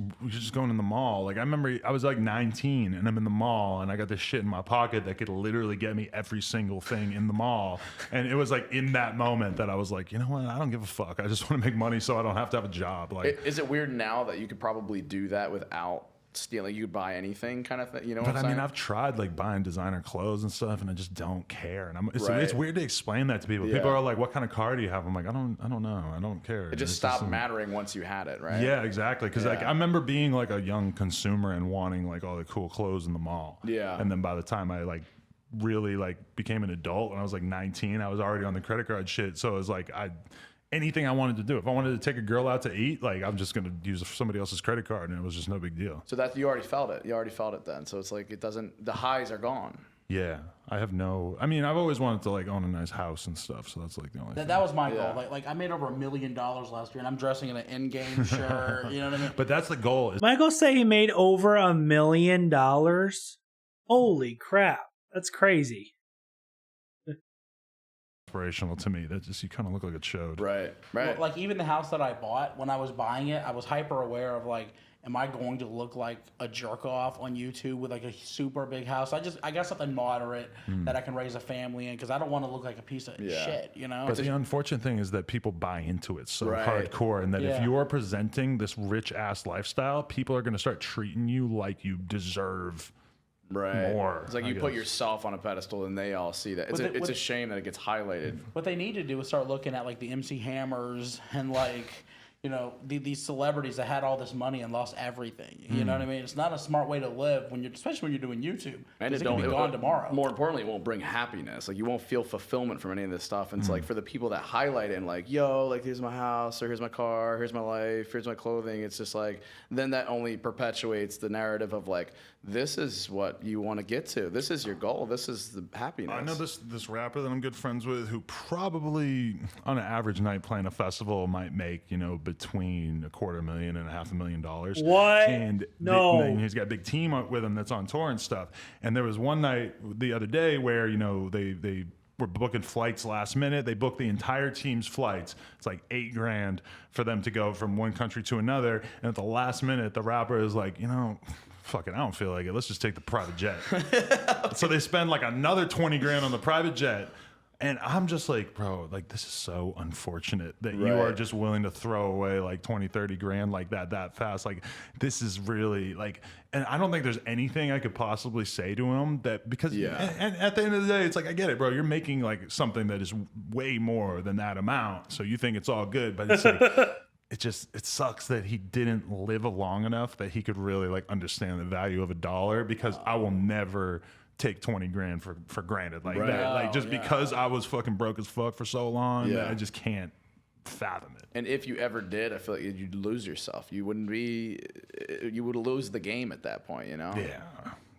going in the mall. Like I remember I was like 19 and I'm in the mall and I got this shit in my pocket that could literally get me every single thing in the mall. And it was like in that moment that I was like, you know what? I don't give a fuck. I just want to make money so I don't have to have a job. Like, Is it weird now that you could probably do that without stealing? You could buy anything kind of thing. You know what but I'm I mean, saying? I've tried like buying designer clothes and stuff, and I just don't care. And it's Right. weird to explain that to people. Yeah. People are like, "What kind of car do you have?" I'm like, "I don't know. I don't care." It just It's stopped mattering once you had it, right? Yeah, exactly. Because like Yeah. I remember being like a young consumer and wanting like all the cool clothes in the mall. Yeah. And then by the time I like really like became an adult when I was like 19, I was already on the credit card shit. So it was like anything I wanted to do. If I wanted to take a girl out to eat, like I'm just gonna use somebody else's credit card, and it was just no big deal. So that you already felt it. You already felt it then. So it's like the highs are gone. Yeah, I've always wanted to like own a nice house and stuff. So that's like the only. thing. That was my Yeah. goal. Like I made over $1 million last year, and I'm dressing in an in-game shirt. You know what I mean? But that's the goal. Is Michael say he made over $1 million. Holy crap! That's crazy. inspirational to me. That just you kind of look like it showed. Right. Right. Like even the house that I bought, when I was buying it, I was hyper aware of like, am I going to look like a jerk off on YouTube with like a super big house? I got something moderate that I can raise a family in because I don't want to look like a piece of Yeah. shit, you know? But the unfortunate thing is that people buy into it so Right. hardcore, and that if Yeah. you're presenting this rich ass lifestyle, people are going to start treating you like you deserve Right. more. It's like you put yourself on a pedestal and they all see that. It's a shame that it gets highlighted. What they need to do is start looking at like the MC Hammers and like, you know, these celebrities that had all this money and lost everything. You know what I mean? It's not a smart way to live when especially when you're doing YouTube. And it can be gone tomorrow. More importantly, it won't bring happiness. Like you won't feel fulfillment from any of this stuff. And it's like for the people that highlight it and like, yo, like here's my house or here's my car, here's my life, here's my clothing. It's just like, then that only perpetuates the narrative of like, this is what you want to get to. This is your goal. This is the happiness. I know this rapper that I'm good friends with who probably on an average night playing a festival might make, you know, between $250,000 and $500,000. What? And No. he's got a big team with him that's on tour and stuff. And there was one night the other day where, you know, they were booking flights last minute. They booked the entire team's flights. It's like $8,000 for them to go from one country to another. And at the last minute, the rapper is like, you know, fuck it, I don't feel like it. Let's just take the private jet. So they spend like another $20,000 on the private jet. And I'm just like, bro, like this is so unfortunate that you are just willing to throw away like 20, 30 grand like that fast. Like this is really like, and I don't think there's anything I could possibly say to him that because and at the end of the day, it's like, I get it, bro. You're making like something that is way more than that amount. So you think it's all good, but it's like, it sucks that he didn't live long enough that he could really like understand the value of a dollar, because I will never take 20 grand for granted like that. Like just because I was fucking broke as fuck for so long, I just can't fathom it. And if you ever did, I feel like you'd lose yourself. You would lose the game at that point, you know? Yeah.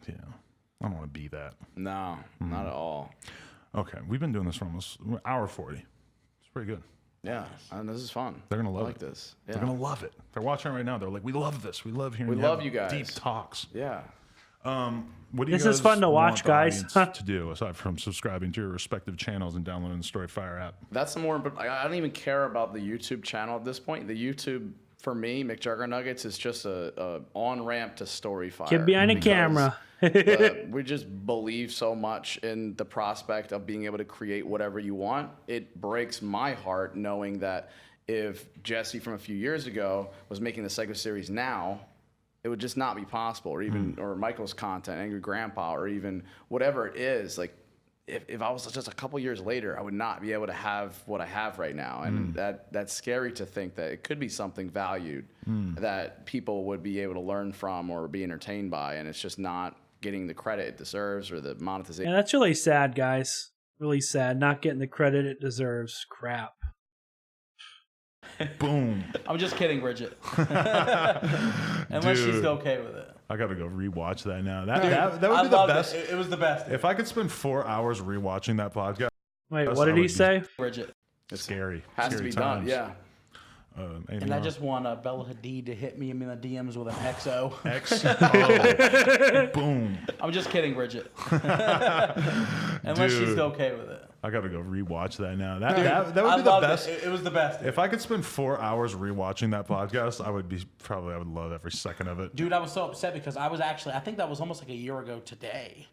I don't want to be that. No, not at all. Okay, we've been doing this for almost hour 40. It's pretty good. Yeah, and this is fun. They're gonna love like it. this. Yeah. They're gonna love it. They're watching it right now. They're like, we love this. We love hearing. We love you guys. Deep talks. Yeah. What do you This guys is fun to want watch, the guys. audience to do aside from subscribing to your respective channels and downloading the Storyfire app? That's the more. But I don't even care about the YouTube channel at this point. The YouTube for me, McJuggerNuggets, is just a on ramp to Storyfire. Kid behind a camera. We just believe so much in the prospect of being able to create whatever you want. It breaks my heart knowing that if Jesse from a few years ago was making the Psycho series now, it would just not be possible. Or even or Michael's content, Angry Grandpa, or even whatever it is. Like if I was just a couple years later, I would not be able to have what I have right now. And that's scary to think that it could be something valued that people would be able to learn from or be entertained by, and it's just not getting the credit it deserves or the monetization. Yeah, that's really sad, guys. Really sad. Not getting the credit it deserves. Crap. Boom. I'm just kidding, Bridget. Unless she's okay with it. I gotta go rewatch that now. That would be the best. It was the best. If I could spend 4 hours rewatching that podcast, Wait, what did he say? Bridget. it's scary. Has to Scary be times. done. Yeah. And I just want Bella Hadid to hit me in the DMs with an XO. XO. Boom. I'm just kidding, Bridget. Unless she's Dude. okay with it. I gotta go rewatch that now. That would be the best. It was the best. If I could spend 4 hours rewatching that podcast, I would love every second of it. Dude, I was so upset because I think that was almost like a year ago today.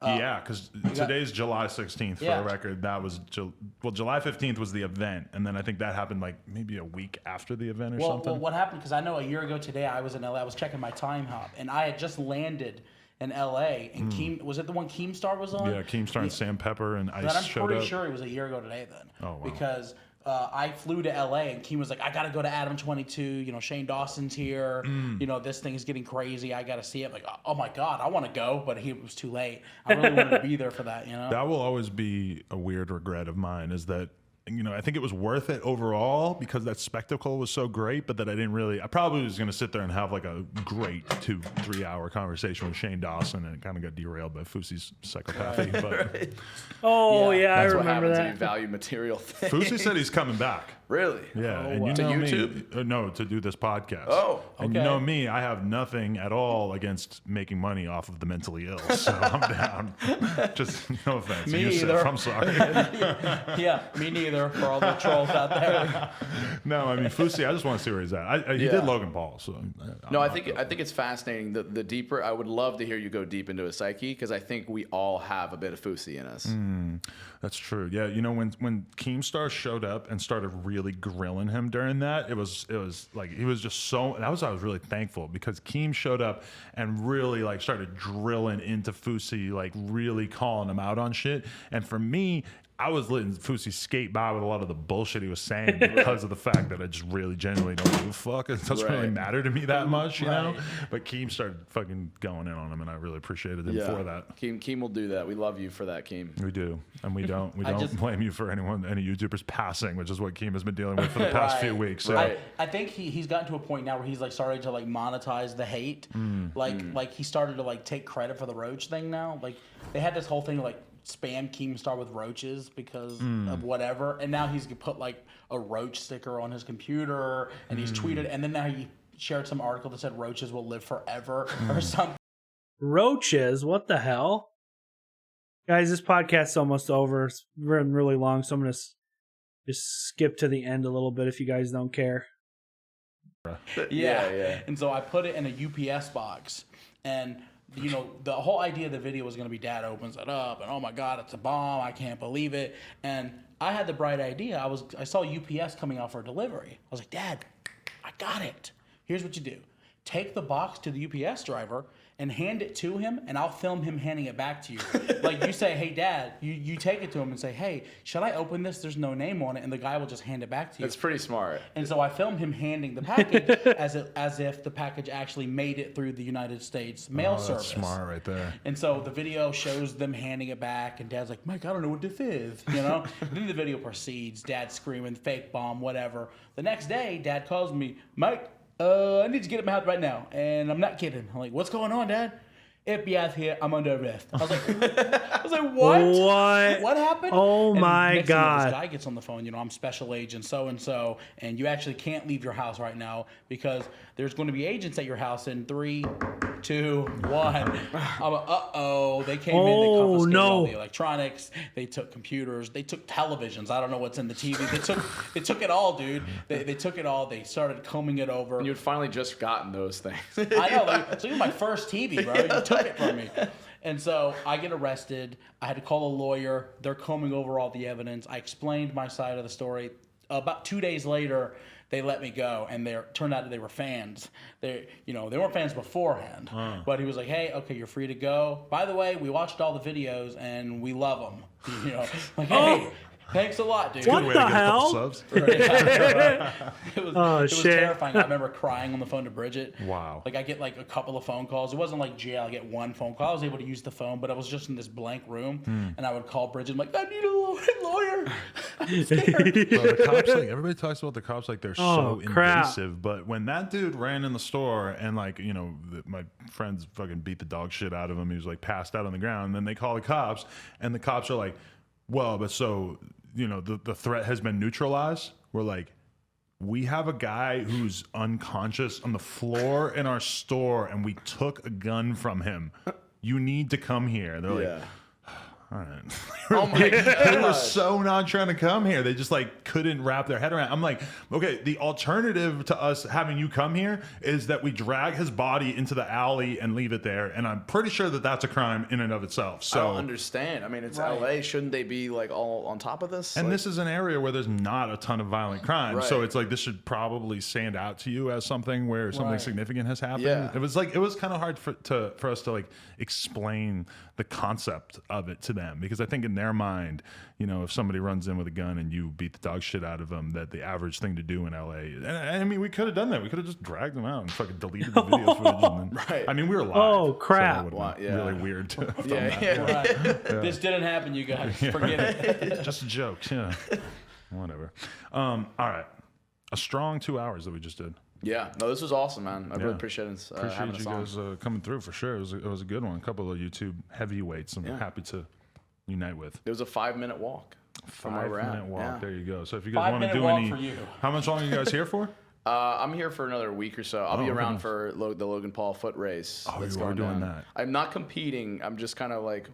Yeah, because today's July 16th for Yeah. the record. That was July 15th was the event, and then I think that happened like maybe a week after the event or something. Well, what happened? Because I know a year ago today I was in LA. I was checking my time hop, and I had just landed in LA. And was it the one Keemstar was on? Yeah, Keemstar and Sam Pepper and But Ice I'm showed pretty up. sure it was a year ago today then. Oh, wow. Because I flew to LA and Keem was like, I gotta go to Adam 22. You know, Shane Dawson's here. You know, this thing is getting crazy. I gotta see it. I'm like, oh my God, I want to go, but it was too late. I really wanted to be there for that. You know, That will always be a weird regret of mine, is that, you know, I think it was worth it overall because that spectacle was so great, but that I probably was going to sit there and have like a great 2-3 hour conversation with Shane Dawson, and it kind of got derailed by Fousey's psychopathy. But Oh, yeah, I That's what remember happens when you that. value material things. Fousey said he's coming back. Really? Yeah, Oh, and wow. you To know YouTube? me, no, to do this podcast. Oh, and you okay. know me, I have nothing at all against making money off of the mentally ill, so I'm down. Just no offense, Me Yusuf, either. I'm sorry. yeah, me neither. For all the trolls out there. No, I mean Fousey, I just want to see where he's at. He did Logan Paul, so No, I think it's fascinating. The deeper, I would love to hear you go deep into his psyche, because I think we all have a bit of Fousey in us. That's true. Yeah, you know, when Keemstar showed up and started really grilling him during that. It was like he was just so. That was I was really thankful because Keem showed up and really like started drilling into Fousey, like really calling him out on shit. And for me, I was letting Fousey skate by with a lot of the bullshit he was saying because of the fact that I just really genuinely don't give a fuck. It doesn't really matter to me that much, you know? But Keem started fucking going in on him, and I really appreciated him for that. Keem will do that. We love you for that, Keem. We do. And we don't blame you for any YouTubers passing, which is what Keem has been dealing with for the past few weeks. So. I think he's gotten to a point now where he's like starting to like monetize the hate. Like he started to like take credit for the roach thing now. Like they had this whole thing like spam Keemstar with roaches because of whatever, and now he's put like a roach sticker on his computer, and he's tweeted, and then now he shared some article that said roaches will live forever or something. Roaches? What the hell? Guys, this podcast's almost over. It's been really long, so I'm going to just skip to the end a little bit if you guys don't care. Yeah. And so I put it in a UPS box, and you know, the whole idea of the video was going to be Dad opens it up and oh my God, it's a bomb. I can't believe it. And I had the bright idea. I saw UPS coming out for delivery. I was like, Dad, I got it. Here's what you do. Take the box to the UPS driver and hand it to him, and I'll film him handing it back to you. Like you say, hey Dad, you take it to him and say, hey, should I open this? There's no name on it, and the guy will just hand it back to you. That's pretty smart. And so I filmed him handing the package as if the package actually made it through the United States mail service. That's smart right there. And so the video shows them handing it back, and Dad's like, Mike, I don't know what this is, you know? Then the video proceeds, Dad screaming, fake bomb, whatever. The next day, Dad calls me, Mike, I need to get at my house right now. And I'm not kidding. I'm like, what's going on, Dad? FBI's here. I'm under arrest. I was like, what? What happened? Oh my God. This guy gets on the phone. You know, I'm special agent so-and-so, and you actually can't leave your house right now because there's going to be agents at your house in 3, 2, 1. I'm like, uh-oh. They came in, they confiscated all the electronics. They took computers. They took televisions. I don't know what's in the TV. They took it all, dude. They took it all. They started combing it over. And you had finally just gotten those things. I know. Like, so you're my first TV, bro. You took it from me. And so I get arrested. I had to call a lawyer. They're combing over all the evidence. I explained my side of the story. About 2 days later, they let me go, and turned out that they were fans. They weren't fans beforehand. But he was like, "Hey, okay, you're free to go. By the way, we watched all the videos, and we love them. You know, like, hey." Thanks a lot, dude. What the hell? It was terrifying. I remember crying on the phone to Bridget. Wow. Like I get like a couple of phone calls. It wasn't like jail. I get one phone call. I was able to use the phone, but I was just in this blank room, and I would call Bridget. I'm like, I need a lawyer. I'm scared. Well, the cops, like everybody talks about the cops like they're so invasive, but when that dude ran in the store and like my friends fucking beat the dog shit out of him, he was like passed out on the ground. And then they call the cops, and the cops are like, well, but so, the threat has been neutralized. We're like, we have a guy who's unconscious on the floor in our store, and we took a gun from him. You need to come here. They're like, all right. Oh my God. They were so not trying to come here. They just like couldn't wrap their head around. I'm like, okay, the alternative to us having you come here is that we drag his body into the alley and leave it there. And I'm pretty sure that that's a crime in and of itself. So I don't understand. I mean, it's LA. Shouldn't they be like all on top of this? And this is an area where there's not a ton of violent crime. So it's like this should probably stand out to you as something where something significant has happened. Yeah. It was kind of hard for us to like explain the concept of it to them, because I think in their mind, if somebody runs in with a gun and you beat the dog shit out of them, that the average thing to do in LA. And I mean, we could have done that. We could have just dragged them out and fucking deleted the video footage. And then, I mean, we were live. Oh crap! So that really weird to film This didn't happen, you guys. Forget it. Just a joke. Yeah. Whatever. All right. A strong 2 hours that we just did. Yeah, no, this was awesome, man. I really appreciate it. Appreciate you guys coming through for sure. It was a good one. A couple of YouTube heavyweights I'm happy to unite with. It was a 5-minute walk. 5-minute walk. Yeah. There you go. So if you guys want to do any, how much longer are you guys here for? I'm here for another week or so. I'll be around for the Logan Paul foot race. Oh, you are doing that. I'm not competing. I'm just kind of like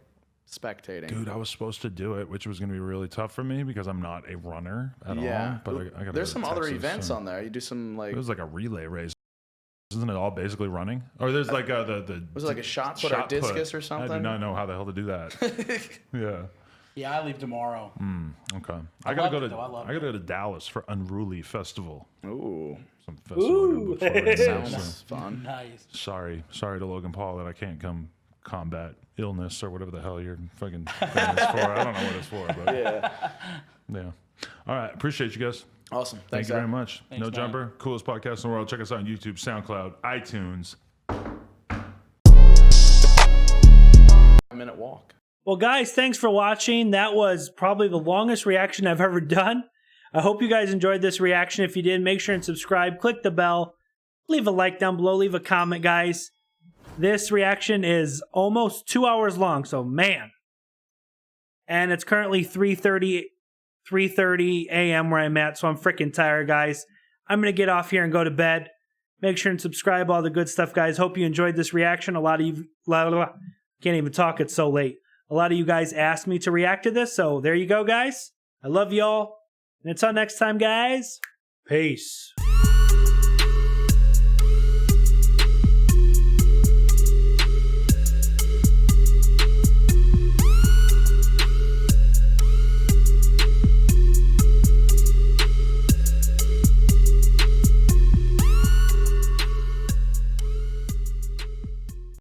spectating. Dude, I was supposed to do it, which was going to be really tough for me because I'm not a runner at all. But I got. There's some other events on there. You do some like. It was like a relay race. Isn't it all basically running? Or there's like the was it like a shot put or discus or something? I do not know how the hell to do that. Yeah. Yeah, I leave tomorrow. Okay. I gotta love it, go though. I love to go to Dallas for Unruly Festival. Ooh, Some festival. I gotta look forward to. sounds fun. Nice. Sorry to Logan Paul that I can't come combat illness or whatever the hell you're fucking famous for. I don't know what it's for, but yeah. All right, appreciate you guys. Awesome. Thank you very much. Thanks, No man. Jumper, coolest podcast in the world. Check us out on YouTube, SoundCloud, iTunes. 5-minute walk. Well, guys, thanks for watching. That was probably the longest reaction I've ever done. I hope you guys enjoyed this reaction. If you did, make sure and subscribe, click the bell, leave a like down below, leave a comment, guys. This reaction is almost 2 hours long, so man. And it's currently 3:30 a.m. where I'm at, so I'm freaking tired, guys. I'm going to get off here and go to bed. Make sure and subscribe, all the good stuff, guys. Hope you enjoyed this reaction. A lot of you, can't even talk, it's so late. A lot of you guys asked me to react to this, so there you go, guys. I love y'all. And until next time, guys, peace.